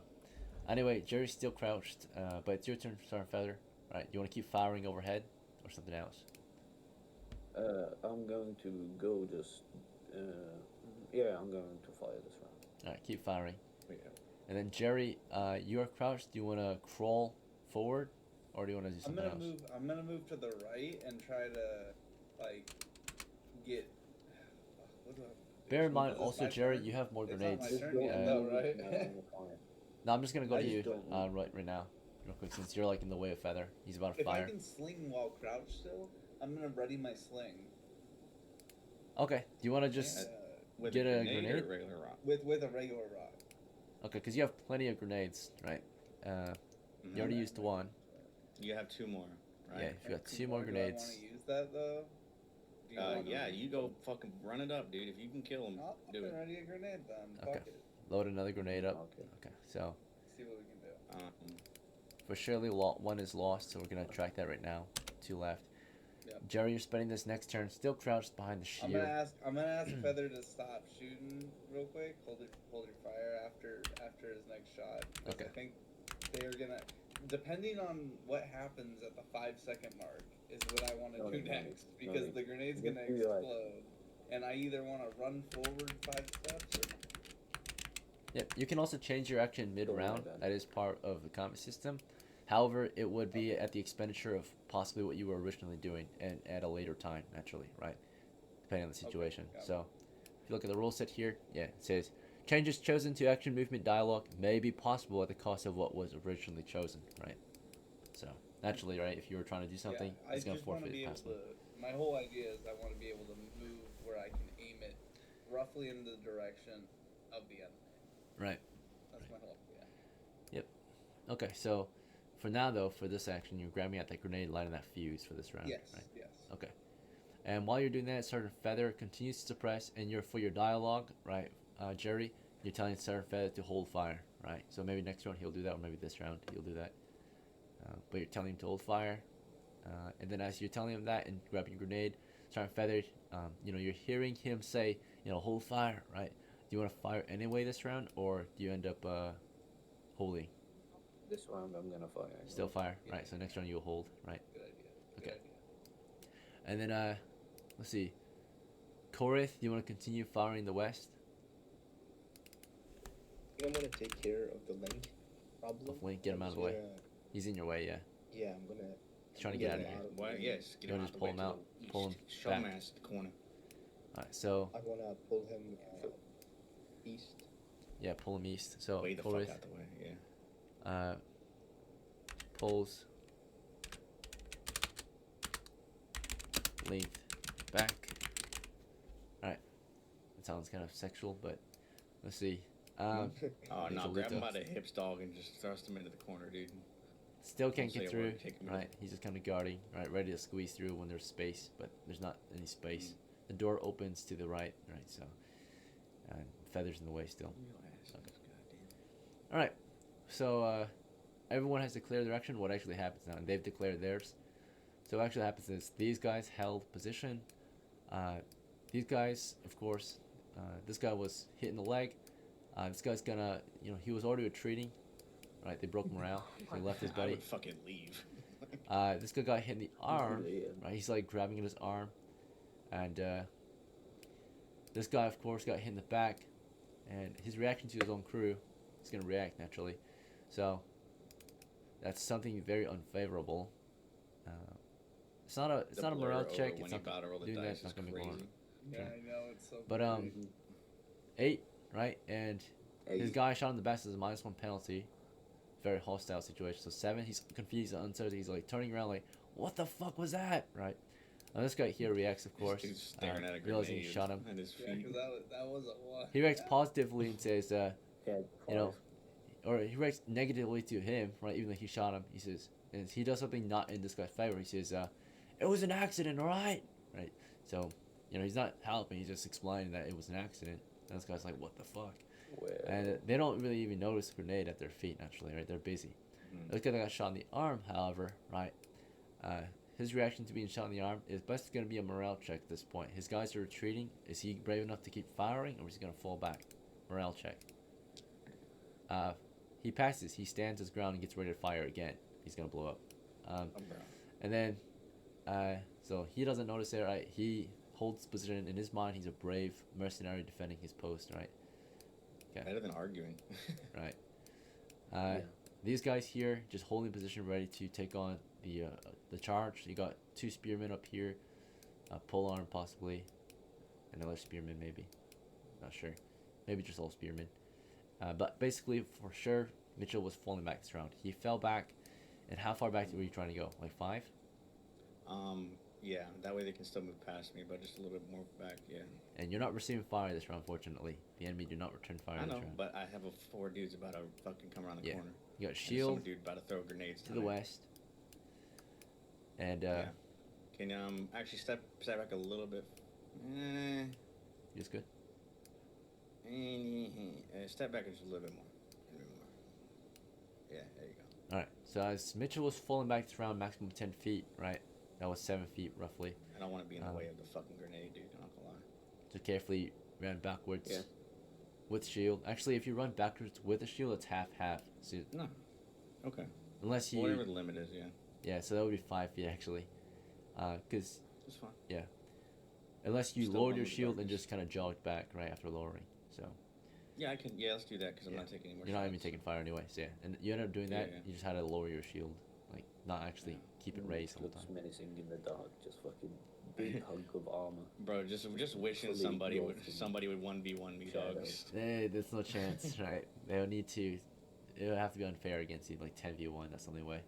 Anyway, Jerry's still crouched, but it's your turn, Sergeant Feather. Right? You want to keep firing overhead, or something else? I'm going to go just. Yeah, I'm going to fire this round. All right, keep firing. Yeah. And then Jerry, you are crouched. Do you want to crawl forward, or do you want to do something else? I'm gonna move to the right and try to like get. What do I- Bear in mind, Is this also my Jerry, turn? you have more It's not grenades. my Just turn don't yet, Uh, though, move right? my line of fire. No, I'm just gonna go I to just you don't move. right now, real quick, since you're like in the way of Feather. He's about to If I fire. can sling while crouched still, I'm gonna ready my sling. Okay. Do you want to just Uh, With Get a a grenade, grenade? or a regular rock? with a regular rock. okay? Because you have plenty of grenades, right? You already used one. You have 2 more, right? Yeah. If you got 2 more Do I grenades, want to use that though? Do you wanna- Yeah, you go fucking run it up, dude. If you can kill him, I'll do it. ready a grenade then. Okay. Fuck it. load another grenade up. Okay. Okay. So See what we can do. for surely one is lost, so we're gonna track that right now. 2 left. Yep. Jerry, you're spending this next turn still crouched behind the I'm shield. gonna ask Feather to stop shooting real quick. Hold your fire after his next shot. 'Cause Okay. I think they're gonna, depending on what happens at the 5-second mark, is what I want to No do need, no next need, no because need. the grenade's Just gonna do your right. explode, and I either want to run forward 5 steps or. Yep. You can also change your action mid-round. that. That is part of the combat system. However, it would be at the expenditure of possibly what you were originally doing, and at a later time, naturally, right? Depending on the situation. got it. So, if you look at the rule set here, yeah, it says changes chosen to action movement dialogue may be possible at the cost of what was originally chosen, right? So, naturally, right, if you were trying to do something, I it's going to just want to forfeit be able possibly. to. My whole idea is I want to be able to move where I can aim it roughly in the direction of the enemy. Right. That's my whole idea. Okay, so for now, though, for this action, you're grabbing at that grenade, lighting that fuse for this round, Yes. right? Yes. Okay. And while you're doing that, Sergeant Feather continues to suppress, and for your dialogue, right, Jerry, you're telling Sergeant Feather to hold fire, right? So maybe next round he'll do that, or maybe this round he'll do that. But you're telling him to hold fire, and then as you're telling him that and grabbing your grenade, Sergeant Feather, you're hearing him say, hold fire, right? Do you want to fire anyway this round, or do you end up holding? This round I'm gonna fire. Still fire, Yeah. right? So next round you'll hold, right? Good idea. Good Okay. idea. And then let's see, Korith, do you want to continue firing the west? I think I'm gonna take care of the link problem. Of Link, get him I'm out of just the way. gonna- He's in your way, yeah. Yeah, I'm gonna. He's trying to I'm get out of gonna here. of the Why? way. Yes. Get You him wanna out just the pull way him to out? the Pull east. him Show back. him ass to the corner. Alright, so I wanna pull him east. yeah, pull him east. So Way the fuck Korith out the way. Yeah. pulls Link back. Alright. It sounds kind of sexual, but let's see. Oh There's no! a Grab him Lito. by the hips, dog, and just thrust him into the corner, dude. Still can't Don't get say a word, through. take him Right, he's just kind of guarding. Right, ready to squeeze through when there's space, but there's not any space. The door opens to the right. Right, so Feather's in the way still. Real ass. Okay. Goddamn. All right, so everyone has declared their action. What actually happens now? And they've declared theirs. So what actually happens is these guys held position. These guys, of course, this guy was hit in the leg. This guy's gonna, he was already retreating. Right, they broke morale. So he left his I buddy. would fucking leave. This guy got hit in the arm. Yeah. Right, he's like grabbing at his arm, and this guy, of course, got hit in the back, and his reaction to his own crew, he's gonna react naturally. So that's something very unfavorable. It's not a The morale blur check. over It's when not you about to roll the doing that. dice It's not is gonna be crazy. going. Yeah, Okay. I know it's so. But crazy. 8, right, and his Hey, guy shot in the back is a -1 penalty. Very hostile situation. So 7, he's confused and uncertain. He's like turning around, like, what the fuck was that? Right. Now this guy here reacts, of course, This dude's staring at a realizing he grenade shot him. at his Yeah, feet. because that was a one. He reacts positively and says, yeah, or he reacts negatively to him, right? Even though he shot him, he says, and he does something not in this guy's favor. He says, "It was an accident, all right?" Right. So, he's not helping. He's just explaining that it was an accident. And this guy's like, "What the fuck?" well, And they don't really even notice the grenade at their feet. Naturally, right? They're busy. Mhm. This guy that got shot in the arm, however, right? His reaction to being shot in the arm is best going to be a morale check at this point. His guys are retreating. Is he brave enough to keep firing, or is he going to fall back? Morale check. he passes. He stands his ground and gets ready to fire again. He's gonna blow up. Oh, bro. And then, so he doesn't notice it, right? He holds position in his mind. He's a brave mercenary defending his post, right? Okay. Better than arguing. Right. Yeah. These guys here just holding position, ready to take on the charge. You got 2 spearmen up here, a polearm possibly, another spearman maybe. Not sure. Maybe just all spearmen. But basically, for sure, Mitchell was falling back this round. He fell back, and how far back were you trying to go? Like 5? Yeah, that way they can still move past me, but just a little bit more back, yeah. And you're not receiving fire this round, fortunately. The enemy do not return fire I this know, round. but I have 4 dudes about to fucking come around the Yeah. corner. You got And shield some dude about to throw grenades to the west. And, Yeah. Can actually step back a little bit. just good. Step back just a little bit more. A little bit more. Yeah, there you go. Alright, so as Mitchell was falling back this round, maximum 10 feet, right? That was 7 feet roughly. I don't want to be in the way of the fucking grenade, dude. I'm not gonna lie. So carefully ran backwards Yeah. with shield. Actually, if you run backwards with a shield, it's half-half. So No. Okay. unless you, Whatever the limit is, yeah. yeah, so that would be 5 feet actually. Because It's fine. unless you Still lowered run your with the shield and darkness. just kind of jogged back right after lowering. So Yeah, I can. Yeah, let's do that because I'm Yeah. not taking any more you're not even shots. taking fire anyway. So yeah, and you end up doing that. Yeah. You just had to lower your shield, like not actually keep it raised all the Looks time. menacing in the dark. Just fucking big hunk of armor. Bro, just wishing Fully somebody clothed in would 1v1 me, shadow. dogs. Hey, there's no chance, right? They'll need to. It would have to be unfair against you, like 10v1. That's the only way.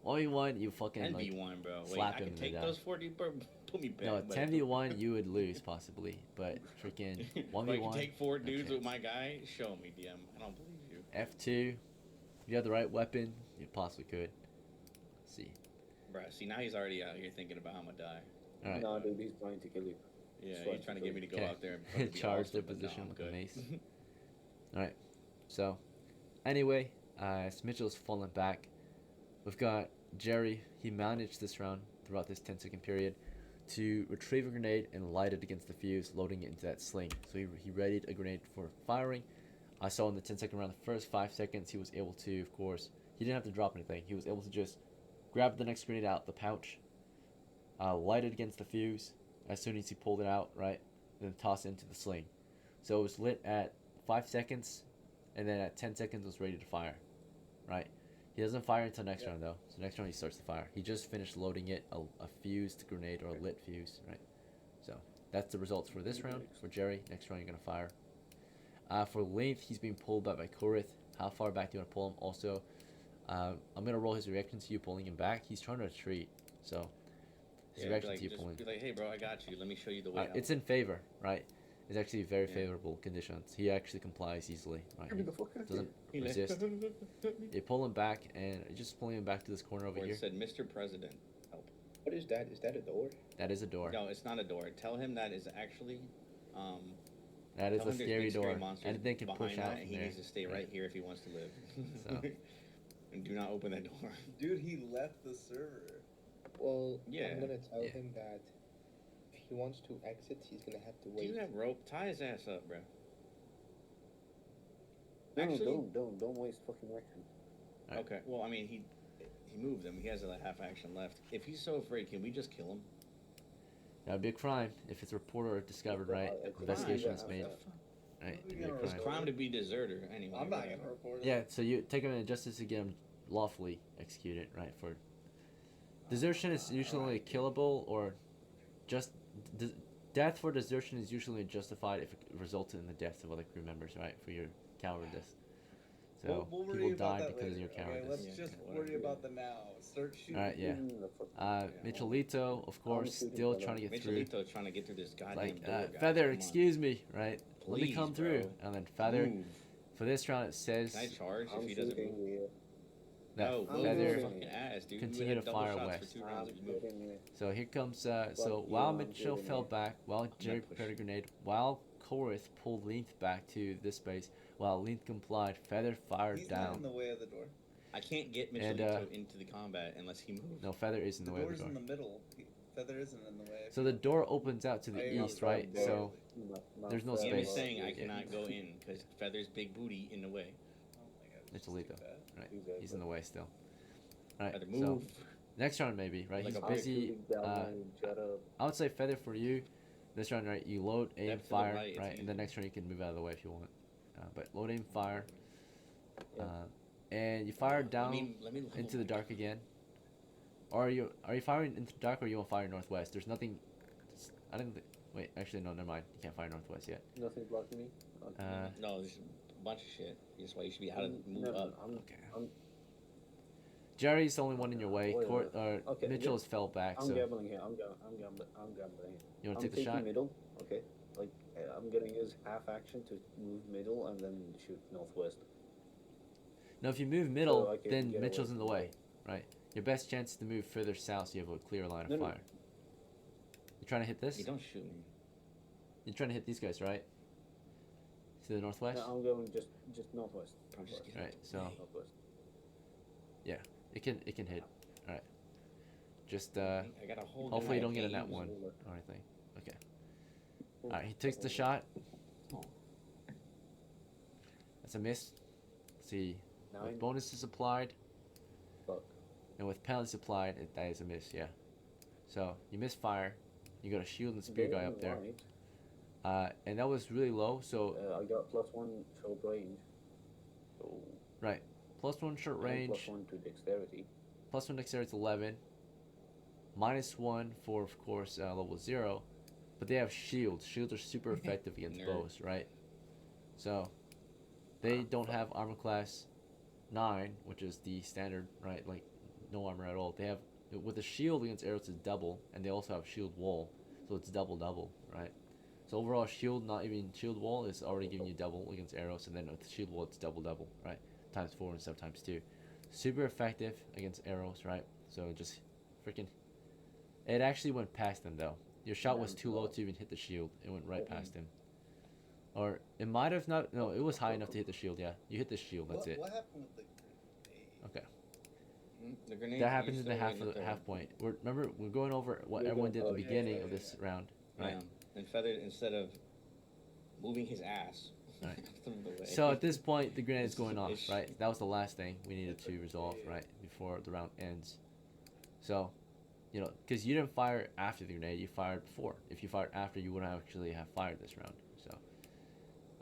1v1, you fucking like 10v1, bro. Wait, slap I him can in the take down. those 40, bro. Put me back. no buddy. 10v1 you would lose possibly, but freaking If 1v1. I can take 4 no dudes with chance. my guy, show me, DM. I don't believe you. F2. If you have the right weapon, you possibly could. Let's see. Bro, see, now he's already out here thinking about how I'm gonna die. All right. No, dude, he's trying to kill you. Yeah, Just he's like trying to get me to go Okay. out there and fucking be Charge their awesome, but no, position I'm with a good. mace. All right. So, anyway, as Mitchell's fallen back, we've got Jerry. He managed this round throughout this 10-second period to retrieve a grenade and light it against the fuse, loading it into that sling. So he readied a grenade for firing. I saw in the 10-second round, the first 5 seconds, he was able to, of course, he didn't have to drop anything. He was able to just grab the next grenade out the pouch, light it against the fuse as soon as he pulled it out, right? Then toss it into the sling. So it was lit at 5 seconds, and then at 10 seconds it was ready to fire, right? He doesn't fire until next round though. So next round he starts to fire. He just finished loading it, a fused grenade or a lit fuse, right? So that's the results for this round. For Jerry, next round you're gonna fire. For length, he's being pulled back by Korith. How far back do you want to pull him? Also, I'm gonna roll his reaction to you pulling him back. He's trying to retreat, so his Yeah, reaction like, to you just pulling. be like, hey, bro, I got you. Let me show you the way out. It's in favor, right? It's actually very Yeah. favorable conditions. He actually complies easily, right? Get me the fuck out of Doesn't He like, resist. You pull him back, and just pulling him back to this corner over Where here. it said, Mr. President, help. What is that? Is that a door? That is a door. No, it's not a door. Tell him that is actually, That is tell a him there's scary big door. monsters Anything can push behind out that, from and he there. needs to stay right here if he wants to live. So. And do not open that door. Dude, he left the server. Well, Yeah. I'm gonna tell Yeah. him that if he wants to exit, he's gonna have to Do wait. you have rope? Tie his ass up, bro. No, Actually- don't waste fucking action. Alright. Okay. Well, I mean, he moved him. He has a half action left. If he's so afraid, can we just kill him? That would be a crime if it's reported or discovered, right? Investigation is made. Right? It'd be a It's It's crime. crime to be deserter anyway. I'm not whatever. gonna report it. Yeah, so you take him into justice to get him lawfully executed, right? For desertion is usually Alright. killable, or just death for desertion is usually justified if it resulted in the deaths of other crew members, right? For your cowardice. So We'll worry people about died that because later, of your okay? cowardice. Let's Yeah, just whatever. worry about the now. Start shooting. Alright, yeah. The fuck- Michelito, of course, shooting still fellow. trying to get through. Michelito's trying to get through this goddamn Like, door, guys. Feather, Come on. excuse me, right? Let me Please, come through. bro. And then Feather, Move. for this round, it says Can I charge I'm if he doesn't shooting move? you. that No, move Feather. your fucking ass, dude. continue We would have to double fire shots west. For 2 rounds I'm if you move. shooting you. So here comes, so Fuck while you, I'm Mitchell shooting fell you. back, while Jerry push. prepared a grenade, while Korith pulled Length back to this space, while Length complied, Feather fired He's not in down. the way of the door. I can't get And, Michelito into the combat unless he moves. No, Feather is in the way of door's the door. in the middle. Feather isn't in the way. So the door opens out to the I east, agree. right? Yeah. So Not There's no fair, Ian is space. but saying I yeah. cannot go in because Feather's big booty in the way. Oh my god. Nitolito. Right. Exactly. He's in the way still. Alright, Had to so move. next round maybe, right? Like He's a brick. busy. Shut up. I would say feather for you. This round, right? You load, aim, Depth to the fire, right, it's right? And then easy. next round you can move out of the way if you want. But load, aim, fire. Yeah. And you fire down Let me into the dark again. Or are you firing into the dark, or you want to fire northwest? There's nothing. I didn't. Wait, actually no, never mind. You can't fire northwest yet. Nothing's blocking me. Okay. No, there's a bunch of shit. That's why you should be out of move No, up. I'm Jerry's the only one in your way. Wait a Court, minute. Okay, Mitchell has fell back. I'm So gambling here. I'm gambling here. you want I'm to take the taking shot? middle. Okay. Like I'm gonna use half action to move middle and then shoot northwest. Now, if you move middle, So I can then get Mitchell's away in the from way, right? Your best chance is to move further south so you have a clear line of No, no. fire. You trying to hit this? You don't shoot me. You're trying to hit these guys, right? To the northwest? No, I'm going just northwest. Bro, just get Right, out the so- way. Northwest. It can hit. Alright. Just I got a whole. hopefully you guy don't get a aims. nat one or anything. Okay. Alright, he takes the shot. Oh. That's a miss. Let's see. 9. With bonuses applied Fuck. and with penalties applied, that is a miss, yeah. So you miss fire. You got a shield and spear guy up there. Right. And that was really low, so I got +1 short range. So +1 short and range, +1 to dexterity. +1 dexterity is 11, -1 for, of course, level 0, but they have shields. Shields are super effective against Nerd. bows, right? So they don't have armor class 9, which is the standard, right? Like no armor at all. They have, with a shield against arrows is double, and they also have shield wall, so it's double, right? So overall, shield, not even shield wall, is already giving you double against arrows, and then with shield wall, it's double, right? ×4 instead of ×2. Super effective against arrows, right? So just freaking. It actually went past him though. Your shot was too low to even hit the shield. It went right past him. Or it might have not. No, it was high enough to hit the shield. Yeah, you hit the shield. That's it. What happened with the grenade? The grenade. That happens in the half half point. Remember, we're going over what We're everyone going- did at the oh, yeah, beginning yeah, of this round, Yeah. right? And feathered instead of moving his ass. Right. Through the way. So at this point, the grenade is going off, Ish. right? That was the last thing we needed to resolve, right, before the round ends. So, you know, because you didn't fire after the grenade, you fired before. If you fired after, you wouldn't actually have fired this round. So,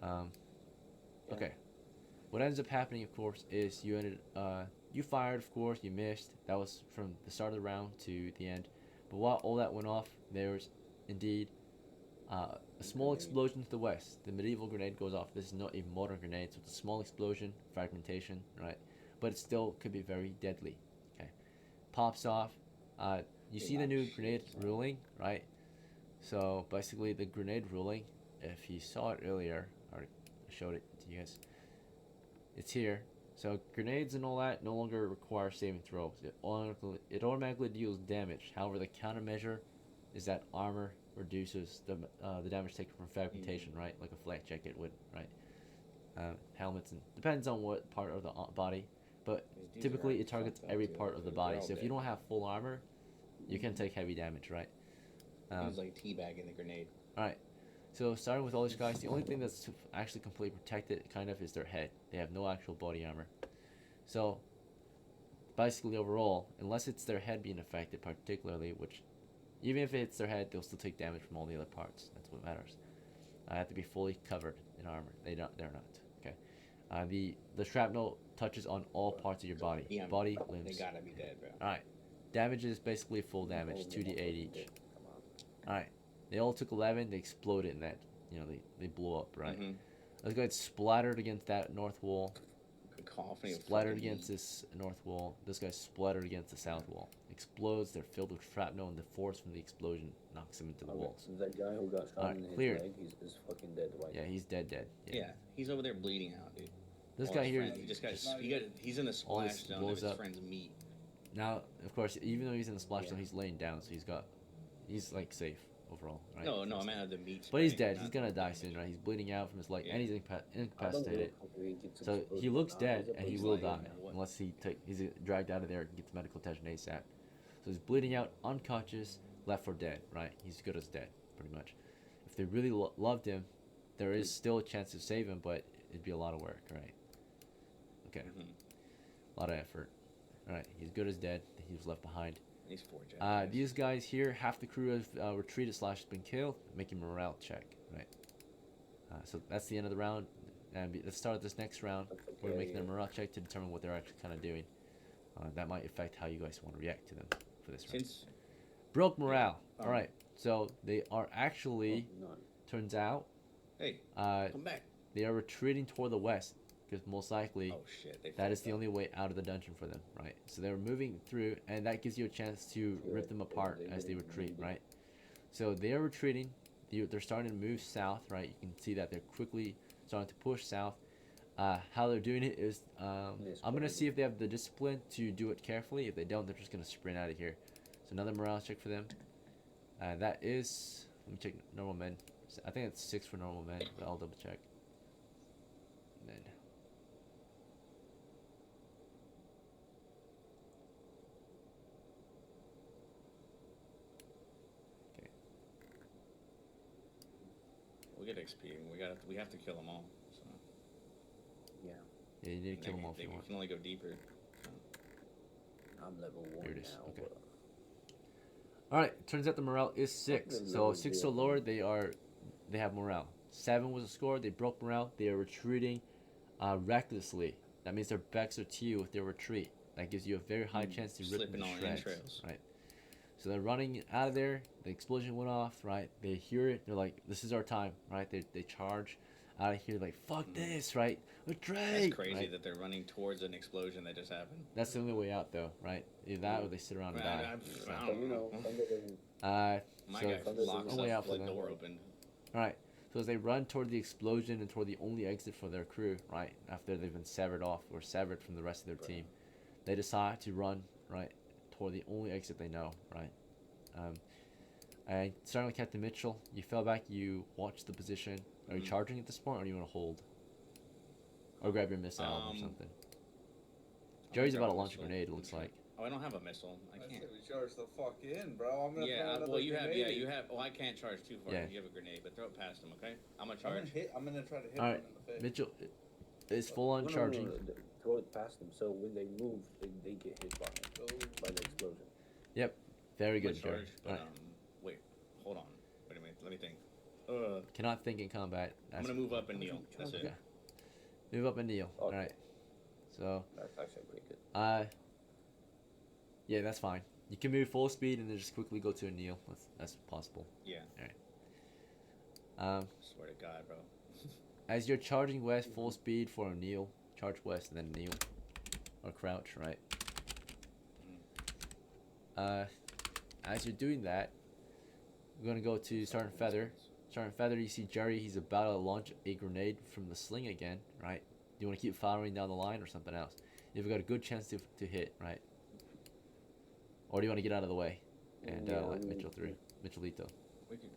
Yeah. okay. What ends up happening, of course, is you fired, of course, you missed. That was from the start of the round to the end. But while all that went off, there was indeed a small explosion to the west. The medieval grenade goes off. This is not a modern grenade, so it's a small explosion, fragmentation, right? But it still could be very deadly. Okay, pops off. You see the new grenade ruling, right? So basically, the grenade ruling, if you saw it earlier, or I showed it to you guys, it's here. So grenades and all that no longer require saving throws. It automatically deals damage. However, the countermeasure is that armor reduces the damage taken from fragmentation, right? Like a flak jacket would, right? Helmets, and depends on what part of the body, but These dudes typically are it targets fucked up, every too. part of the They're body. all So if dead. you don't have full armor, you can take heavy damage, right? He was like teabagging the grenade. Alright, so starting with all these guys, the only thing that's actually completely protected, kind of, is their head. They have no actual body armor. So, basically overall, unless it's their head being affected particularly, which, even if it's their head, they'll still take damage from all the other parts. That's what matters. I have to be fully covered in armor. They're not, okay? The shrapnel touches on all parts of your body. Yeah, Body, They limbs. gotta be dead, bro. Alright, damage is basically full damage, 2d8 each. Come on. Alright, they all took 11, they exploded in that, you know, they blew up, right? Mhm. Those guys splattered against that north wall, Coughing. and splattered fucking against this north wall. This guy splattered against the south wall. Explodes, they're filled with shrapnel, and the force from the explosion knocks him into the Okay, walls. so that guy who got shot Alright, in his cleared. leg is fucking dead, right? Yeah, he's dead. Yeah, he's over there bleeding out, dude. This All guy his here, friends- he just got, just- he's in the all his splash zone of blows his up. friend's meat. now, of course, even though he's in the splash Yeah. zone, he's laying down, so he's like safe overall, right? No, I meant of the meat. But he's spray, dead. not He's gonna the die damage. soon, right? He's bleeding out from his leg, Yeah. and he's I don't incapacitated. know how he gets So exploded he looks now. dead, He's a and he big will guy. die What? unless he's dragged out of there and gets medical attention ASAP. So he's bleeding out, unconscious, left for dead, right? He's good as dead, pretty much. If they really loved him, there is still a chance to save him, but it'd be a lot of work, right? Okay. Mhm. A lot of effort. All right, he's good as dead. He was left behind. These 4 jackasses. These guys here, half the crew have retreated slash been killed. Make a morale check, right? So that's the end of the round. And let's start this next round. That's We're okay, making a morale check to determine what they're actually kind of doing. That might affect how you guys want to react to them for this round. Since Broke morale. Yeah. All right. So they are actually, Oh, no. turns out, hey, uh, come back. they are retreating toward the west because most likely Oh shit, they that is fucked the up. only way out of the dungeon for them, right? So they're moving through, and that gives you a chance to Yeah, rip them apart they as they didn't retreat, need it. right? So they are retreating. They're starting to move south, right? You can see that they're quickly starting to push south. How they're doing it is, Yes, I'm gonna probably. see if they have the discipline to do it carefully. If they don't, they're just gonna sprint out of here. So another morale check for them. That is, let me check normal men. I think it's 6 for normal men, but I'll double check. And then We get XP. We have to kill them all. So. Yeah, yeah, you need to kill them all if They you want. can only go deeper. I'm level 1 Here it is, now. okay. But All right, turns out the morale is 6. them So know 6 the or other lower, one. they have morale. 7 was a score. They broke morale. They are retreating recklessly. That means their backs are to you with their retreat. That gives you a very high chance to rip them Slipping to on shreds. entrails. Right. So they're running out of there. The explosion went off. Right. They hear it. They're like, "This is our time." Right. They charge out of here like, "Fuck this!" Right. Retreat. That's crazy right? that they're running towards an explosion that just happened. That's the only way out, though. Right. Either that or they sit around and die. I but don't you know. know, Thunder doesn't. My so guy Thunder's locks the way up out for the them. door open. Right. So as they run toward the explosion and toward the only exit for their crew, right, after they've been severed off or severed from the rest of their team, they decide to run, right, toward the only exit they know, right. And starting with Captain Mitchell, you fell back, you watched the position. Are you Mhm. charging at this point, or do you want to hold? Or grab your missile or Um, something? I'm Jerry's gonna about to grab a launch a missile. grenade, it looks like. Oh, I don't have a missile. I I can't. said we charge the fuck in, bro. I'm gonna throw Yeah, another well, you have. grenade. Yeah, you have. Oh, I can't charge too far. Yeah. You have a grenade, but throw it past him, okay? I'm gonna I'm gonna charge. hit. I'm gonna try to hit Alright, him in the face. Mitchell is full on No, no, charging. no, no, throw it past them. So when they move, they get hit by it, Oh. by the explosion. Very I'm gonna good, Jerry. charge, but Alright. wait, hold on. Wait a minute. Let me think. Cannot think in combat. I'm gonna move up and kneel. That's it. Okay. Move up and kneel. Okay. Alright. So, That's actually pretty good. yeah, that's fine. You can move full speed and then just quickly go to a kneel. That's possible. Yeah. Swear to God, bro. As you're charging west full speed for a kneel, charge west and then kneel. Or crouch, right? As you're doing that, we're gonna go to Sergeant Feather. Sergeant Feather, you see Jerry, he's about to launch a grenade from the sling again, right? Do you want to keep firing down the line or something else? You've got a good chance to hit, right? Or do you want to get out of the way and Yeah, let I'm- Mitchell through? Mitchellito. We could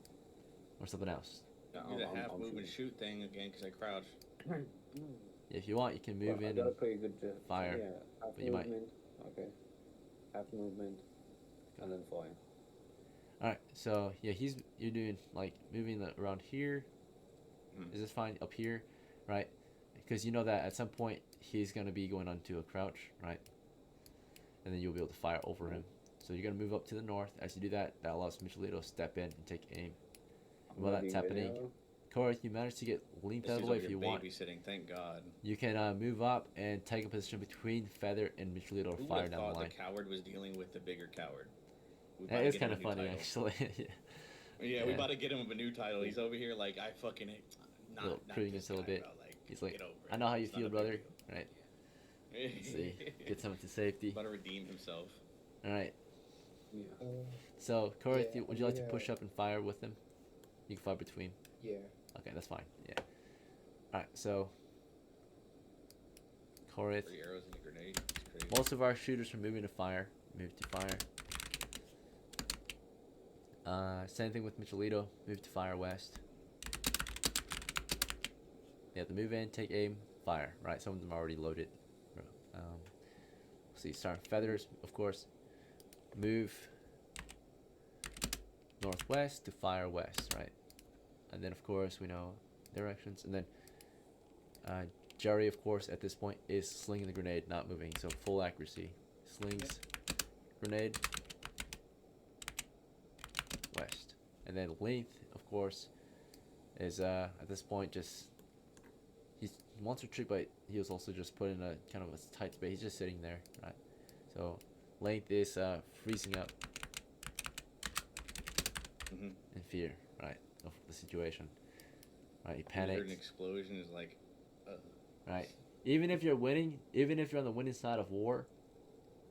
Or something else. do I'm- the I'm- half I'm move and shooting. shoot thing again because I crouched. Yeah, if you want, you can move Well, I in got a and pretty good fire, Yeah, half but you might- movement. Okay. Half movement, and then fire. Alright, so yeah, you're doing like moving around here. Hmm. Is this fine up here, right? Because you know that at some point he's gonna be going onto a crouch, right? And then you'll be able to fire over him. So you're gonna move up to the north. As you do that, that allows Michelito to step in and take aim. And while that's Moving happening, video. Corey, you manage to get linked This out of is the way over if here you want. babysitting. Thank God. You can move up and take a position between Feather and Michelito to Who would fire have down thought the line. the coward was dealing with the bigger coward? We about That to is get him kind a of new funny, title. actually. Yeah. Yeah, we Yeah. about to get him a new title. He's over here like I fucking Little not proving this himself a guy, bit. bro. Like, He's like, get over I it. know how you It's not feel, a big brother. deal." Right. Yeah. Let's see. Get someone to safety. About to redeem himself. All right. Yeah. So, Corey, Yeah, would you like to yeah. push up and fire with them? You can fire between. Yeah. Okay, that's fine. Yeah. All right. So, Corey, 3 arrows and a grenade. It's crazy. most of our shooters are moving to fire. Move to fire. Same thing with Michelito. Move to fire west. Yeah, the move in, take aim, fire. Right, some of them are already loaded. See, Sergeant Feathers, of course. Move northwest to fire west, right? And then, of course, we know directions. And then Jerry, of course, at this point is slinging the grenade, not moving, so full accuracy. Slings, grenade, west. And then length, of course, is at this point just he wants to retreat, but he was also just put in a kind of a tight space. He's just sitting there, right? So length is freezing up in fear, right, of the situation. Right, he Heard an panics. explosion is like, Right. Even if you're winning, even if you're on the winning side of war,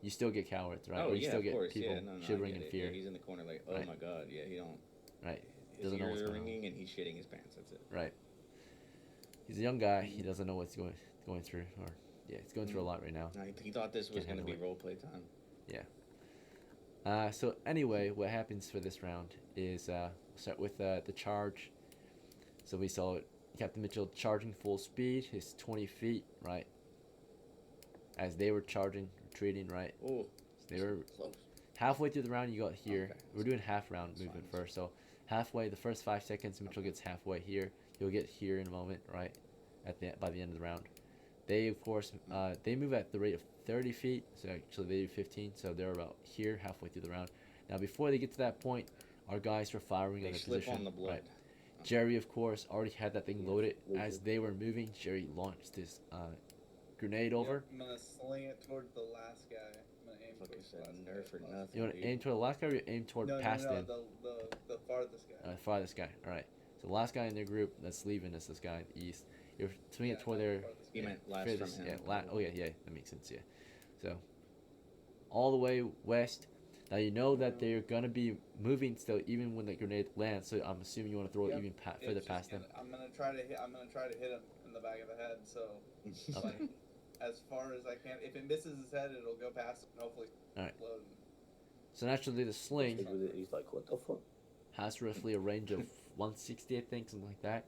you still get cowards, right? oh or you yeah, still of get course, people yeah, no, I shivering get in it. fear. Yeah, he's in the corner like, oh Right. my god, yeah, he don't. Right. His Doesn't know ears what's are going on. ringing and he's shitting his pants. That's it. Right. He's a young guy. He doesn't know what's going through, or yeah, he's going through a lot right now. No, he thought this was Can't going to be handle role play time. So anyway, what happens for this round is we'll start with the charge. So we saw Captain Mitchell charging full speed, his 20 feet, right? As they were charging, retreating, right? Oh, So they were close. halfway through the round. You got here. Okay. We're doing half round That's movement fine. first. So halfway, the first 5 seconds, Mitchell gets halfway here. He'll get here in a moment, right? By the end of the round, they of course they move at the rate of 30 feet. So actually they do 15. So they're about here halfway through the round. Now before they get to that point, our guys are firing They on the slip position. on the blood. Right. Jerry, of course, already had that thing loaded. Yeah. As they were moving, Jerry launched this grenade over. Yep, I'm gonna sling it toward the last guy. I'm gonna aim Fucking towards the said last nerf guy. or nothing. You want to dude. aim toward the last guy, or you aim toward No, past no, him? the farthest guy. Farthest guy. All right. So the last guy in their group that's leaving is this guy in the east. You're swinging it toward their. farthest He guy. meant last furthest- from yeah, him. oh yeah, that makes sense. Yeah. So all the way west. Now you know that they're gonna be moving still, even when the grenade lands. So I'm assuming you want to throw it Yep. even It's further just past them. I'm gonna try to hit. I'm gonna try to hit him in the back of the head. So like as far as I can. If it misses his head, it'll go past him and hopefully Alright. explode him. So naturally, the sling He's like, what the fuck? has roughly a range of 160, I think, something like that.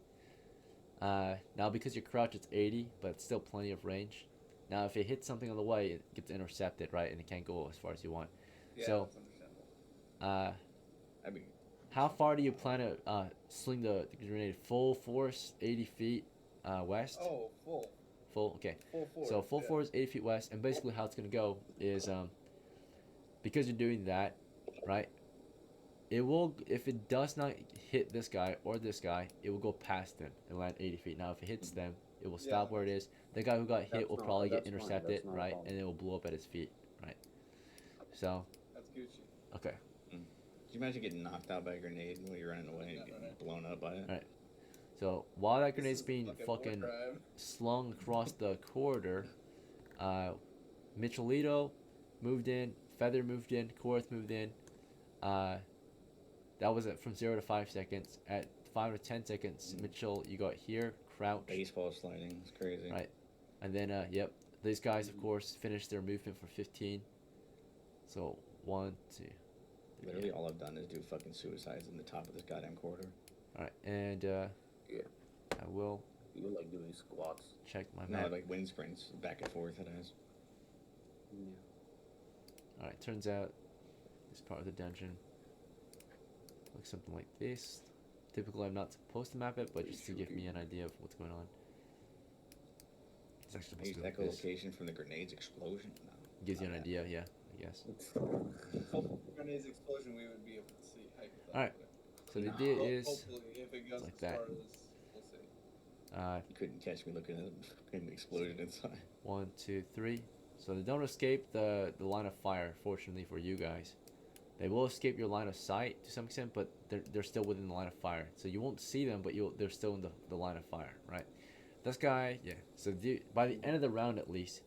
Now because your crouch it's 80, but it's still plenty of range. Now if it hits something on the way, it gets intercepted, right, and it can't go as far as you want. Yeah, So- that's understandable. I mean, How far do you plan to sling the grenade? Full force, 80 feet west. Oh, full Okay. force. So full yeah. force, 80 feet west, and basically how it's gonna go is because you're doing that, right? It will, if it does not hit this guy or this guy, it will go past them and land 80 feet. Now if it hits them, it will stop Yeah. where it is. The guy who got hit That's will not- probably get that's fine, intercepted, that's not a right, problem. and it will blow up at his feet, right? So That's Gucci. okay. can you imagine getting knocked out by a grenade while you're running away and Yeah, getting right. blown up by it? Right. So while that This grenade's is being war fucking crime. slung across the corridor, Michelito moved in, Feather moved in, Korth moved in. That was it from 0 to 5 seconds. At 5 to 10 seconds, Mitchell, you got here, crouch, Baseball sliding. It's crazy. Right. and then yep, these guys of course finished their movement for 15. So 1, 2. Literally, all I've done is do fucking suicides in the top of this goddamn corridor. All right, and Yeah. I will You're like doing squats. check my No, map. like wind sprints back and forth. It is. Yeah. All right, turns out this part of the dungeon looks something like this. Typically, I'm not supposed to map it, but just to give me an idea of what's going on. It's actually I supposed used to look this. echolocation from the grenade's explosion. No, Gives you an not that. idea, yeah, I guess. Grenade's explosion, we would be able to see. Alright. So the idea is, Hopefully, if it goes like as that. far as we'll see. You couldn't catch me looking at an explosion inside. 1, 2, 3. So they don't escape the line of fire, fortunately for you guys. They will escape your line of sight to some extent, but they're still within the line of fire. So you won't see them, but they're still in the line of fire, right? This guy, yeah. So by the end of the round, at least,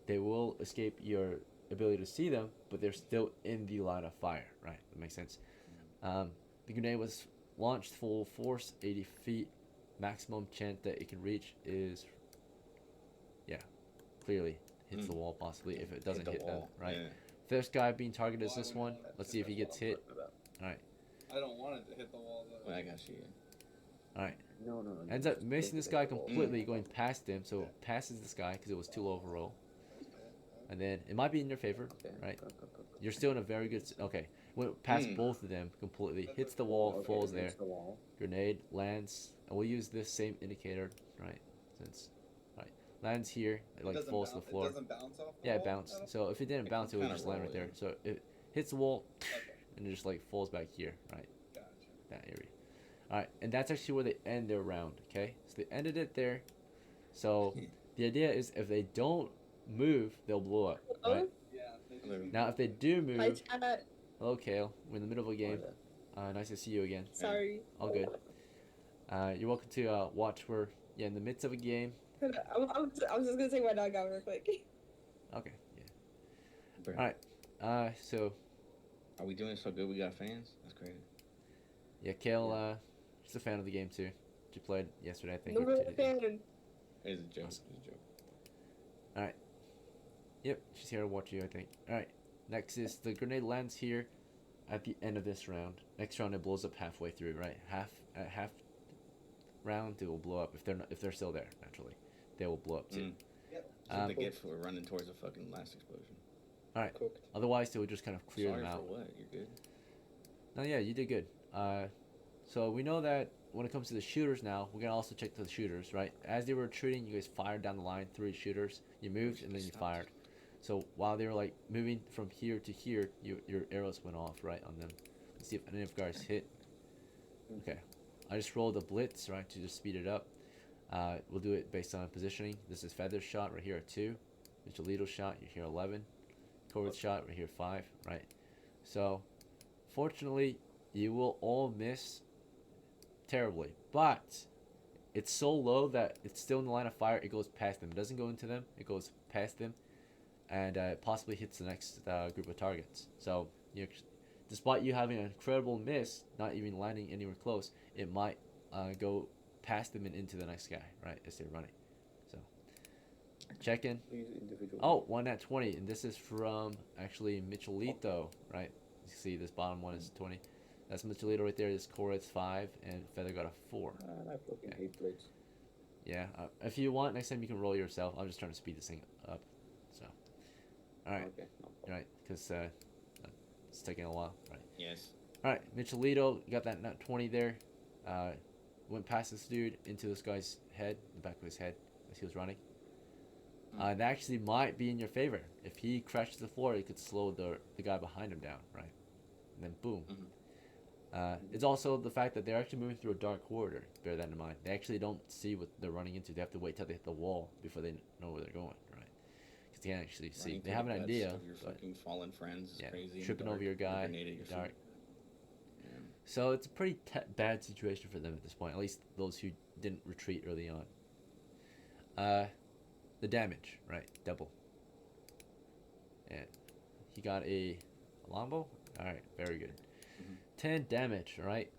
they will escape your ability to see them, but they're still in the line of fire, right? That makes sense. The grenade was launched full force, 80 feet. Maximum chance that it can reach is, yeah, clearly hits the wall possibly if it doesn't the hit them, wall, right? yeah. First guy being targeted is Why this would one. that- Let's see if he gets hit. Alright, I don't want it to hit the wall though. Well, I got you. alright. No. Ends up missing this guy completely. completely, going past him, so passes this guy because it was too low of a roll. And then it might be in your favor, right? You're still in a very good. Okay, went past both of them completely, hits the wall, falls there. The wall. Grenade lands, and we'll use this same indicator, right? Since, lands here, it like doesn't falls to bounce, the floor. It doesn't bounce off the Yeah, it wall bounced. at all? So if it didn't It bounce, it can would kinda just land right roll, there. yeah. So it hits the wall, Okay, and it just like falls back here, right? gotcha. That area. All right, and that's actually where they end their round. Okay, so they ended it there. So the idea is if they don't move, they'll blow up, right? Yeah, they just Hello. need Now to if they move. do Hi, move, chat. hello Kale, we're in the middle of a game. Nice to see you again. Sorry. All good. You're welcome to watch. We're in the midst of a game. I was just gonna take my dog out real quick. Okay, yeah. Bro, All right. So Are we doing so good? We got fans. That's crazy. yeah, Kale, she's a fan of the game too. She played yesterday, I think. No or real 2 days ago. fan. It's a joke. It's a joke. Yep, she's here to watch you, I think. All right. Next is the grenade lands here at the end of this round. Next round it blows up halfway through, right? Half round it will blow up if they're still there. Naturally, they will blow up too. That's what Um, they get for running towards a fucking last explosion. Cooked. Otherwise, they would just kind of clear Sorry them for out. what? You're good. No, yeah, you did good. So we know that when it comes to the shooters now, we're gonna also check the shooters, right? As they were retreating, you guys fired down the line, 3 shooters. You moved and then you fired. So while they were like moving from here to here, your arrows went off, right, on them. Let's see if any of you guys hit. Okay, I just rolled a blitz, right, to just speed it up. We'll do it based on positioning. This is Feather's shot right here at 2. Michelito's shot, you're here 11. Corvid's shot right here 5, right? So, fortunately, you will all miss terribly, but it's so low that it's still in the line of fire. It goes past them. It doesn't go into them. It goes past them, and it possibly hits the next group of targets. So, despite you having an incredible miss, not even landing anywhere close, it might go past them and into the next guy, right, as they're running. So, check in. Please individual. Oh, 1 at 20, and this is from actually Michelito, right? You see this bottom one is 20. That's Michelito right there. This Corvid's 5, and Feather got a 4. Man, I fucking Yeah. hate blades. Yeah, if you want, next time you can roll yourself. I'm just trying to speed this thing up. So, all right, Okay, no problem. right, because it's taking a while, right? Yes. All right, Michelito got that nut 20 there. Went past this dude into this guy's head, the back of his head, as he was running. That actually might be in your favor. If he crashes to the floor, it could slow the guy behind him down, right? And then boom. It's also the fact that they're actually moving through a dark corridor. Bear that in mind. They actually don't see what they're running into. They have to wait till they hit the wall before they know where they're going, right? Because they can't actually see. Running They through have the an guts idea, of your but fucking fallen friends is yeah, crazy. in the tripping dark, over your guy, grenade at your dark. feet. Yeah. So it's a pretty bad situation for them at this point. At least those who didn't retreat early on. The damage, right? Double. And he got a longbow. All right, very good. 10 damage, right?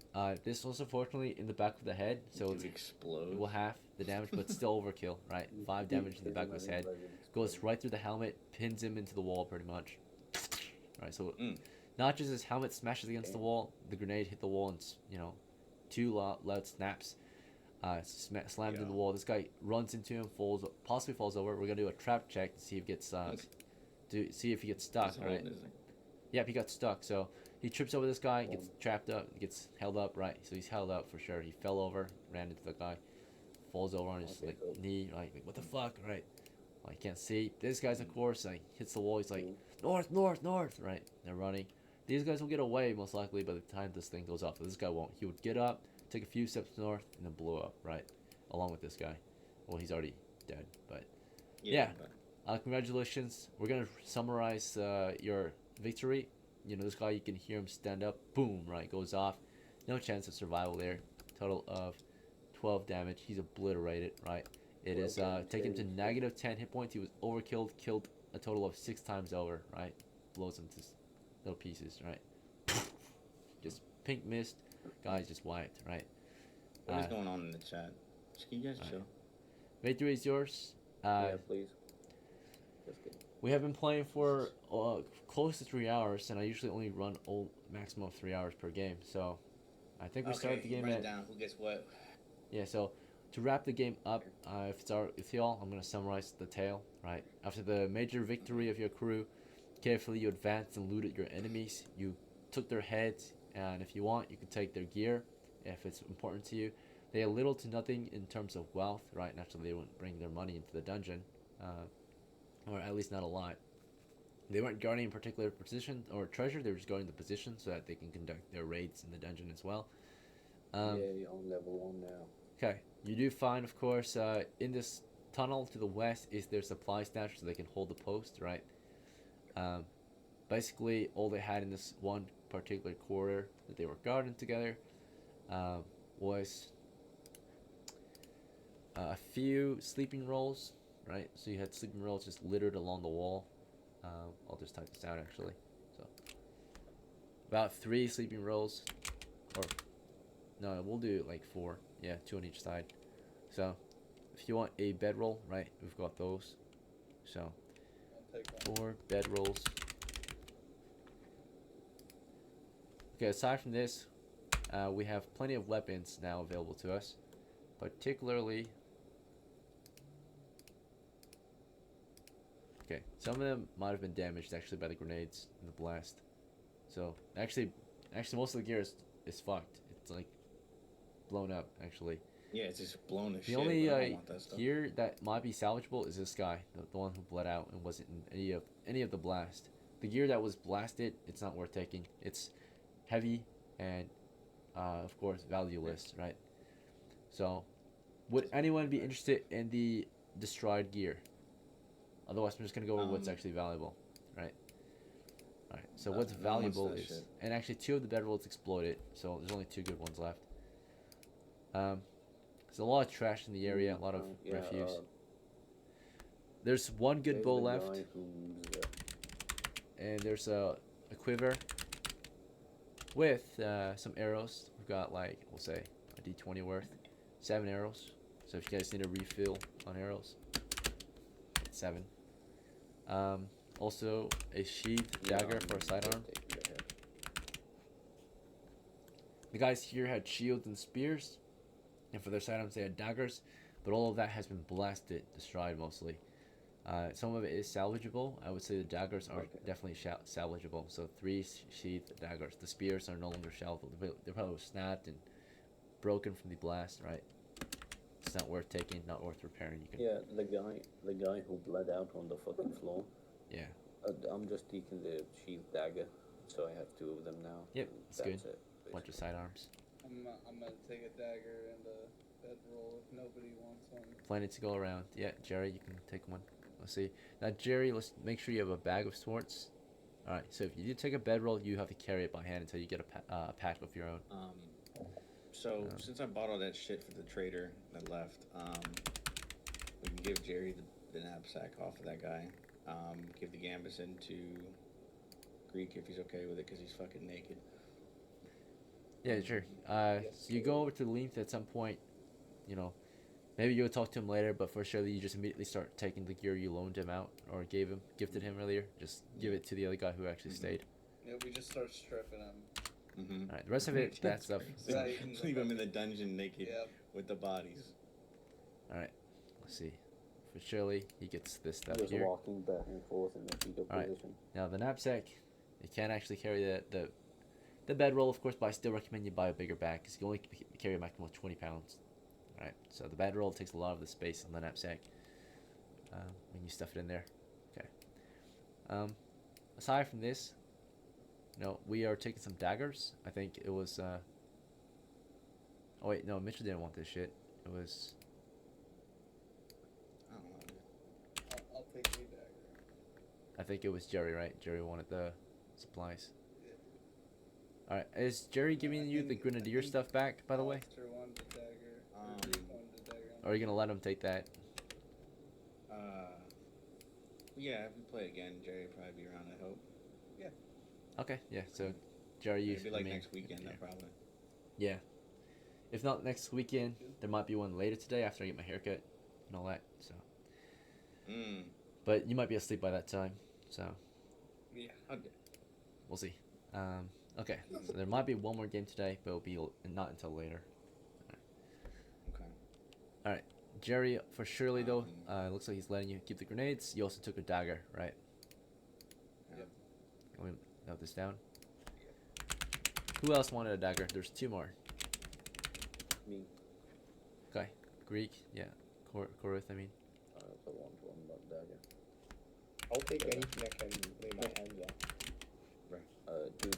This was unfortunately in the back of the head, so It it's explodes. well half the damage, but still overkill, right? 5 damage in the back of his head, goes right through the helmet, pins him into the wall pretty much. Right, so not just his helmet smashes against the wall, the grenade hit the wall and 2 loud snaps, slammed into the wall. This guy runs into him, possibly falls over. We're gonna do a trap check to see if he gets see if he gets stuck, He's right? holding his- Yep, he got stuck. So he trips over this guy, gets trapped up, gets held up, right? So he's held up for sure. He fell over, ran into the guy, falls over on his Okay, cool. knee, like what the fuck, right? Like can't see. This guy's of course like hits the wall. He's like north, north, north, right? They're running. These guys will get away most likely by the time this thing goes off. But this guy won't. He would get up, take a few steps north, and then blow up, right? Along with this guy. Well, he's already dead, but yeah. but- Congratulations. We're gonna summarize your victory. This guy, you can hear him stand up, boom, right, goes off. No chance of survival there. Total of 12 damage. He's obliterated, right? It is take him to negative 10 hit points. He was overkilled, killed a total of 6 times over, right? Blows him to little pieces, right? Just pink mist. Guy's just wiped, right? What is going on in the chat? Can you guys Alright. chill? Victory is yours. Yeah, please. Just kidding. We have been playing for close to 3 hours, and I usually only run maximum of 3 hours per game. So, I think we started the game run it at down. Who gets what? yeah. So, to wrap the game up, if y'all, I'm gonna summarize the tale. Right after the major victory of your crew, carefully you advanced and looted your enemies. You took their heads, and if you want, you can take their gear, if it's important to you. They had little to nothing in terms of wealth, right? Naturally, they wouldn't bring their money into the dungeon, or at least not a lot. They weren't guarding a particular position or treasure. They were just guarding the position so that they can conduct their raids in the dungeon as well. Yay, on level 1 now. Okay, you do find, of course, in this tunnel to the west is their supply stash, so they can hold the post, right? Basically, all they had in this one particular quarter that they were guarding together was a few sleeping rolls, right? So you had sleeping rolls just littered along the wall. I'll just type this out actually. So about 3 sleeping rolls, or no, we'll do like 4. Yeah, 2 on each side. So if you want a bedroll, right? We've got those. So I'll take one. 4 bedrolls. Okay, aside from this, we have plenty of weapons now available to us, particularly. Okay, some of them might have been damaged actually by the grenades and the blast. So actually most of the gear is fucked. It's like blown up actually. Yeah, it's just blown to The shit. only but I don't want that stuff. gear that might be salvageable is this guy, the one who bled out and wasn't in any of the blast. The gear that was blasted, it's not worth taking. It's heavy and of course valueless, right? So would anyone be interested in the destroyed gear? Otherwise, I'm just gonna go over what's actually valuable, right? All right. So what's no one wants valuable that is, shit. and actually 2 of the bedrolls exploded, so there's only 2 good ones left. There's a lot of trash in the area, a lot of Yeah, refuse. There's 1 good there's bow the left, guy who's, and there's a quiver with some arrows. We've got like, we'll say a d20 worth, 7 arrows. So if you guys need a refill on arrows, 7. Also a sheathed dagger for a sidearm. The guys here had shields and spears, and for their sidearms they had daggers, but all of that has been blasted, destroyed mostly. Some of it is salvageable. I would say the daggers are definitely salvageable. So 3 sheathed daggers. The spears are no longer salvageable. They probably were snapped and broken from the blast, right? It's not worth taking, not worth repairing. You can. Yeah, the guy who bled out on the fucking floor. Yeah. I'm just taking the sheath dagger, so I have 2 of them now. Yep, and that's good. It, Bunch of sidearms. I'm gonna take a dagger and a bedroll if nobody wants one. Plenty to go around. Yeah, Jerry, you can take one. Let's see. Now, Jerry, let's make sure you have a bag of sorts. All right. So if you do take a bedroll, you have to carry it by hand until you get a pack of your own. So since I bought all that shit for the trader that left, we can give Jerry the knapsack off of that guy. Give the gambeson to Greek if he's okay with it, because he's fucking naked. Yeah, sure. So you go over to the length at some point, you know, maybe you'll talk to him later, but for sure you just immediately start taking the gear you loaned him out or gifted him earlier. Just give it to the other guy who actually stayed. Yeah, we just start stripping them. Mm-hmm. All right, the rest of it, that stuff. Leave him in the dungeon naked Yep. with the bodies. All right, let's see. For Shirley, he gets this stuff just here. walking back and forth in the fetal All right. position. Now the knapsack, it can actually carry the bedroll, of course, but I still recommend you buy a bigger bag because you only carry a maximum of 20 pounds. All right, so the bedroll takes a lot of the space on the knapsack when you stuff it in there. Okay. Aside from this, we are taking some daggers. I think it was. Oh wait, no, Mitchell didn't want this shit. It was. I don't know. I'll take a dagger. I think it was Jerry, right? Jerry wanted the supplies. Alright, is Jerry giving you the grenadier stuff back, by the way? Monster wanted the dagger. Or Greek wanted the dagger. Or are you gonna let him take that? Yeah, if we play again, Jerry will probably be around, I hope. Okay, yeah, so Jerry, you Maybe like next weekend, probably. Yeah. If not next weekend, there might be one later today after I get my haircut and all that, so. But you might be asleep by that time, so. Yeah. Okay. We'll see. Okay, so there might be one more game today, but it'll be not until later. Okay. Alright, Jerry, for Shirley though, it looks like he's letting you keep the grenades. You also took a dagger, right? Yep. Let me note this down. Who else wanted a dagger? There's 2 more. Me. Greek, yeah. Korith, I mean. That's a 1-1 dagger. I'll take anything I can lay my hands on. Dude.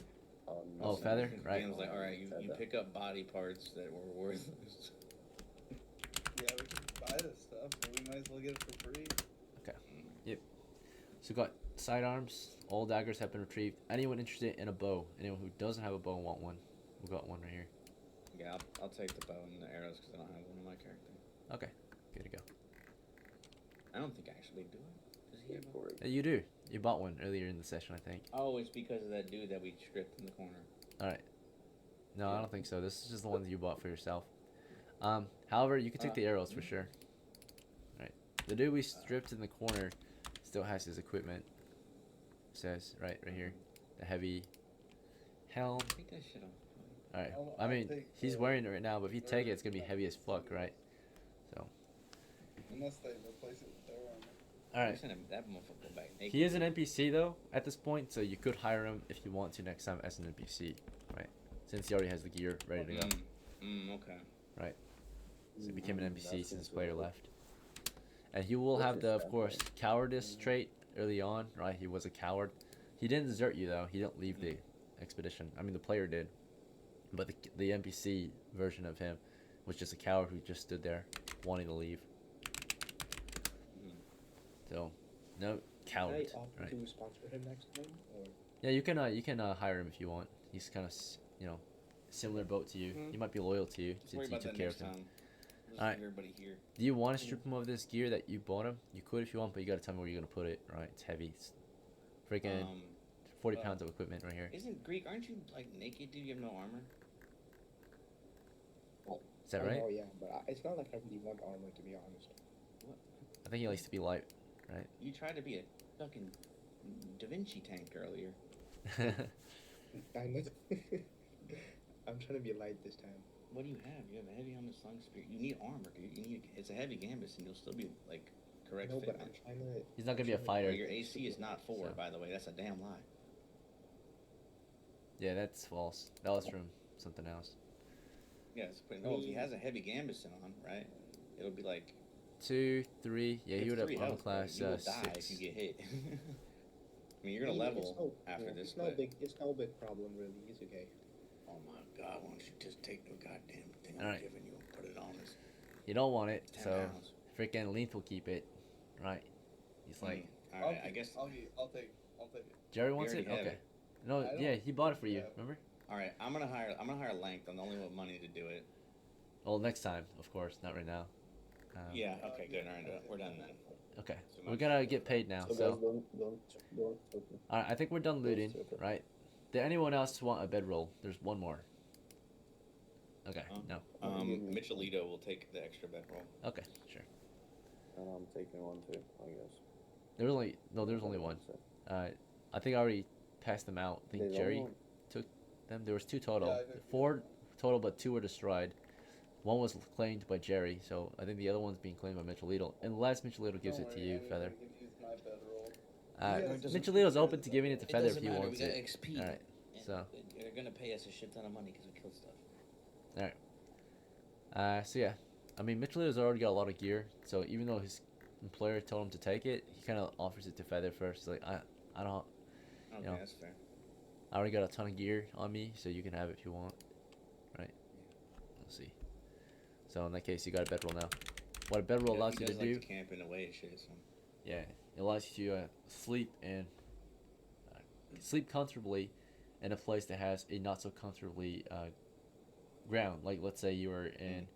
Oh, feather? Right. Game's like, alright, you Feather. pick up body parts that were worthless. Yeah, we can buy this stuff, but we might as well get it for free. So we got sidearms. All daggers have been retrieved. Anyone interested in a bow? Anyone who doesn't have a bow and want one? We got one right here. Yeah, I'll take the bow and the arrows because I don't have one in my character. Okay, good to go. I don't think I actually do it. Does he have a bow? You do. You bought one earlier in the session, I think. Oh, it's because of that dude that we stripped in the corner. No, I don't think so. This is just the one that you bought for yourself. However, you can take the arrows for sure. Right. The dude we stripped in the corner still has his equipment. Says right here, the heavy helm. Take that shit off. All right. I'll I mean, take he's the- wearing it right now, but if you take it, it's gonna be heavy as fuck, right? So. Unless they replace it with their armor. All right. Send him, that motherfucker go back naked. He is an NPC though at this point, so you could hire him if you want to next time as an NPC, right? Since he already has the gear ready to go. Okay. So he became an NPC That's since his player good. left. And he will What's have his the, of stat course, point? cowardice trait early on, right? He was a coward. He didn't desert you though. He didn't leave the expedition. I mean, the player did, but the NPC version of him was just a coward who just stood there, wanting to leave. So, no coward, Can I opt right? to sponsor him next time? Or Yeah, you can hire him if you want. He's kind of similar boat to you. He might be loyal to you Just worry since you about took that care next of him. time. Just Alright. leave everybody here. Do you want to strip him of this gear that you bought him? You could if you want, but you gotta tell me where you're gonna put it, right? It's heavy. It's freaking 40 pounds of equipment right here. Isn't Greek? Aren't you like naked, dude? You have no armor. Is that right? Oh yeah, but it's not like I really want armor, to be honest. I think he likes to be light, You tried to be a fucking Da Vinci tank earlier. right? I know. I'm trying to be light this time. What do you have? You have a heavy on the slung spear. You need armor, dude. You need. It's a heavy gambus, and you'll still be like correct No, but fitment. I'm trying to. He's not gonna be a Well, fighter. your AC is not 4, So. by the way. That's a damn lie. Yeah, that's false. That was from something else. Yeah, no. If he has a heavy gambus on, right? It'll be like 2, 3. Yeah, he it's would have 3 armor health, bro. class You will die 6. if you get hit. I mean, you're gonna level after this, It's not a but big. It's not a big problem, really. It's okay. oh my god, why don't you just take the goddamn thing I'm Alright. giving you and put it on this You don't want it, 10 so pounds? freaking Leith will keep it, right? He's like, All right, I guess. I'll take it. Jerry wants it. already have Okay. it. No, I don't- yeah, he bought it for you. yeah. Remember? All right, I'm gonna hire Length. I'm the only one with money to do it. Well, next time, of course, not right now. Yeah. Okay. Good. All right. We're done then. Okay. So We're much- gonna get paid now, So so. guys, don't. Okay. Alright, I think we're done looting, Okay. right? Did anyone else want a bedroll? There's one more. Okay, no. Michelito will take the extra bedroll. Okay, sure. And I'm taking one too, I guess. There's only one. I think I already passed them out. I think There's Jerry only one. took them. There was 2 total. Yeah, I think- 4 total, but 2 were destroyed. One was claimed by Jerry, so I think the other one's being claimed by Michelito. Unless Michelito gives Don't it to worry, you, anybody Feather. can use my bedroll. Uh, Yeah, Michelito's open to giving it to It Feather if doesn't he matter, wants we got it. XP. Alright, so. They're gonna pay us a shit ton of money because we killed stuff. So yeah, I mean Michelito's already got a lot of gear, so even though his employer told him to take it, he kind of offers it to Feather first. He's like, I don't, Okay, know. that's fair. I already got a ton of gear on me, so you can have it if you want, right? We'll see. So in that case, you got a bedroll now. What a bedroll allows he you to does like do, to camp in a way and shit. So. yeah, it allows you to sleep and sleep comfortably in a place that has a not so comfortably ground. Like let's say you were in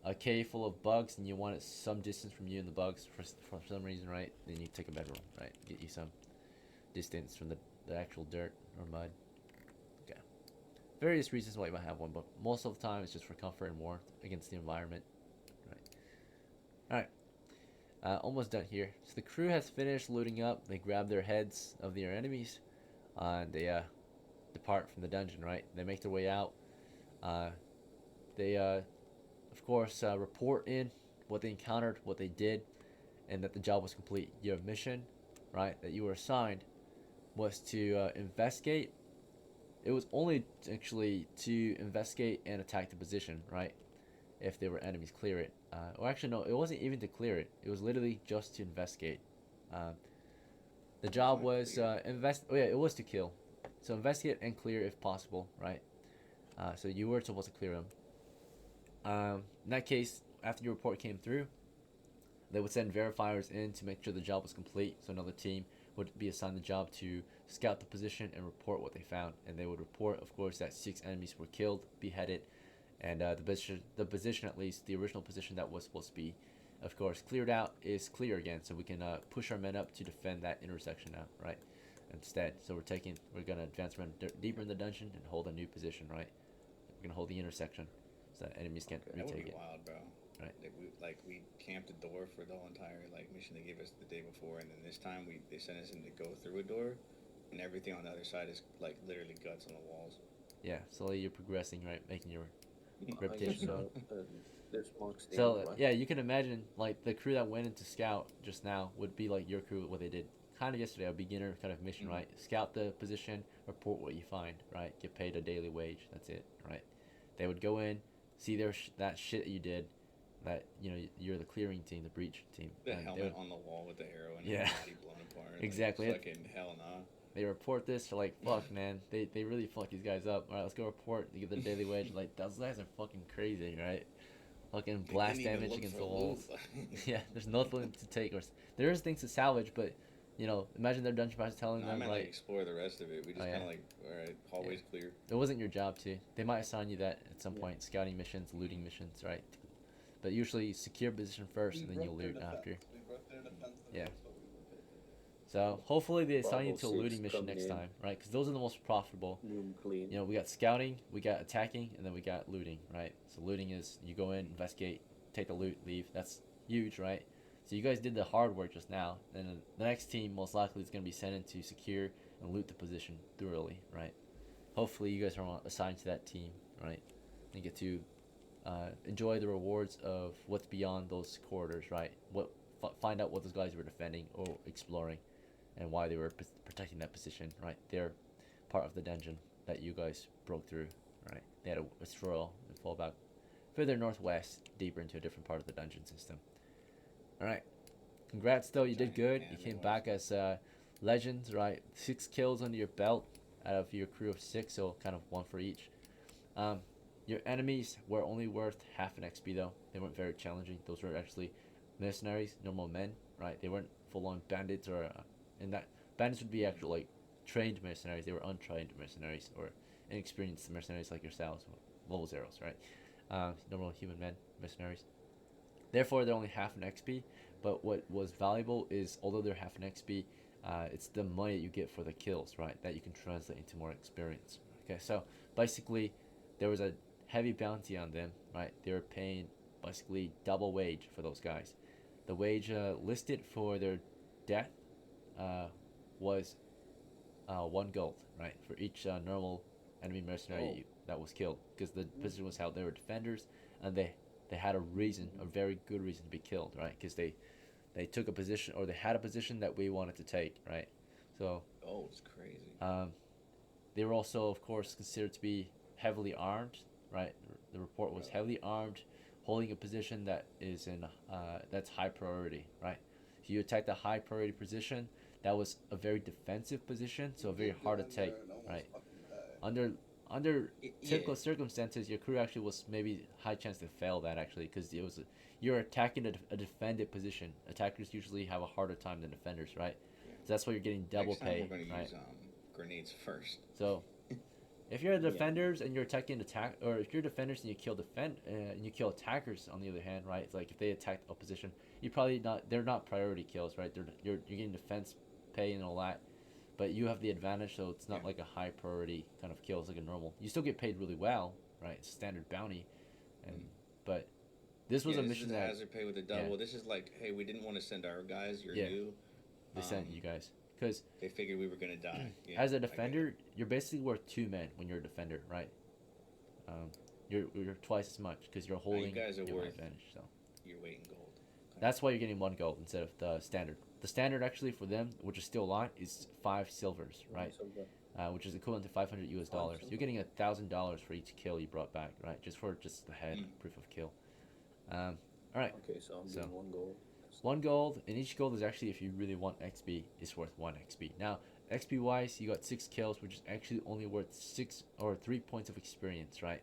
a cave full of bugs and you want it some distance from you and the bugs for some reason, right? Then you take a bedroll, right? Get you some distance from the actual dirt or mud. Okay. Various reasons why you might have one, but most of the time it's just for comfort and warmth against the environment. Right. Alright. Almost done here. So the crew has finished looting up. They grab their heads of their enemies, and they depart from the dungeon. Right. They make their way out. They of course report in what they encountered, what they did, and that the job was complete. Your mission, right, that you were assigned, was to investigate. It was only actually to investigate and attack the position, right? if there were enemies, clear it. Or actually, no, it wasn't even to clear it. It was literally just to investigate. The job was invest. Oh yeah, it was to kill. So investigate and clear if possible, right? So you were supposed to clear them. In that case, after your report came through, they would send verifiers in to make sure the job was complete. So another team would be assigned the job to scout the position and report what they found. And they would report, of course, that 6 enemies were killed, beheaded, and the position at least, the original position that was supposed to be, of course, cleared out is clear again. So we can push our men up to defend that intersection now, right? Instead, so we're gonna advance around deeper in the dungeon and hold a new position, right? We're gonna hold the intersection so that enemies can't That would retake be it. wild, bro. Right. We camped a door for the whole entire mission they gave us the day before, and then this time they sent us in to go through a door, and everything on the other side is like literally guts on the walls. Yeah, slowly you're progressing, right? Making your I reputation guess known. there's marks there, So right? yeah, you can imagine like the crew that went into scout just now would be like your crew, what they did kind of yesterday, a beginner kind of mission, right? Scout the position, report what you find, right? Get paid a daily wage. That's it, right? They would go in, see that shit that you did, that you're the clearing team, the breach team. The and helmet on the wall with the arrow and Yeah. the body blown apart. Exactly. Like, fucking hell nah. They report this to like, fuck, man. They really fuck these guys up. All right, let's go report. They get their daily wage. Like, those guys are fucking crazy, right? Fucking They blast didn't even damage look against for the walls. loot. Yeah, there's nothing to take. There is things to salvage, but imagine their dungeon master telling No, I them meant like, explore the rest of it. We just Oh, yeah. kind of like, all right, hallways clear. it wasn't your job to. They might assign you that at some point, scouting missions, looting missions, right? But usually secure position first, and then you'll loot after. We broke their defense. Yeah. That's what we were paid. So hopefully they assign you Bravo to a looting 6 mission coming next in. time, right? Because those are the most profitable. Room clean. We got scouting, we got attacking, and then we got looting, right? So looting is you go in, investigate, take the loot, leave. That's huge, right? So you guys did the hard work just now. And then the next team most likely is going to be sent in to secure and loot the position thoroughly, right? Hopefully you guys are assigned to that team, right? And get to enjoy the rewards of what's beyond those corridors, right? Find out what those guys were defending or exploring, and why they were protecting that position, right? They're part of the dungeon that you guys broke through, right? They had a stroll and fall back further northwest, deeper into a different part of the dungeon system. All right, congrats though, you did good. You came back as legends, right? 6 kills under your belt out of your crew of 6, so kind of 1 for each. Your enemies were only worth half an XP though. They weren't very challenging. Those were actually mercenaries, normal men, right? They weren't full-on bandits or bandits would be actual like trained mercenaries. They were untrained mercenaries or inexperienced mercenaries like yourselves, level zeros, right? Normal human men, mercenaries. Therefore, they're only half an XP. But what was valuable is, although they're half an XP, it's the money you get for the kills, right? That you can translate into more experience. Okay, so basically, there was a heavy bounty on them, right? They were paying basically double wage for those guys. The wage listed for their death was 1 gold, right? For each normal enemy mercenary that was killed. Because the position was held, they were defenders, and they had a reason, a very good reason to be killed, right? Because they took a position, or they had a position that we wanted to take, right? So Oh, it's crazy. they were also, of course, considered to be heavily armed, right? The report was heavily armed, holding a position that is that's high priority, right? If you attack the high priority position, that was a very defensive position, so very hard to take, right? Under typical circumstances, your crew actually was maybe high chance to fail that actually, because you're attacking a defended position. Attackers usually have a harder time than defenders, right? Yeah. So that's why you're getting double Next time pay, we're gonna right? use grenades first. So if you're defenders and you're attacking or if you're defenders and you kill attackers on the other hand, right? It's like if they attack a position, they're not priority kills, right? You're getting defense pay and all that. But you have the advantage, so it's not like a high priority kind of kill. It's like a normal. You still get paid really well, right? It's standard bounty, but this was a mission this is that hazard pay with a double. This is like, hey, we didn't want to send our guys. You're new. they sent you guys because They figured we were gonna die. Yeah, as I a get it. defender, you're basically worth 2 men when you're a defender, right? You're twice as much because you're holding guys are your worth- advantage. So Your weight in gold. that's why you're getting 1 gold instead of the standard. The standard actually for them, which is still a lot, is 5 silvers, right? Which is equivalent to $500 US. You're getting $1,000 for each kill you brought back, right? Just for the head proof of kill. All right. Okay, so I'm So- doing 1 gold. 1 gold, and each gold is actually, if you really want XP, is worth 1 XP. Now, XP wise, you got 6 kills, which is actually only worth 6 or 3 points of experience, right?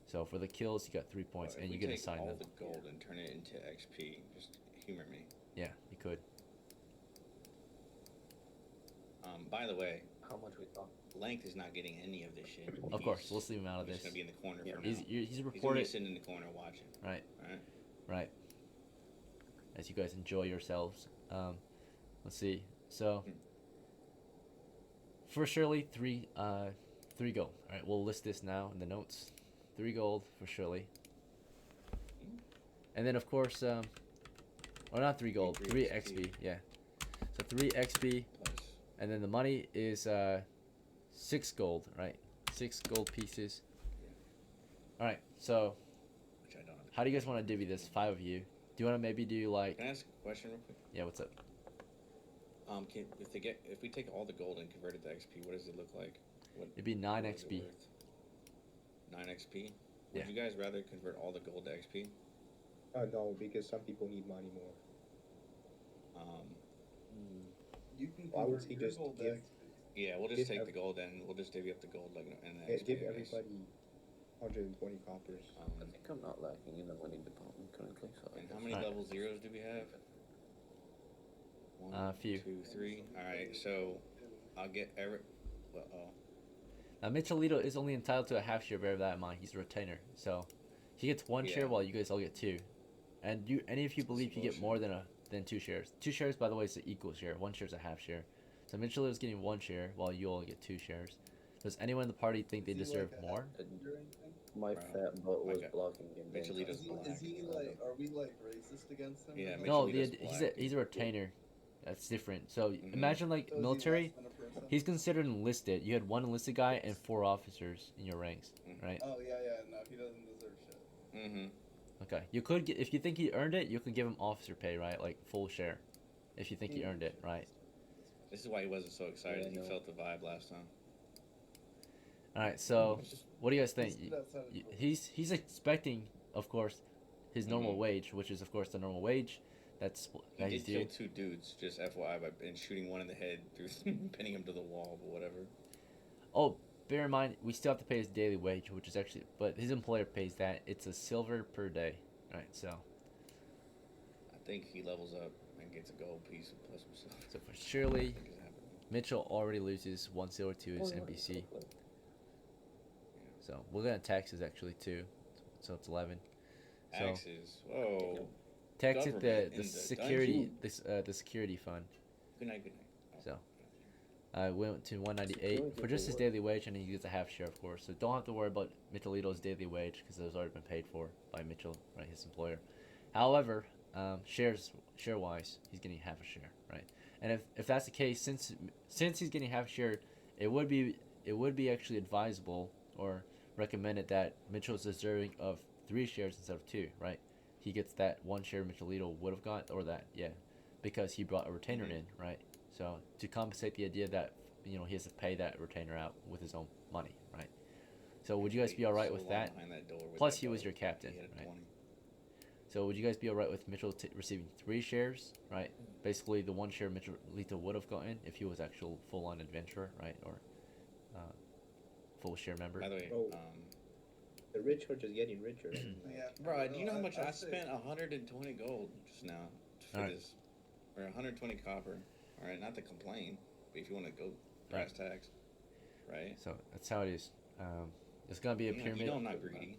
So for the kills, you got 3 points, If and we you get take assigned all them. the gold and turn it into XP, just humor me. Yeah, you could. By the way, How much we talk? Length is not getting any of this shit. Of course, let's leave him out of He's this. gonna be in the corner Yeah. for now. He's He's gonna be reported, sitting in the corner watching. right? Right. Right. As you guys enjoy yourselves. Let's see. So, for Shirley, 3 gold. All right, we'll list this now in the notes. 3 gold for Shirley. And then of course, or not 3 gold, 3 XP. Yeah. So 3 XP, Plus, and then the money is 6 gold, right? 6 gold pieces. All right. So, which I don't have. how do you guys want to divvy this? 5 of you. Do you want to maybe do like? Can I ask a question real quick? Yeah. What's up? If we take all the gold and convert it to XP, what does it look like? What, It'd be 9 what is it XP. worth? 9 XP. Yeah. Would you guys rather convert all the gold to XP? No, because some people need money more. You can Why would convert he your just gold to give- XP. Yeah, we'll just Give take ev- the gold and we'll just divvy up the gold like in the Yeah, XP. give I guess. everybody 120 coppers. I think I'm not lacking in the money department currently. So I And guess how many Alright. level zeros do we have? One, A few. 2, 3. All right, so I'll get every. Well, Now Michelito is only entitled to a half share. Bear that in mind. He's a retainer, so he gets 1 share Yeah. while you guys all get 2. And you, any of you believe you get bullshit. more than 2 shares. 2 shares, by the way, is an equal share. 1 share is a half share. So Michelito is getting 1 share while you all get 2 shares. Does anyone in the party think they Is he deserve like a more? hacker or anything? my Bro, fat butt my was God. blocking him. the Mitchell entire Is he, time. is he like? Are we like racist against him? Yeah, or Mitchell No, Michelito's he's black. a retainer. That's different. So Mhm. imagine like So is he military. less than a person? He's considered enlisted. You had 1 enlisted guy and 4 officers in your ranks, Mhm. right? Oh yeah, no, he doesn't deserve shit. Mm-hmm. Okay. You could get, if you think he earned it, you could give him officer pay, right? Like full share, if you think he earned it, right? This is why he wasn't so excited. Yeah, He no. felt the vibe last time. All right. So what do you guys think? Let's do that side of the room. He's expecting, of course, his normal Mhm. wage, which is of course the normal wage. That's He that he's did kill due. 2 dudes, just FYI, by and shooting one in the head through pinning him to the wall, but whatever. Oh, bear in mind we still have to pay his daily wage, which is actually, but his employer pays that. It's a silver per day. All right. So I think he levels up and gets a gold piece plus himself. so for Shirley, I think it's happening. Mitchell already loses 1 silver to his Oh, no, NPC. it's okay. So we're gonna taxes actually too. So it's 11. So Axes. Whoa. tax it Government the in the security the security fund. Good night, good night. Oh, So. okay. Went to 198 Security for just for his what? daily wage, and he gets a half share, of course. So don't have to worry about Michelito's daily wage because it was already been paid for by Mitchell, right, his employer. However, share wise, he's getting half a share, right? And if that's the case, since he's getting half a share, it would be actually advisable or recommended that Mitchell is deserving of 3 shares instead of 2, right? He gets that 1 share Michelito would have got, or that, yeah, because he brought a retainer in, right? So to compensate the idea that he has to pay that retainer out with his own money, right? So would you guys Wait be all right so with long that? behind that door with Plus that he was dog. your captain, He had a right? 20. So would you guys be all right with Mitchell receiving 3 shares, right? Basically the 1 share Michelito would have gotten if he was actual full-on adventurer, right, or full share member. By the way, Oh. The rich are just getting richer. Yeah, bro, do you know how I'd- much I'd I say- spent? 120 gold just now for Alright. this, or 120 copper. All right, not to complain, but if you want to go brass tacks, right? So that's how it is. It's gonna be a You pyramid. know I'm not greedy.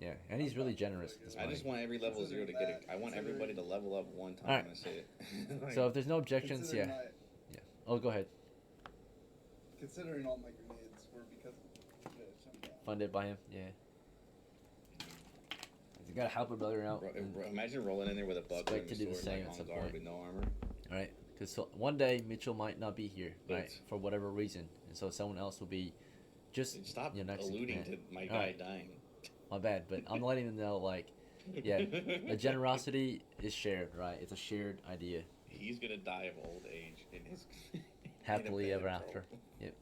Yeah, and he's really generous with this I money. just want every level 0 to get it. I want everybody to level up one time Alright. and that's it. So if there's no objections, Considering yeah. Oh, go ahead. Considering all my grenades were because of the shutdown. Funded by him. Yeah. You gotta help a brother out. Imagine rolling in there with a buckler Expect and to do the sword, same like at on some guard point. with no armor. All right, because one day Mitchell might not be here, right, Yes. for whatever reason, and so someone else will be just Dude, stop next in alluding command. to my guy Alright. dying. My bad, but I'm letting them know, like, yeah, the generosity is shared, right? It's a shared idea. He's gonna die of old age in his Happily in a ever bed, after. bro. Yep.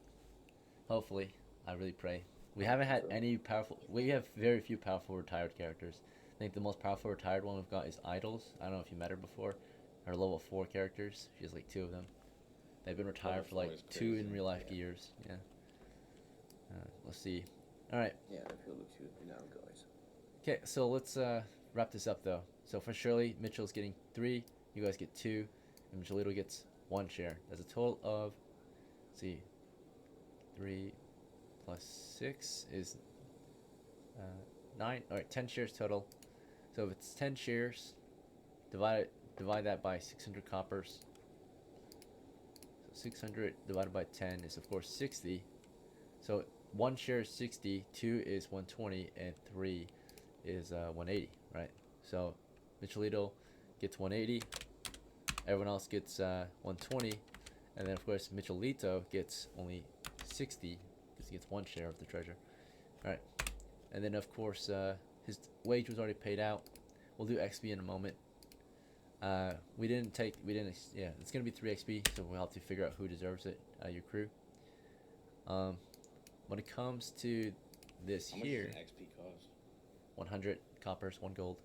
Hopefully, I really pray. We haven't had any powerful. We have very few powerful retired characters. think the most powerful retired one we've got is Idols. I don't know if you met her before. Her level 4 characters. She has like 2 of them. They've been retired for like 2 in real life years. Yeah. Let's see. All right. Yeah, if you look to now, guys. Okay, so let's wrap this up though. So for Shirley, Mitchell's getting 3. You guys get 2, and Michelito gets 1 share. That's a total of, let's see, 3 plus 6 is 9. All right, 10 shares total. So if it's 10 shares, divide that by 600 coppers. So 600 divided by 10 is of course 60. So 1 share is 60, 2 is 120, and 3 is 180, right? So Michelito gets 180, everyone else gets 120, and then of course Michelito gets only 60 because he gets 1 share of the treasure. All right, and then of course his wage was already paid out. We'll do XP in a moment. Yeah, it's gonna be 3 XP, so we'll have to figure out who deserves it. Your crew. When it comes to this How much here, does an XP cost? 100 coppers, 1 gold.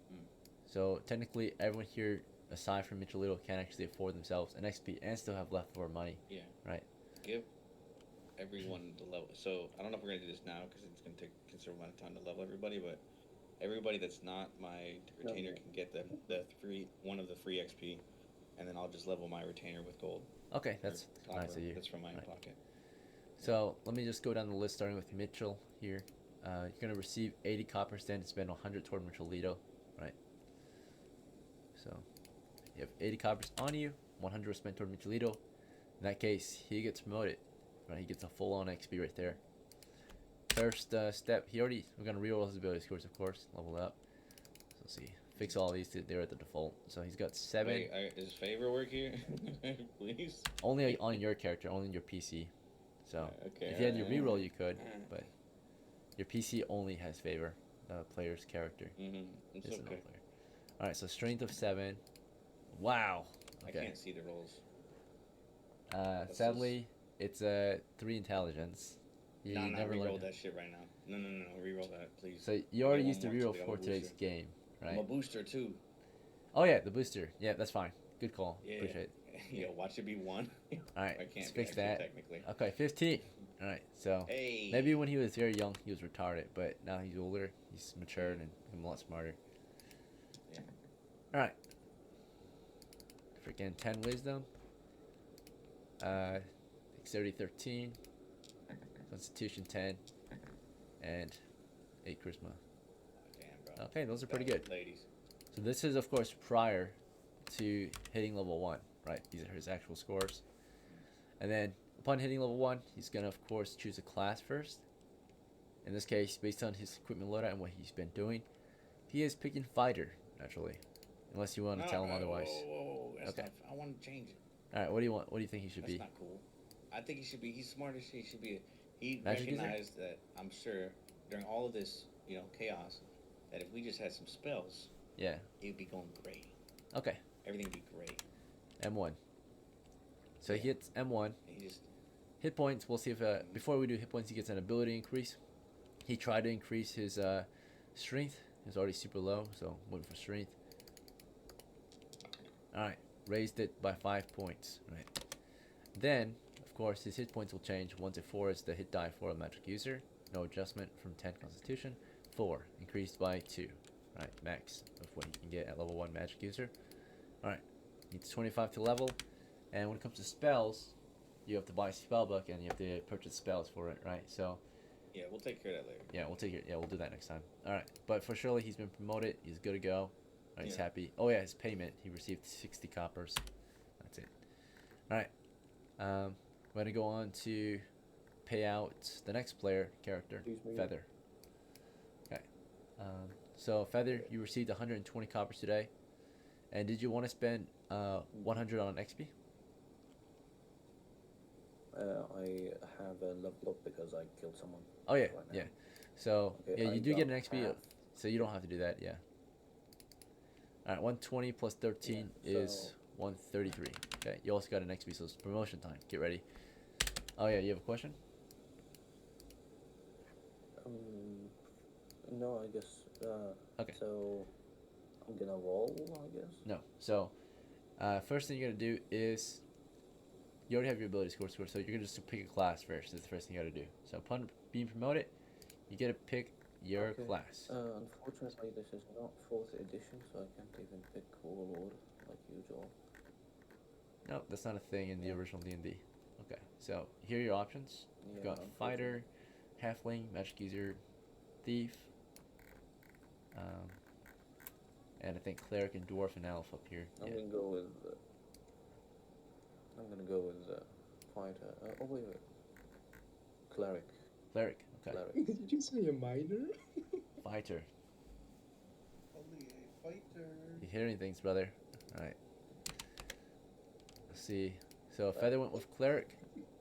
Hmm. So technically, everyone here, aside from Michelito, can actually afford themselves an XP and still have leftover money. Yeah. Right. Give everyone the level. So I don't know if we're gonna do this now because it's gonna take a considerable amount of time to level everybody, but everybody that's not my retainer can get one of the free XP, and then I'll just level my retainer with gold. Okay, that's Copper. nice of you. That's from my Right. pocket. So let me just go down the list, starting with Mitchell here. You're gonna receive 80 copper stand to spend 100 toward Michelito, right? So you have 80 coppers on you, 100 spent toward Michelito. In that case, he gets promoted, right? He gets a full-on XP right there. First step, we're gonna reroll his ability scores, of course, level it up. So let's see, fix all these. They're at the default. So he's got 7. Wait, is favor work here? Please. Only on your character, only on your PC. So Okay. if you had your alright. reroll, you could, but your PC only has favor, the player's character. It's Isn't okay. no player. All right, so strength of 7. Wow. I Okay. can't see the rolls. Sadly, it's 3 intelligence. You No, never reroll learned that shit right now. No, reroll that, please. So you already One used the more, reroll so I'm for a today's booster. game, right? I'm a booster too. Oh yeah, the booster. Yeah, that's fine. Good call. Yeah. Appreciate it. Yeah, watch it be 1. All right, I can't let's be fix actually that. technically. Okay, 15. All right, so Hey. maybe when he was very young, he was retarded, but now he's older, he's matured, and I'm a lot smarter. Yeah. All right. Freaking 10 wisdom. Dexterity 13. Constitution 10. And 8 charisma. Damn, bro. Okay, those are pretty good. Ladies. So this is, of course, prior to hitting level 1, right? These are his actual scores. And then, upon hitting level 1, he's going to, of course, choose a class first. In this case, based on his equipment loadout and what he's been doing, he is picking fighter, naturally. Unless you want to tell him otherwise. Whoa. That's Okay. not, I want to change it. Alright, what do you want? What do you think he should That's be? not cool. I think he should be. He's smart as shit. He should be. He Magic user? recognized that. I'm sure during all of this, chaos, that if we just had some spells, Yeah. it'd be going great. Okay. Everything would be great. M1. So he Yeah. hits M1. And he just. Hit points, we'll see if, before we do hit points, he gets an ability increase. He tried to increase his strength. It's already super low, so went for strength. Alright, raised it by 5 points. Right. Then, of course, his hit points will change. 1 to 4 is the hit die for a magic user. No adjustment from 10 constitution. 4, increased by 2. Right, max of what he can get at level 1 magic user. Alright, needs 25 to level. And when it comes to spells, you have to buy a spell book and you have to purchase spells for it, right? So Yeah, we'll take care of that later. yeah, we'll do that next time. All right, but for Shirley, he's been promoted. He's good to go. He's Yeah. happy. Oh yeah, his payment. He received 60 coppers. That's it. All right. We're gonna go on to pay out the next player character, Please, Megan. Feather. Okay. So Feather, you received 120 coppers today. And did you want to spend 100 on XP? I have a level up because I killed someone. Oh yeah, right now. yeah. So Okay, yeah, I you do get an got XP, half. so you don't have to do that. Yeah. All right, 120 plus 13 Yeah, is so- 133. Okay, you also got an XP, so it's promotion time. Get ready. Oh yeah, you have a question? No, I guess. Okay. So I'm gonna roll, I guess. No. So, first thing you're gonna do is you already have your ability score, so you're gonna just pick a class first. That's the first thing you gotta do. So upon being promoted, you get to pick your Okay. class. Unfortunately, this is not 4th edition, so I can't even pick Warlord like usual. No, that's not a thing in the original D&D. Okay. So here are your options. You've got fighter, halfling, magic user, thief, and I think cleric and dwarf and elf up here. I'm Yeah. gonna go with. I'm gonna go with fighter. Oh wait. Cleric. Cleric. Okay. Cleric. Did you just say a minor? Fighter. Only a fighter. You hearing things, brother? All right. Let's see. So Feather went with cleric.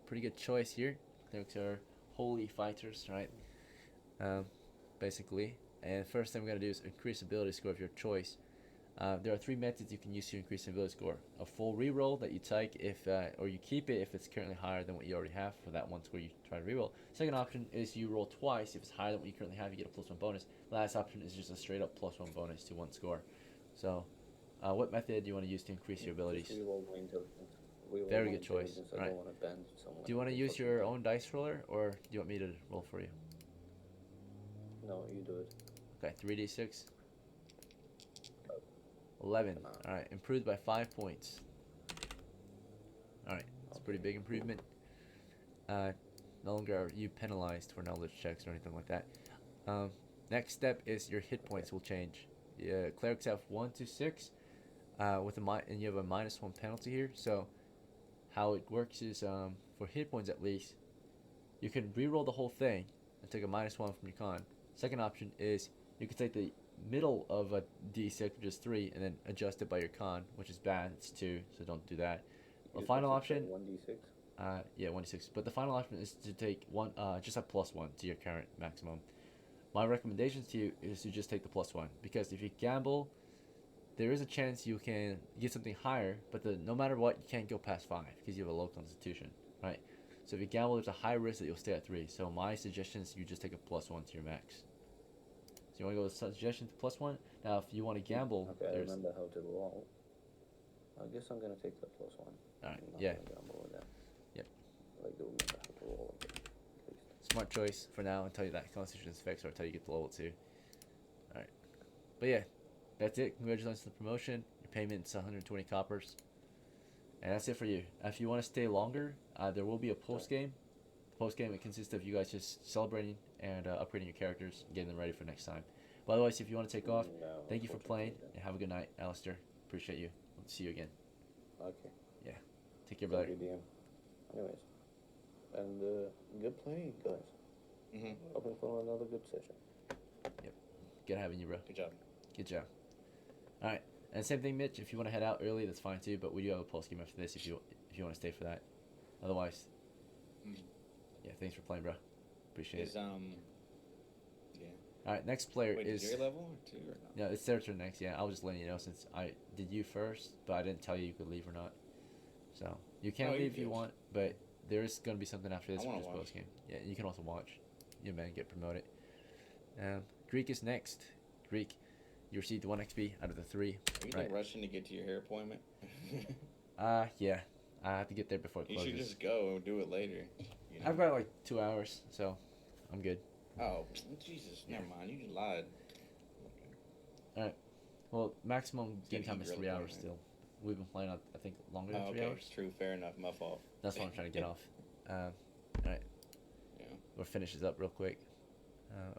Pretty good choice here. Clerics are holy fighters, right? Basically. And first thing we're gonna do is increase ability score of your choice. There are 3 methods you can use to increase the ability score. A full reroll that you take if, or you keep it if it's currently higher than what you already have for that one score you try to reroll. Second option is you roll twice. If it's higher than what you currently have, you get a +1 bonus. Last option is just a straight up +1 bonus to one score. So, what method do you want to use to increase your abilities? Reroll my intelligence. Reroll Very my good choice. intelligence. I Right. don't want to bend someone. Do you want to use your own dice roller, or do you want me to roll for you? No, you do it. Okay, 3d6. 11. Come on. Alright, improved by 5 points. Alright, it's a pretty big improvement. No longer are you penalized for knowledge checks or anything like that. Next step is your hit points will change. Yeah, clerics have 1 to 6, with and you have a -1 penalty here. So, how it works is, for hit points at least, you can re-roll the whole thing and take a -1 from your con. Second option is you can take the middle of a d6, which is 3, and then adjust it by your con, which is bad. It's 2, so don't do that. The final option, 1d6. yeah, 1d6. But the final option is to take one, just a +1 to your current maximum. My recommendation to you is to just take the +1, because if you gamble, there is a chance you can get something higher, but no matter what, you can't go past 5 because you have a low constitution, right? So if you gamble, there's a high risk that you'll stay at 3. So my suggestion is you just take a +1 to your max. So you want to go with suggestion to +1? Now, if you want to gamble, Okay, I there's... remember how to roll. I guess I'm gonna take the +1. Alright, I'm not yeah. gonna gamble with that. Yep. I like to remember how to roll. At least. Smart choice for now until that constitution is fixed or until you get to level 2. Alright. But yeah, that's it. Congratulations on the promotion. Your payment's 120 coppers. And that's it for you. If you want to stay longer, there will be a post-game. Post-game, it consists of you guys just celebrating and upgrading your characters and getting them ready for next time. But otherwise, if you want to take off, No, thank you for playing unfortunately, and have a good night, Alistair. Appreciate you. We'll see you again. Okay. Take care, Thank brother. you, DM. Anyways, and good playing, guys. Mhm. Hoping for another good session. Good having you, bro. Good job. Good job. All right, and same thing, Mitch. If you want to head out early, that's fine too. But we do have a post game after this if you want to stay for that. Otherwise, yeah. Thanks for playing, bro. Appreciate Is it. yeah. All right, next player Wait, is. is your level or 2 or not? Yeah, it's their turn next. Yeah, I was just letting you know since I did you first, but I didn't tell you could leave or not. So you can Oh, you leave if you could. want, but there is gonna be something after this, I wanna which is watch. post game. Yeah, you can also watch. Your man get promoted. Greek is next. Greek, you received 1 XP out of the 3. Are you Right. like rushing to get to your hair appointment? Yeah, I have to get there before it You closes. should just go and do it later. You know? I've got like 2 hours, so I'm good. Oh, Jesus! Never mind. You just lied. Well, maximum game Gotta time eat is your 3 other hours thing, still. We've been playing, I think, longer than Oh, 3 okay. hours. True. Fair enough. My fault. That's what I'm trying to get off. Alright, Yeah. we'll finish this up real quick,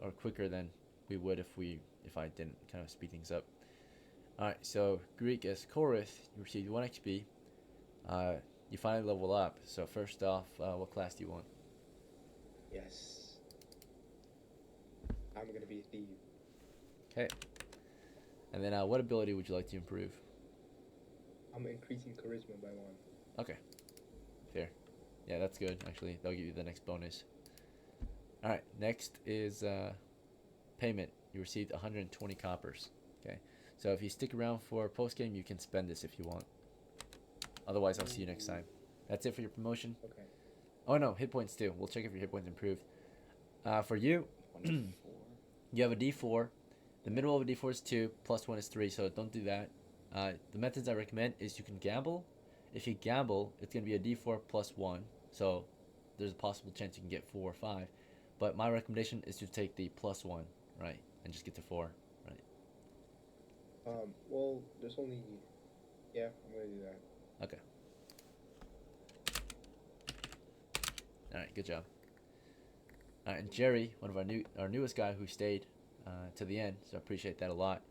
or quicker than we would if I didn't kind of speed things up. Alright, so Greek as Chorus, you received 1 XP. You finally level up. So first off, what class do you want? Yes. I'm gonna be a thief. Okay. And then what ability would you like to improve? I'm increasing charisma by 1. Okay. Fair. Yeah, that's good, actually. That'll give you the next bonus. Alright, next is payment. You received 120 coppers. Okay. So if you stick around for post-game, you can spend this if you want. Otherwise, I'll see you next time. That's it for your promotion. Okay. Oh no, hit points too. We'll check if your hit points improved. For you, 1 to 4. You have a D4. The middle of a D4 is 2, plus 1 is 3, so don't do that. The methods I recommend is you can gamble. If you gamble, it's going to be a D4 plus 1, so there's a possible chance you can get 4 or 5. But my recommendation is to take the plus 1, right, and just get to 4, right? Well, there's only. Yeah, I'm gonna do that. Okay. All right, good job. All right, and Jerry, one of our newest guy who stayed to the end, so I appreciate that a lot.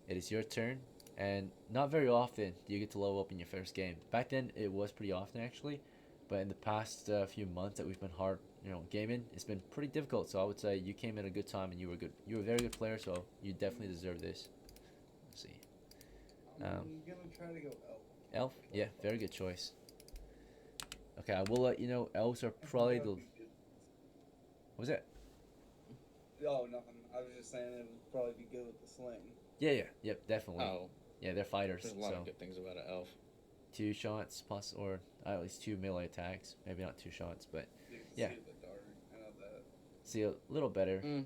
It is your turn, and not very often do you get to level up in your first game. Back then, it was pretty often actually, but in the past few months that we've been hard, gaming, it's been pretty difficult. So I would say you came at a good time, and you were good. You were a very good player, so you definitely deserve this. Let's see. I'm gonna try to go elf. Elf, yeah, very good choice. Okay, I will let you know. Elves are probably the. What was that? Oh, nothing. I was just saying it would probably be good with the sling. Yeah, yep, definitely. Oh, Yeah, they're fighters. there's a lot So of good things about an elf. 2 shots plus, or at least 2 melee attacks. Maybe not 2 shots, but You can Yeah. see the dark. I know that. see a little better. Mm.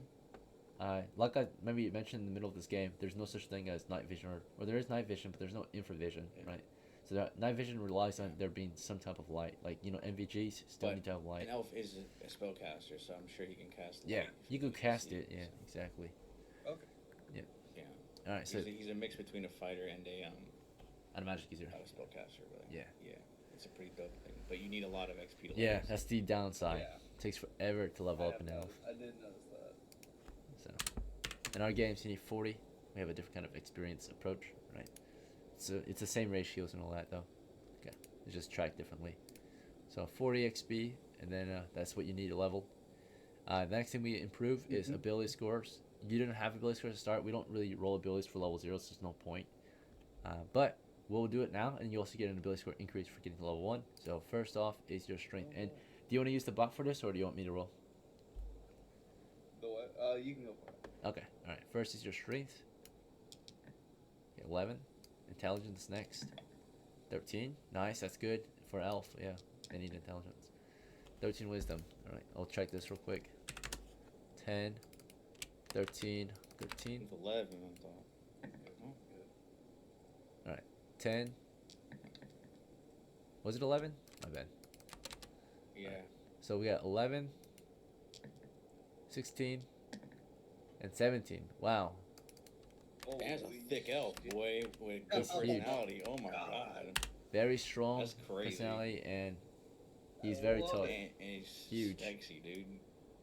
Like I maybe mentioned in the middle of this game, there's no such thing as night vision, or there is night vision, but there's no infravision, Yeah. right? So that night vision relies on there being some type of light, like MVGs still But need to have light. An elf is a spellcaster, so I'm sure he can cast. Yeah, light if you he could cast sees it. Yeah, exactly. Okay. Yeah. All right, so He's a mix between a fighter and a and a magic user. spellcaster, really. Yeah. Yeah. It's a pretty dope thing, but you need a lot of XP to level. Yeah, that's the downside. Yeah. Takes forever to level up an elf. I did notice that. So, in our games, you need 40. We have a different kind of experience approach, right? So it's the same ratios and all that, though. Okay, it's just tracked differently. So 40 XP, and then that's what you need to level. The next thing we improve is ability scores. You didn't have ability scores to start. We don't really roll abilities for level 0, so there's no point. But we'll do it now, and you also get an ability score increase for getting to level 1. So first off is your strength. And do you want to use the bot for this, or do you want me to roll? The what? You can go for it. Okay, alright. First is your strength. Okay, 11. Intelligence next. 13. Nice, that's good. For elf, yeah. They need intelligence. 13 wisdom. Alright, I'll check this real quick. 10. 13. 13. With 11 on top. Oh, 10. Was it 11? My bad. yeah. So we got 11. 16. And 17. Wow. Dan's a Holy thick elf, shit. boy, with good He's huge. personality. Oh my god. Very strong That's crazy. personality, and he's very love tough. it. And he's Huge. sexy, dude.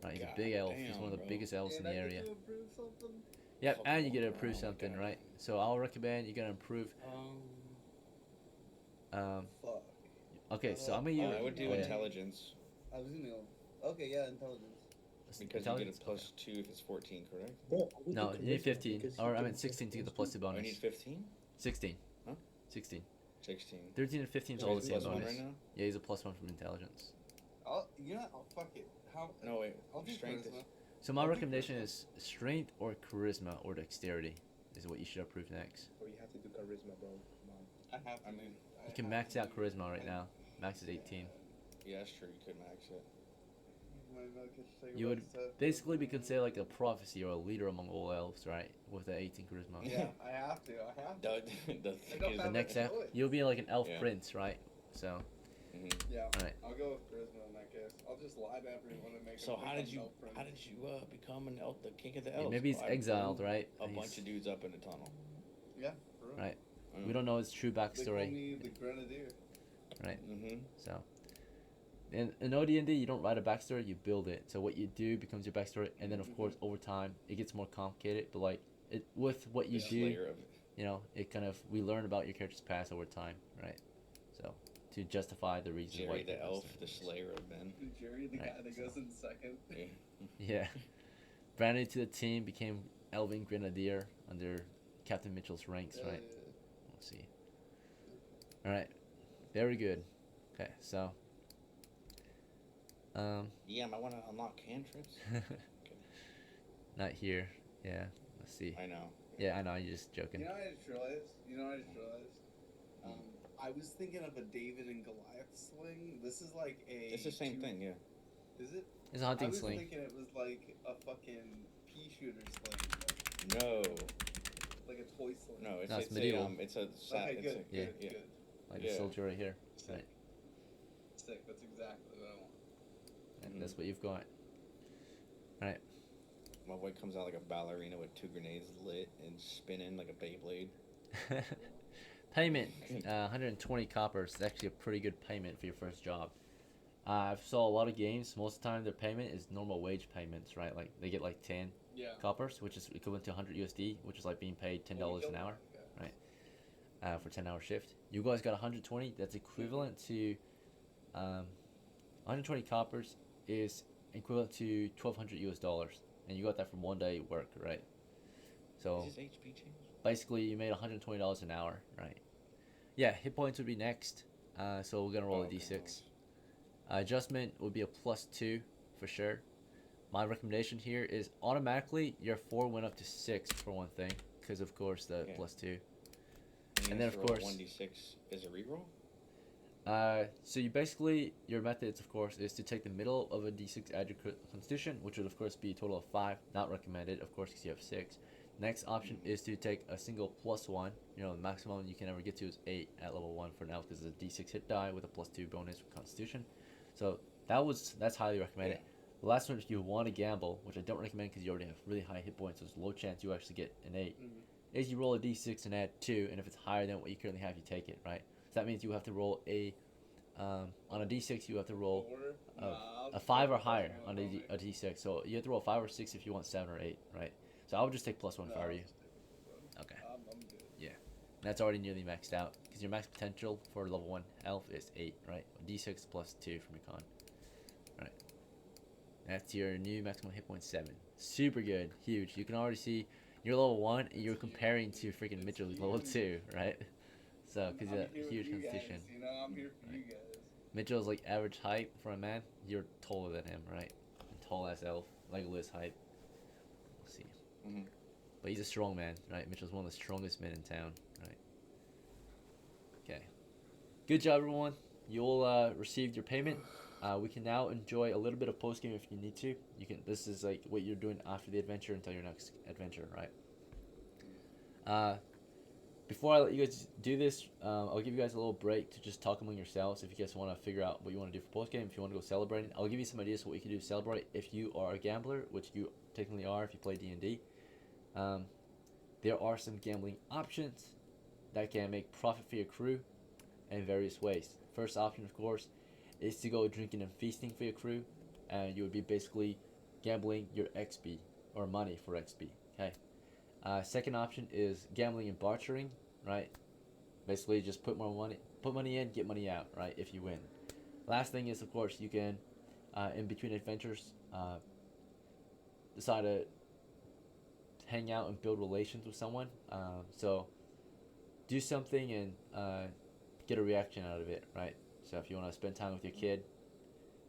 Right, he's God a big elf. He's damn, one of the bro. biggest elves in And the I get area. to approve something? Yep, Fuck and you get to off. improve Oh my something, God. right? So I'll recommend you gotta improve. Fuck. Okay, so I'm gonna use. I would do oh, yeah. intelligence I was gonna go. Okay, yeah, intelligence. because you get Intelligence? a plus 2 if it's 14, correct? No, you need 15, or I meant 16 to get the plus 2 Oh, you bonus. need 15? 16. Huh? 16. 16. 13 and 15 is So all he's the same plus 1 bonus. right now? Yeah, he's a plus 1 from intelligence. I'll fuck it. How? No, wait. I'll do Strength charisma. is... So my I'll do recommendation charisma. is strength or charisma or dexterity is what you should approve next. Or you have to do charisma, bro. Come on. I have. I mean, You can max out charisma right now. Max is 18. yeah, that's true. You could max it. You would basically be considered like a prophecy or a leader among all elves, right? With the 18 charisma. Yeah, I have to. I have to. The I thing don't is, The have next a elf, choice. you'll be like an elf Yeah. prince, right? So, Yeah. Alright. I'll go with charisma in that case. I'll just lie to everyone and make. so them how become did you elf friends. become an elf, the king of the yeah, elves? maybe he's I exiled, blew right? A He's- bunch of dudes up in a tunnel. Yeah. For real. Right. We don't know his true They call backstory, me the Grenadier. Mm-hmm. so. In OD&D, you don't write a backstory, you build it. So what you do becomes your backstory, and then of course over time it gets more complicated. But like it with what you This do, layer of it. it kind of we learn about your character's past over time, right? So to justify the reason why Jerry you the pick elf, backstory. the slayer of men. Jerry, the Right, guy that so- goes in second. Yeah. Yeah. Brand new to the team, became Elven Grenadier under Captain Mitchell's ranks, right? Let's see. All right, very good. Okay, so. Yeah, I want to unlock cantrips. Not here. Yeah. Let's see. I know. Yeah, I know. You're just joking. You know what I just realized? I was thinking of a David and Goliath sling. This is like a. It's the same two- thing, yeah. Is it? It's a I hunting was sling. thinking it was like a fucking pea shooter sling, No, like a toy sling. no, it's No, it's it's medieval. a it's a Okay, it's good, a, yeah. good, yeah. good. Like Yeah. the soldier right here. Sick. Right. Sick. That's exactly what I want. And that's what you've got. Right. My boy comes out like a ballerina with 2 grenades lit and spinning like a Beyblade. Payment, 120 coppers. It's actually a pretty good payment for your first job. I've saw a lot of games. Most of the time, their payment is normal wage payments, right? Like they get like 10 Yeah. coppers, which is equivalent to 100 USD, which is like being paid $10 an hour for 10-hour shift. You guys got 120. That's equivalent to 120 coppers is equivalent to 1,200 US dollars, and you got that from 1 day work, right? So Is his HP changed? basically, you made $120 an hour, right? Yeah, hit points would be next. So we're gonna roll a d6. Adjustment would be a +2 for sure. My recommendation here is automatically your 4 went up to 6 for one thing, because of course the Yeah. +2. And And then, of course- 1d6 is a reroll. So you basically, your methods of course is to take the middle of a d6, add your constitution, which would of course be a total of 5, not recommended of course because you have 6. Next option is to take a single +1. You know, the maximum you can ever get to is 8 at level 1 for now because it's a d6 hit die with a +2 bonus for constitution. So that's highly recommended. The last one, if you want to gamble, which I don't recommend because you already have really high hit points, so there's low chance you actually get an 8, is you roll a d6 and add 2, and if it's higher than what you currently have, you take it, right? So that means you have to roll on a d6, you have to roll a 5 or higher on a d6. So you have to roll 5 or 6 if you want 7 or 8, right? So I would just take +1 if I were you. Okay. I'm good. That's already nearly maxed out because your max potential for level 1 health is 8, right? D6 +2 from your con. Right. That's your new maximum hit point 7. Super good, huge. You can already see you're level 1 and you're comparing to freaking Mitchell who's level 2, right? So, because I'm of here with huge you constitution. guys, you know, I'm here for you guys. Mitchell's like average height for a man. You're taller than him, right? Tall as elf, Legolas height. We'll see. Mhm. But he's a strong man, right? Mitchell's one of the strongest men in town, right? Okay. Good job, everyone. You all received your payment. We can now enjoy a little bit of post game if you need to. You can. This is like what you're doing after the adventure until your next adventure, right? Before I let you guys do this, I'll give you guys a little break to just talk among yourselves. If you guys want to figure out what you want to do for post game, if you want to go celebrating, I'll give you some ideas for what you can do to celebrate. If you are a gambler, which you technically are if you play D&D, there are some gambling options that can make profit for your crew in various ways. First option, of course, is to go drinking and feasting for your crew, and you would be basically gambling your XP or money for XP. Okay. Second option is gambling and bartering, right? Basically, just put money in, get money out, right? If you win. Last thing is, of course, you can, in between adventures, decide to hang out and build relations with someone. So do something and get a reaction out of it, right? So if you want to spend time with your kid,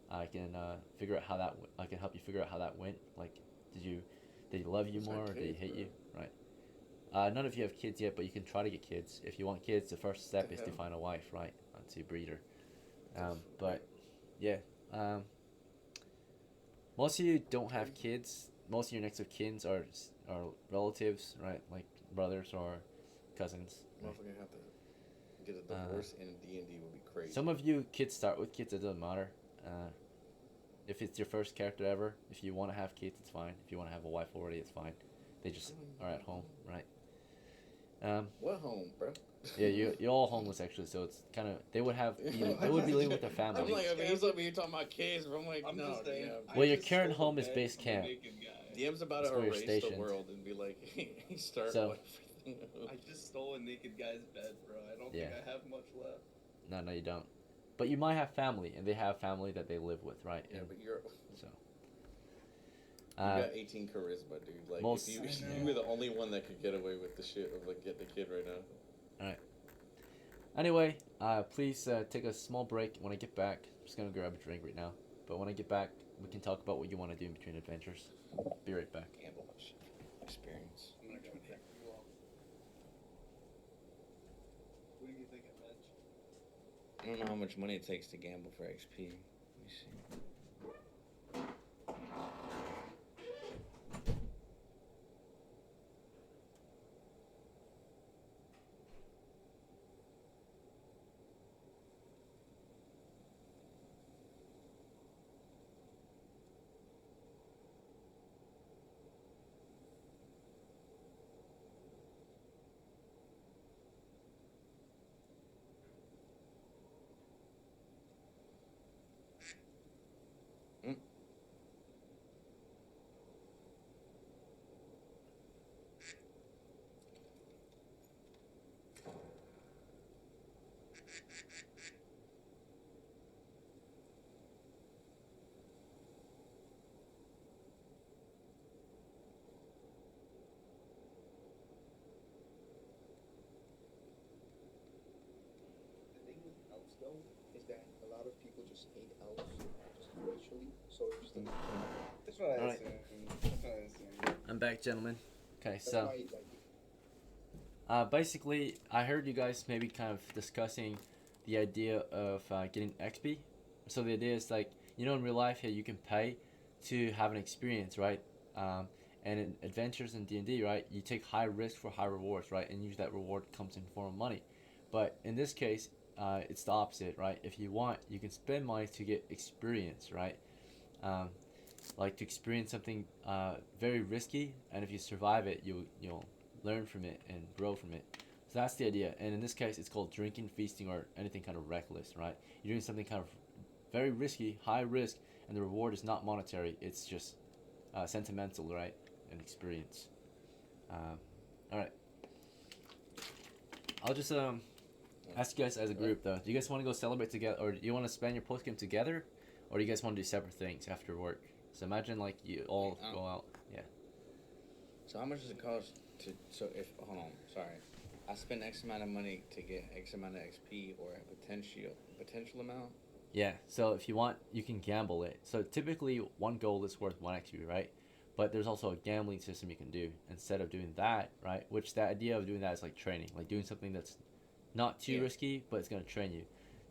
I can figure out how that. I can help you figure out how that went. Like, did he love you more or did he hate you? Right. None of you have kids yet, but you can try to get kids. If you want kids, the first step is to find a wife, right? To breed her. But yeah. Most of you don't have kids. Most of your next of kins are relatives, right? Like brothers or cousins. Right? Motherfucker have to get a divorce in D&D would be crazy. Some of you kids start with kids. It doesn't matter. If it's your first character ever, if you want to have kids, it's fine. If you want to have a wife already, it's fine. They just are at home, right? What home, bro? Yeah, you're all homeless actually, so it's kind of they would be living with their family. I'm like, I mean, he's over here talking about kids, but I'm like, I'm no, just saying, DM. Well, your current home is base camp. DM's about That's to where you're erase stationed. the world and be like, start So- everything over. I just stole a naked guy's bed, bro. I don't Yeah. think I have much left. No, you don't. But you might have family, and they have family that they live with, right? Yeah, And but you're. so. You got 18 charisma, dude. Like, most- if I know. you were the only one that could get away with the shit of like getting a kid right now. Anyway, please take a small break. When I get back, I'm just gonna grab a drink right now. But when I get back, we can talk about what you want to do in between adventures. Be right back. Gamble experience. I'm gonna try to pick you up. What do you think, Mitch? I don't know how much money it takes to gamble for XP. Let me see. of people just hate elves, just racially. So it just doesn't. That's what I Alright. assumed. That's what I assumed. I'm back, gentlemen. Okay, That's so why, like, basically, I heard you guys maybe kind of discussing the idea of getting XP. So the idea is like, you know, in real life here, you can pay to have an experience, right? And in adventures in D&D, right, you take high risk for high rewards, right? And usually that reward comes in form of money. But in this case, it's the opposite, right? If you want, you can spend money to get experience, right? Like to experience something very risky, and if you survive it, you'll learn from it and grow from it. So that's the idea. And in this case, it's called drinking, feasting, or anything kind of reckless, right? You're doing something kind of very risky, high risk, and the reward is not monetary. It's just sentimental, right? An experience. All right. I'll just ask you guys as a group though. Do you guys want to go celebrate together, or do you want to spend your post game together, or do you guys want to do separate things after work? So imagine like you all go out. Yeah. So how much does it cost to? So if hold on, sorry, I spend X amount of money to get X amount of XP or a potential amount. Yeah. So if you want, you can gamble it. So typically one gold is worth 1 XP, right? But there's also a gambling system you can do instead of doing that, right? Which the idea of doing that is like training, like doing something that's not too risky, but it's gonna train you.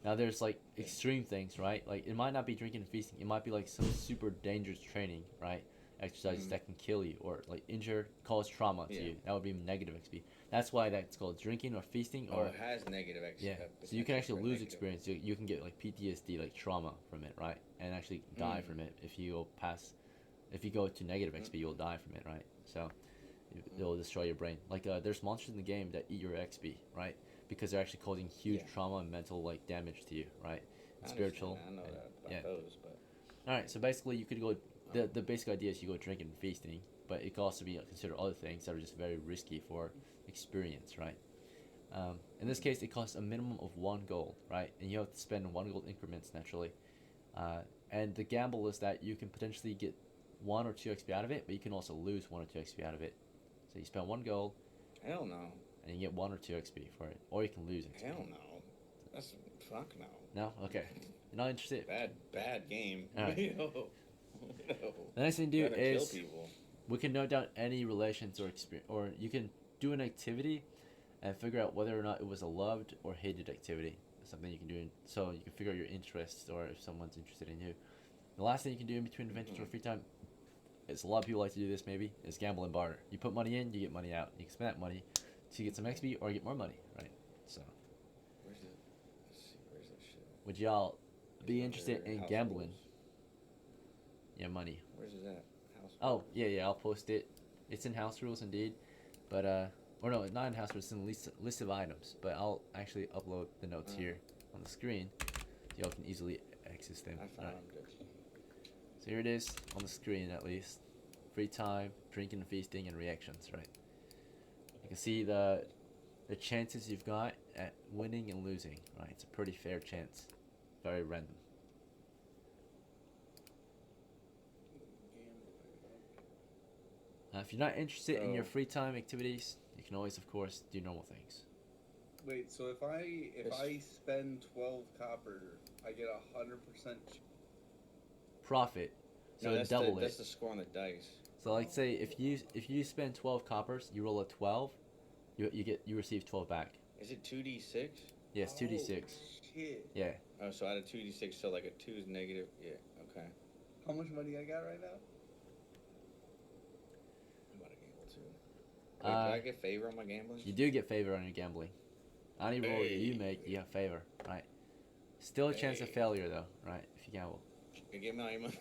Now there's like extreme things, right? Like it might not be drinking and feasting. It might be like some super dangerous training, right? Exercises that can kill you or like injure, cause trauma to you. That would be negative XP. That's why that's called drinking or feasting. Or it has negative XP. yeah. So you can actually lose experience. You can get like PTSD, like trauma from it, right? And actually die from it if you go past. If you go to negative XP, you'll die from it, right? So it'll destroy your brain. Like there's monsters in the game that eat your XP, right? Because they're actually causing huge trauma and mental like damage to you, right? And spiritual. I know that about those, but all right. So basically, you could go. The basic idea is you go drinking and feasting, but it could also be considered other things that are just very risky for experience, right? In this case, it costs a minimum of 1 gold, right? And you have to spend 1 gold increments naturally. And the gamble is that you can potentially get 1 or 2 XP out of it, but you can also lose 1 or 2 XP out of it. So you spend 1 gold. Hell no. And you get 1 or 2 XP for it, or you can lose XP. Hell no. That's fuck no. No, okay. You're not interested. Bad game. All right. No. The next thing to do is kill people. we can note down any relations or experience, or you can do an activity and figure out whether or not it was a loved or hated activity. Something you can do, so you can figure out your interests or if someone's interested in you. The last thing you can do in between adventures or free time is a lot of people like to do this. Maybe is gamble and barter. You put money in, you get money out. You can spend that money to get some XP or get more money, right? So. Where's it? Let's see. Where's that shit? Would y'all be interested in House gambling? rules. Yeah, money. Where's it at? House Oh, rules. yeah, I'll post it. It's in house rules indeed, but or no, not in house rules. It's in list of items. But I'll actually upload the notes here on the screen, so y'all can easily access them. I found it. So here it is on the screen at least. Free time, drinking, feasting, and reactions. Right. You can see the chances you've got at winning and losing. Right. It's a pretty fair chance. Very random. If you're not interested in your free time activities, you can always, of course, do normal things. Wait, so if I spend 12 copper, I get 100%. Profit. So No, that's double the, it. That's the score on the dice. So like say if you spend 12 coppers, you roll a 12, you receive 12 back. Is it 2d6? Yes, 2d6. Shit. Yeah. Oh, so out of 2d6, so like a 2 is negative. Yeah. Okay. How much money I got right now? I'm about to gamble too. Wait, do I get favor on my gambling? You do get favor on your gambling. Any roll that you make, you have favor, right? Still a chance of failure though, right? If you gamble. You give me all your money.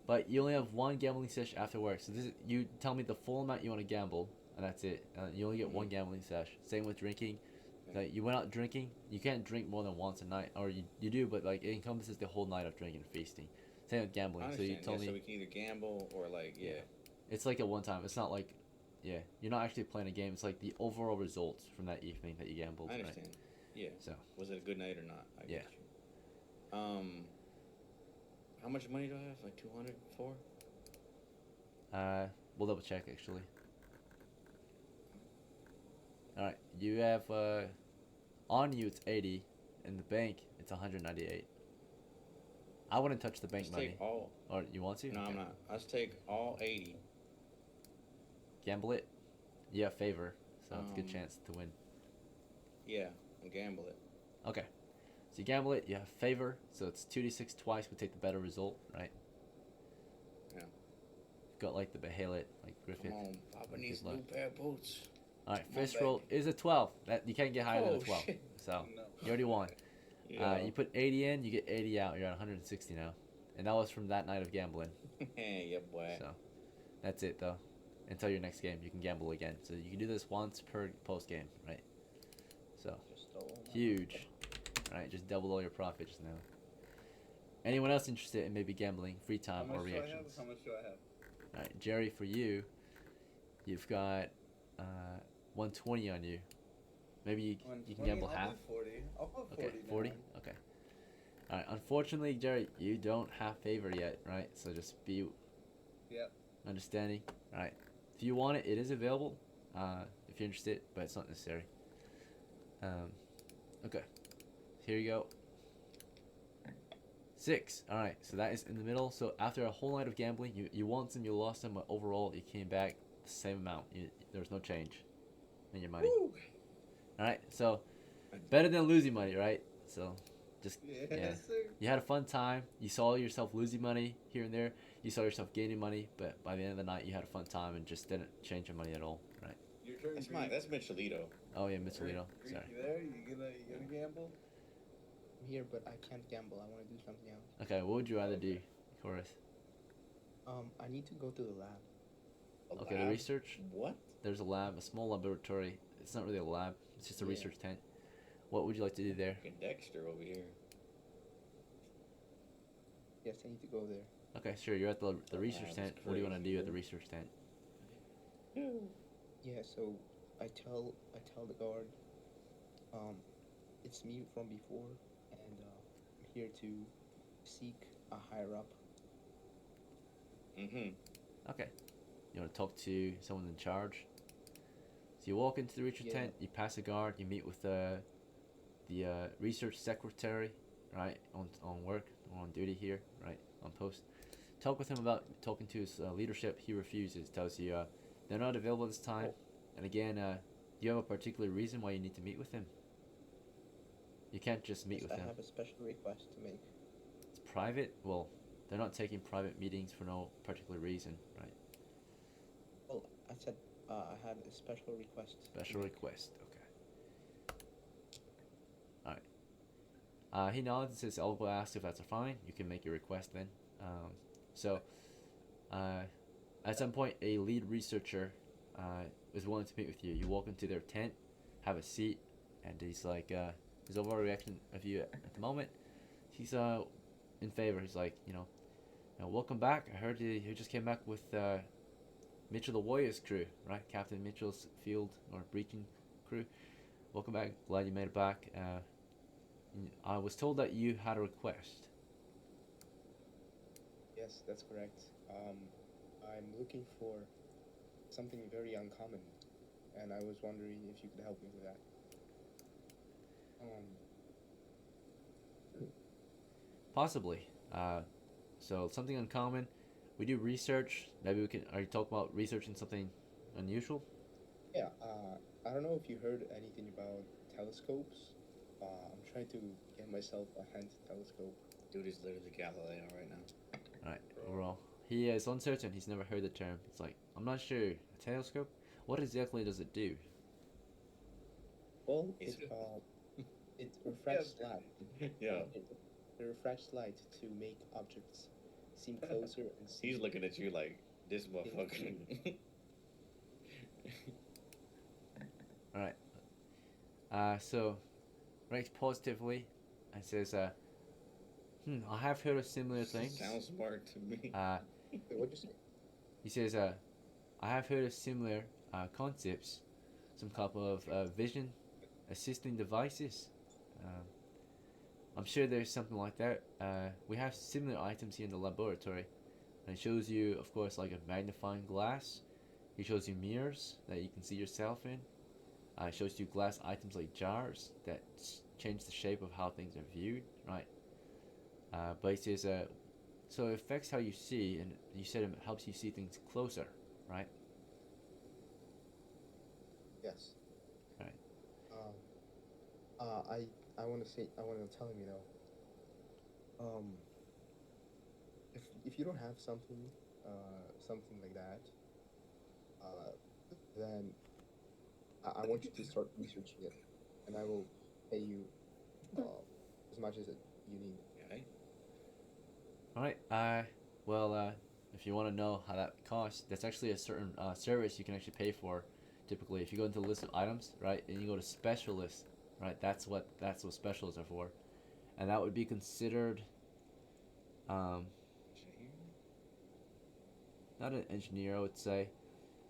But you only have 1 gambling session after work. So this is, you tell me the full amount you want to gamble, and that's it. You only get 1 gambling session. Same with drinking. Like you went out drinking, you can't drink more than once a night, or you do, but like it encompasses the whole night of drinking and feasting. Same with gambling. I So you understand. told So me we can either gamble or like it's like a one time. It's not like you're not actually playing a game. It's like the overall results from that evening that you gambled. I understand. Right? Yeah. So was it a good night or not? I Yeah. get you. How much money do I have? Like 200 for? we'll double check actually. All right, you have on you it's 80, in the bank it's 198. I wouldn't touch the bank Let's money. take all. Or you want to? No, Okay. I'm not. Let's take all 80. Gamble it. You have favor, so it's a good Um, chance to win. Yeah, and gamble it. Okay. So you gamble it, you have favor, so it's 2d6 twice would take the better result, right? Yeah. You've got like the Behelit, like Griffith. Come on, Papa needs Good new luck. pair of boots. Alright, Come on, first roll baby. is a 12. That you can't get higher than a Oh, 12. shit. So No. you already won. Yeah. You put 80 in, you get 80 out. You're at 160 now. And that was from that night of gambling. Yeah, boy. So that's it though. Until your next game, you can gamble again. So you can do this once per post game, right? So Just stole my- huge. Alright, just double all your profits now. Anyone else interested in maybe gambling, free How time, or much do I have? reactions? How much do I have? Alright, Jerry, for you, you've got 120 on you. Maybe you can 120? gamble I'll half. do 40. I'll put 40 Okay, down. 40? Okay. Alright, unfortunately, Jerry, you don't have favor yet, right? So just be Yep. understanding. Alright. If you want it, it is available. If you're interested, but it's not necessary. Okay. Here you go. 6. Alright, so that is in the middle. So after a whole night of gambling, you won some, you lost some, but overall you came back the same amount. There was no change in your money. Woo. Alright, so better than losing money, right? So just Yes, Yeah. sir. you had a fun time. You saw yourself losing money here and there. You saw yourself gaining money, but by the end of the night, you had a fun time and just didn't change your money at all, right? Your turn. That's Greek. That's Michelito. Oh yeah, Michelito. Greek, Sorry. you there? You gonna gamble? I'm here, but I can't gamble. I want to do something else. Okay, what would you rather do, Chorus? I need to go to the lab. Okay, the research. What? There's a lab, a small laboratory. It's not really a lab. It's just a Yeah. research tent. What would you like to do there? Fucking Dexter over here. Yes, I need to go there. Okay, sure. You're at the research That's tent. What do you want to crazy, do at the dude. research tent? Yeah, so I tell the guard, it's me from before, and I'm here to seek a higher up. Mm-hmm. Okay. You want to talk to someone in charge? So you walk into the research Yeah. tent. You pass a guard. You meet with the research secretary, right? On work, on duty here, right? On post. Talk with him about talking to his leadership. He refuses. Tells you they're not available this time. Oh. And again, do you have a particular reason why you need to meet with him? You can't just meet Yes, with I him. have a special request to make. It's private. Well, they're not taking private meetings for no particular reason, right? Well, I said I had a special request. to Special make. request. Okay. Alright. He nods and says, I'll ask if that's fine. You can make your request then. At some point, a lead researcher is willing to meet with you. You walk into their tent, have a seat, and he's like, his overall reaction of you at the moment, he's in favor. He's like, welcome back. I heard you just came back with Mitchell the Warriors crew, right? Captain Mitchell's field or breaching crew. Welcome back. Glad you made it back. I was told that you had a request. Yes, that's correct. I'm looking for something very uncommon, and I was wondering if you could help me with that. Possibly. So something uncommon. We do research. Maybe we can. Are you talking about researching something unusual? Yeah, I don't know if you heard anything about telescopes. I'm trying to get myself a hand telescope. Dude is literally Galileo right now. Right. Overall, he is uncertain. He's never heard the term. It's like, I'm not sure. A telescope? What exactly does it do? Well, Is it refracts light. Yeah. It refracts light to make objects seem closer and seem. He's looking at you like this motherfucker. Alright. So, ranks positively and says, I have heard of similar things. Sounds smart to me. Wait, what'd you say? He says, I have heard of similar concepts, some couple of vision assisting devices. I'm sure there's something like that. We have similar items here in the laboratory. And it shows you, of course, like a magnifying glass. It shows you mirrors that you can see yourself in. It shows you glass items like jars that change the shape of how things are viewed, right? But he says, so it affects how you see, and you said it helps you see things closer, right? Yes. Right. I want to tell him, if you don't have something, something like that, then I want you to start researching it, and I will pay you as much as you need. Okay. All right. Well, if you want to know how that costs, that's actually a certain service you can actually pay for. Typically, if you go into the list of items, right, and you go to specialists, right, that's what specialists are for, and that would be considered, not an engineer, I would say.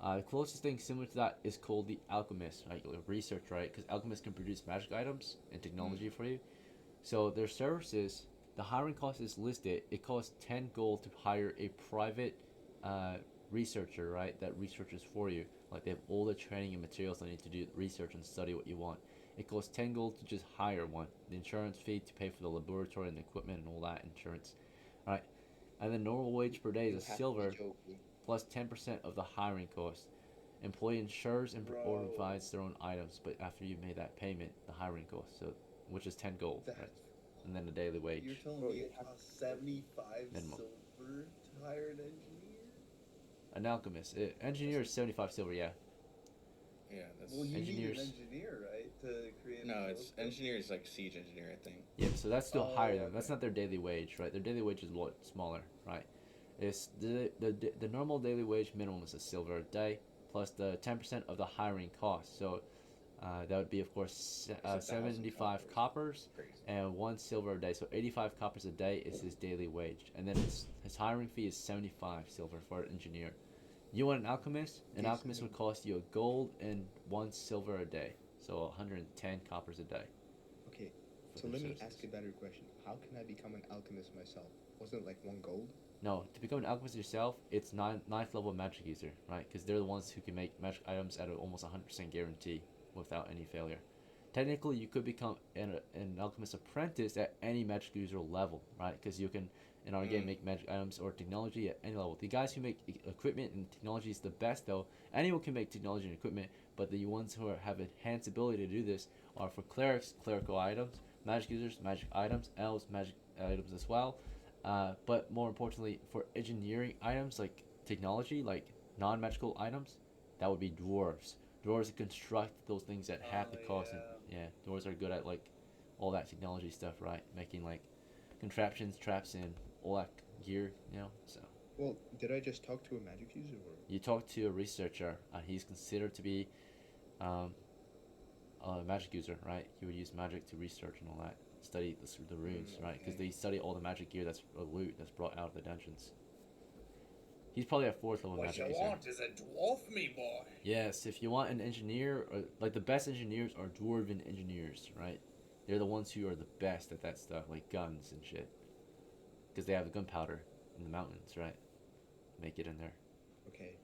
The closest thing similar to that is called the alchemist, right? Research, right? Because alchemists can produce magic items and technology for you. So their services, the hiring cost is listed. It costs 10 gold to hire a private researcher, right? That researches for you. Like they have all the training and materials they need to do research and study what you want. It costs 10 gold to just hire one. The insurance fee to pay for the laboratory and the equipment and all that insurance, right? And the normal wage per day is a silver plus 10% of the hiring cost. Employee insures and or provides their own items, but after you've made that payment, the hiring cost, so which is 10 gold, right? And then the daily wage. You're telling me it costs 75 Minimum. silver to hire an engineer? An alchemist. Engineer is 75 silver, yeah. Yeah, that's. Well, you need Engineers. an engineer, right, to create. No, it's engineers like siege engineer, I think. Yeah, so that's still Oh, higher than that's okay. not their daily wage, right? Their daily wage is a lot smaller, right? It's the normal daily wage minimum is a silver a day plus the 10% of the hiring cost. So that would be of course 75 coppers Crazy. and 1 silver a day. So 85 coppers a day is his daily wage, and then his hiring fee is 75 silver for an engineer. You want an alchemist? An Yes, alchemist would cost you a gold and 1 silver a day, so 110 coppers a day. Okay, for so their let me services. ask a better question. How can I become an alchemist myself? Wasn't it like 1 gold? No, to become an alchemist yourself, it's ninth level magic user, right? Because they're the ones who can make magic items at almost 100% guarantee without any failure. Technically, you could become an alchemist apprentice at any magic user level, right? Because you can, in our game, make magic items or technology at any level. The guys who make equipment and technology is the best, though. Anyone can make technology and equipment, but the ones who have enhanced ability to do this are for clerics, clerical items, magic users, magic items, elves, magic items as well. But more importantly, for engineering items like technology, like non-magical items, that would be dwarves. Dwarves construct those things at half the cost. Yeah. And dwarves are good at like all that technology stuff, right? Making like contraptions, traps, and all that gear, So Well, did I just talk to a magic user or? you talk to a researcher. He's considered to be a magic user, right? He would use magic to research and all that, study the runes, right? Because they study all the magic gear that's loot that's brought out of the dungeons. He's probably a 4th level magic user. is a dwarf, me boy. Yes, if you want an engineer, or, like the best engineers are dwarven engineers, right? They're the ones who are the best at that stuff, like guns and shit. Because they have the gunpowder in the mountains, right? Make it in there. Okay.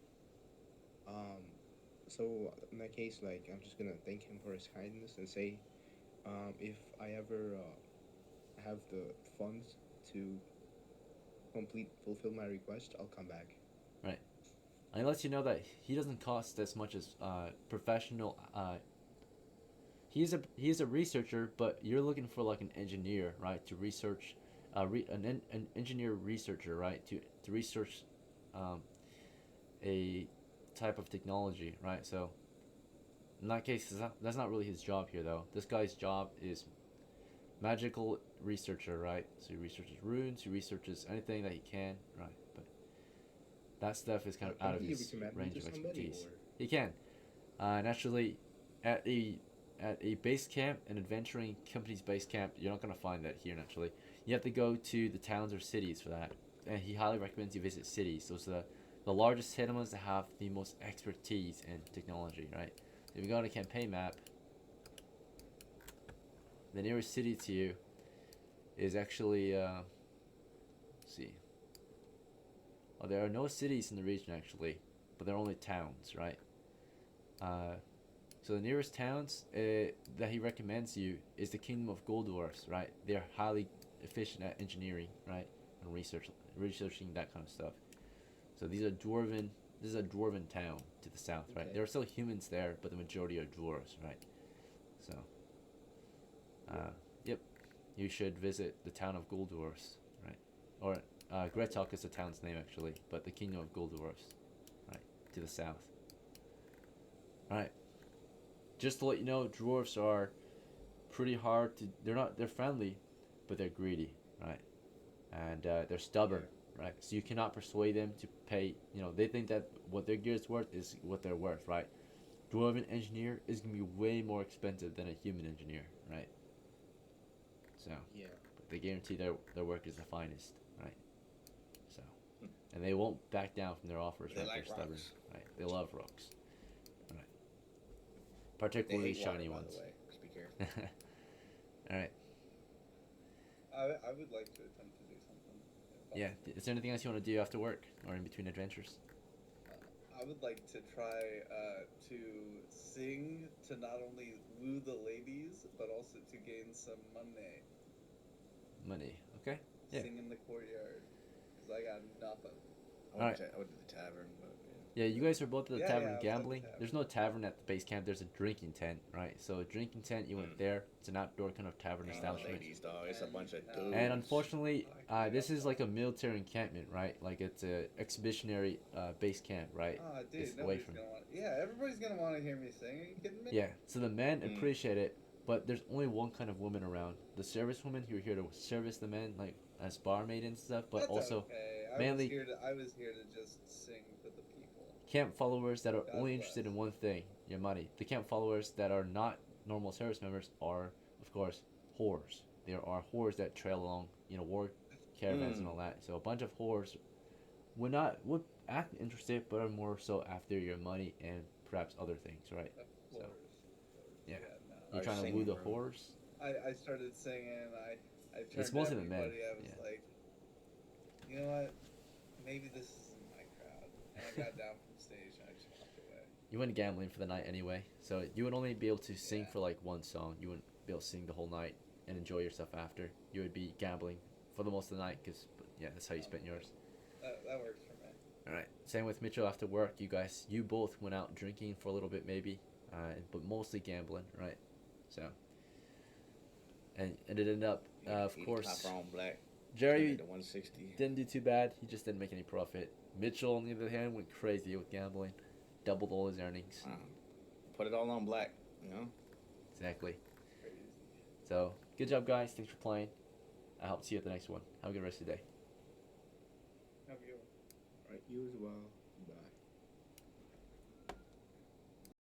So in that case, like, I'm just gonna thank him for his kindness and say, if I ever have the funds to fulfill my request, I'll come back. Right. And he lets you know that he doesn't cost as much as professional. He is a researcher, but you're looking for like an engineer, right? To research, an engineer researcher, right? To research, a type of technology, right? So in that case, that's not really his job here, though. This guy's job is magical researcher, right? So he researches runes, he researches anything that he can, right? But that stuff is kind of out of his range of expertise. He can. Naturally, at a base camp, an adventuring company's base camp, you're not going to find that here, naturally. You have to go to the towns or cities for that. And he highly recommends you visit cities. Those are the largest settlements that have the most expertise in technology, right? If you go on a campaign map, the nearest city to you is actually, let's see. Well, there are no cities in the region, actually, but they're only towns, right? So the nearest towns that he recommends you is the Kingdom of Gold Dwarfs, right? They're highly efficient at engineering, right, and researching that kind of stuff. So these are dwarven. This is a dwarven town to the south, right? Okay. There are still humans there, but the majority are dwarves, right? So, yep, you should visit the town of Guldwars, right? Or Gretok is the town's name actually, but the kingdom of Guldwars, right, to the south. All right. Just to let you know, dwarves are pretty hard to. They're friendly, but they're greedy, right? And they're stubborn, right? So you cannot persuade them to pay. They think that what their gear is worth is what they're worth, right? Dwarven engineer is gonna be way more expensive than a human engineer, right? So, Yeah. but they guarantee their work is the finest, right? So, and they won't back down from their offers, They right? like They're stubborn, rocks. right? They love rocks, right? They Particularly hate water, shiny by ones. the way. Just be careful. All right. I would like to attempt to do something. Yeah. Is there anything else you want to do after work or in between adventures? I would like to try to sing to not only woo the ladies, but also to gain some money. Money. Okay. Yeah. Sing in the courtyard, because I got nothing. Alright. I went to the tavern, but Yeah, you guys are both at the Yeah, tavern yeah, I was at the gambling. tavern. There's no tavern at the base camp. There's a drinking tent, right? So a drinking tent, you went there. It's an outdoor kind of tavern ain't no establishment. ladies, dog. It's a bunch of And, dudes. And unfortunately, this is like a military encampment, right? Like it's a expeditionary base camp, right? Oh, dude, It's away nobody's from. gonna want. Yeah, everybody's gonna want to hear me sing. Are you kidding me? Yeah. So the men Mm. appreciate it, but there's only one kind of woman around: the service women who are here to service the men, like as barmaid and stuff, but That's also okay. mainly- I was here to just sing for the people. camp followers that are God only bless. interested in one thing, your money. The camp followers that are not normal service members are, of course, whores. There are whores that trail along, war caravans and all that. So a bunch of whores would act interested, but are more so after your money and perhaps other things, right? Of So, course. yeah. No. You're Or trying to singing, woo the bro. whores. I started singing. I turned It's mostly the men, everybody. I was yeah. like, you know what? Maybe this isn't my crowd. And I got down from stage and I just walked away. You went gambling for the night anyway, so you would only be able to sing Yeah. for like one song. You wouldn't be able to sing the whole night and enjoy yourself after. You would be gambling for the most of the night because, yeah, that's how you spent yours. That works for me. All right. Same with Mitchell after work. You both went out drinking for a little bit maybe, but mostly gambling, right? So, and it ended up, of course, Copper on black. Jerry The 160. didn't do too bad. He just didn't make any profit. Mitchell, on the other hand, went crazy with gambling, doubled all his earnings. Put it all on black. Exactly. Crazy. So, good job, guys. Thanks for playing. I hope to see you at the next one. Have a good rest of the day. Have a good one. Right. You as well. Bye.